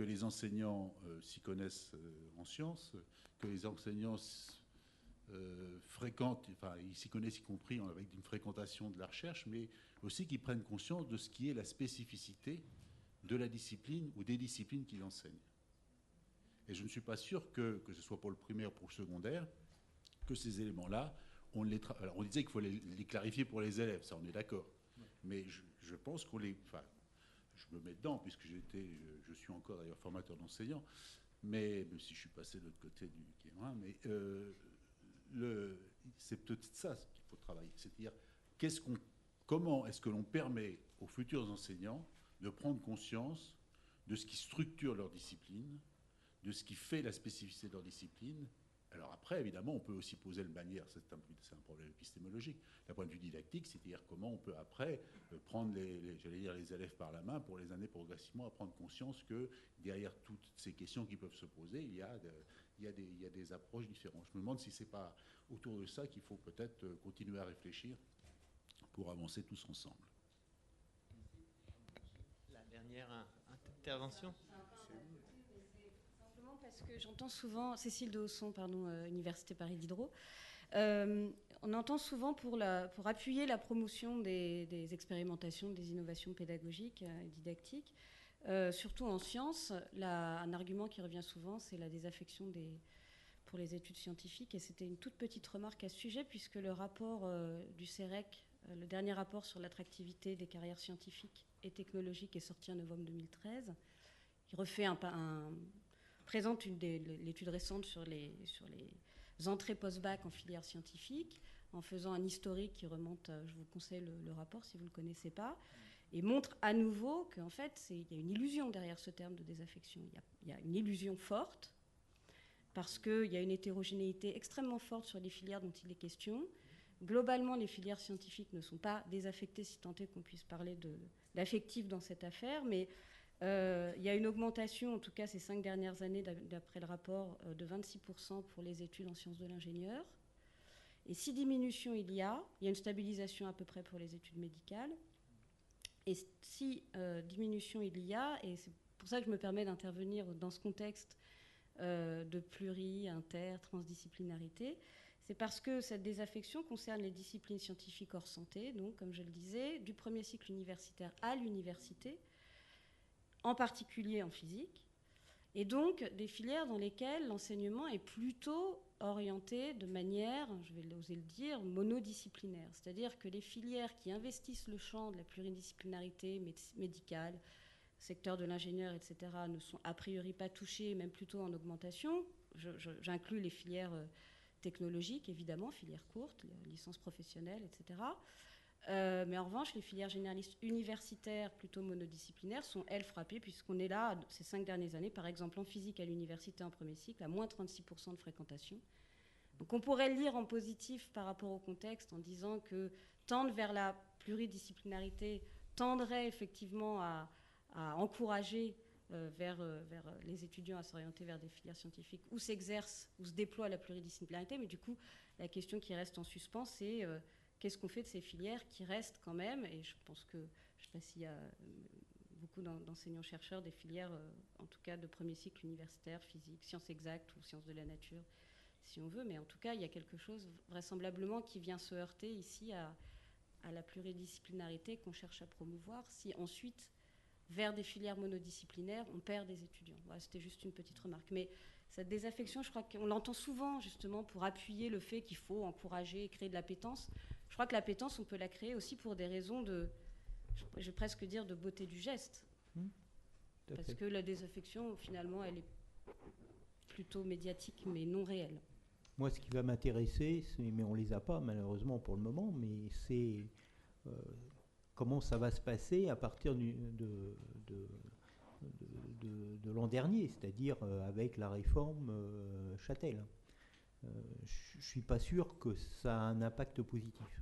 les enseignants s'y connaissent en sciences, que les enseignants fréquentent, ils s'y connaissent y compris avec une fréquentation de la recherche, mais aussi qu'ils prennent conscience de ce qui est la spécificité de la discipline ou des disciplines qu'ils enseignent. Et je ne suis pas sûr que ce soit pour le primaire ou pour le secondaire, que ces éléments-là, on disait qu'il faut les clarifier pour les élèves, ça on est d'accord. Mais je pense qu'on les... je me mets dedans, puisque je suis encore d'ailleurs formateur d'enseignants, même si je suis passé de l'autre côté du Quérin, mais c'est peut-être ça qu'il faut travailler. C'est-à-dire, comment est-ce que l'on permet aux futurs enseignants de prendre conscience de ce qui structure leur discipline, de ce qui fait la spécificité de leur discipline. Alors après, évidemment, on peut aussi poser le bannière, c'est un problème épistémologique. D'un point de vue didactique, c'est-à-dire comment on peut après prendre les élèves par la main pour les amener progressivement à prendre conscience que derrière toutes ces questions qui peuvent se poser, il y a des approches différentes. Je me demande si ce n'est pas autour de ça qu'il faut peut-être continuer à réfléchir pour avancer tous ensemble. La dernière intervention. Parce que j'entends souvent, Cécile de Hausson, Université Paris Diderot, on entend souvent pour appuyer la promotion des expérimentations, des innovations pédagogiques et didactiques, surtout en sciences, un argument qui revient souvent, c'est la désaffection pour les études scientifiques. Et c'était une toute petite remarque à ce sujet, puisque le rapport du CEREC, le dernier rapport sur l'attractivité des carrières scientifiques et technologiques, est sorti en novembre 2013. Il refait présente l'étude récente sur les entrées post-bac en filière scientifique, en faisant un historique qui remonte, je vous conseille le rapport si vous ne le connaissez pas, et montre à nouveau qu'en fait, il y a une illusion derrière ce terme de désaffection. Il y a une illusion forte, parce qu'il y a une hétérogénéité extrêmement forte sur les filières dont il est question. Globalement, les filières scientifiques ne sont pas désaffectées, si tant est qu'on puisse parler d'affectif dans cette affaire, mais il y a une augmentation, en tout cas ces 5 dernières années, d'après le rapport, de 26% pour les études en sciences de l'ingénieur. Et si diminution il y a une stabilisation à peu près pour les études médicales. Et si diminution il y a, et c'est pour ça que je me permets d'intervenir dans ce contexte de transdisciplinarité, c'est parce que cette désaffection concerne les disciplines scientifiques hors santé, donc comme je le disais, du premier cycle universitaire à l'université, en particulier en physique, et donc des filières dans lesquelles l'enseignement est plutôt orienté de manière, je vais oser le dire, monodisciplinaire. C'est-à-dire que les filières qui investissent le champ de la pluridisciplinarité médicale, secteur de l'ingénieur, etc., ne sont a priori pas touchées, même plutôt en augmentation. J'inclus les filières technologiques, évidemment, filières courtes, les licences professionnelles, etc., mais en revanche, les filières généralistes universitaires, plutôt monodisciplinaires, sont, elles, frappées, puisqu'on est là, ces 5 dernières années, par exemple, en physique à l'université en premier cycle, à moins 36% de fréquentation. Donc on pourrait le lire en positif par rapport au contexte, en disant que tendre vers la pluridisciplinarité tendrait effectivement à encourager vers les étudiants à s'orienter vers des filières scientifiques où s'exerce, où se déploie la pluridisciplinarité. Mais du coup, la question qui reste en suspens, c'est qu'est-ce qu'on fait de ces filières qui restent quand même, et je pense que, je ne sais pas s'il y a beaucoup d'enseignants-chercheurs, des filières, en tout cas de premier cycle universitaire, physique, sciences exactes ou sciences de la nature, si on veut, mais en tout cas, il y a quelque chose vraisemblablement qui vient se heurter ici à la pluridisciplinarité qu'on cherche à promouvoir, si ensuite, vers des filières monodisciplinaires, on perd des étudiants. Voilà, c'était juste une petite remarque. Mais cette désaffection, je crois qu'on l'entend souvent, justement, pour appuyer le fait qu'il faut encourager et créer de l'appétence. Je crois que l'appétence, on peut la créer aussi pour des raisons de, je vais presque dire, de beauté du geste. Parce que la désaffection, finalement, elle est plutôt médiatique, mais non réelle. Moi, ce qui va m'intéresser, mais on ne les a pas malheureusement pour le moment, mais c'est comment ça va se passer à partir de l'an dernier, c'est-à-dire avec la réforme Châtel. Je ne suis pas sûr que ça a un impact positif.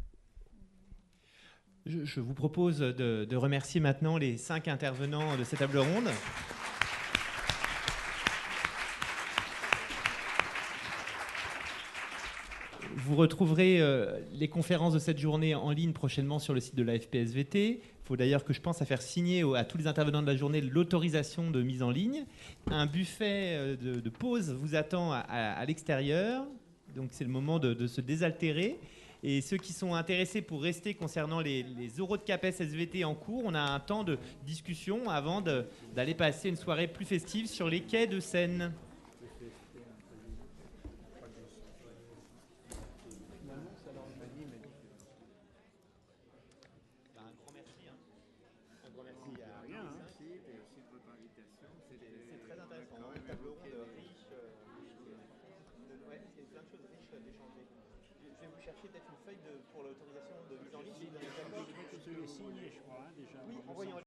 Je vous propose de remercier maintenant les 5 intervenants de cette table ronde. Vous retrouverez les conférences de cette journée en ligne prochainement sur le site de la FPSVT. Il faut d'ailleurs que je pense à faire signer à tous les intervenants de la journée l'autorisation de mise en ligne. Un buffet de pause vous attend à l'extérieur. Donc c'est le moment de se désaltérer. Et ceux qui sont intéressés pour rester concernant les oraux de CAPES SVT en cours, on a un temps de discussion avant d'aller passer une soirée plus festive sur les quais de Seine. Chercher peut-être une feuille pour l'autorisation de mise en ligne. Je vais signer, je crois, déjà. Oui, envoyons.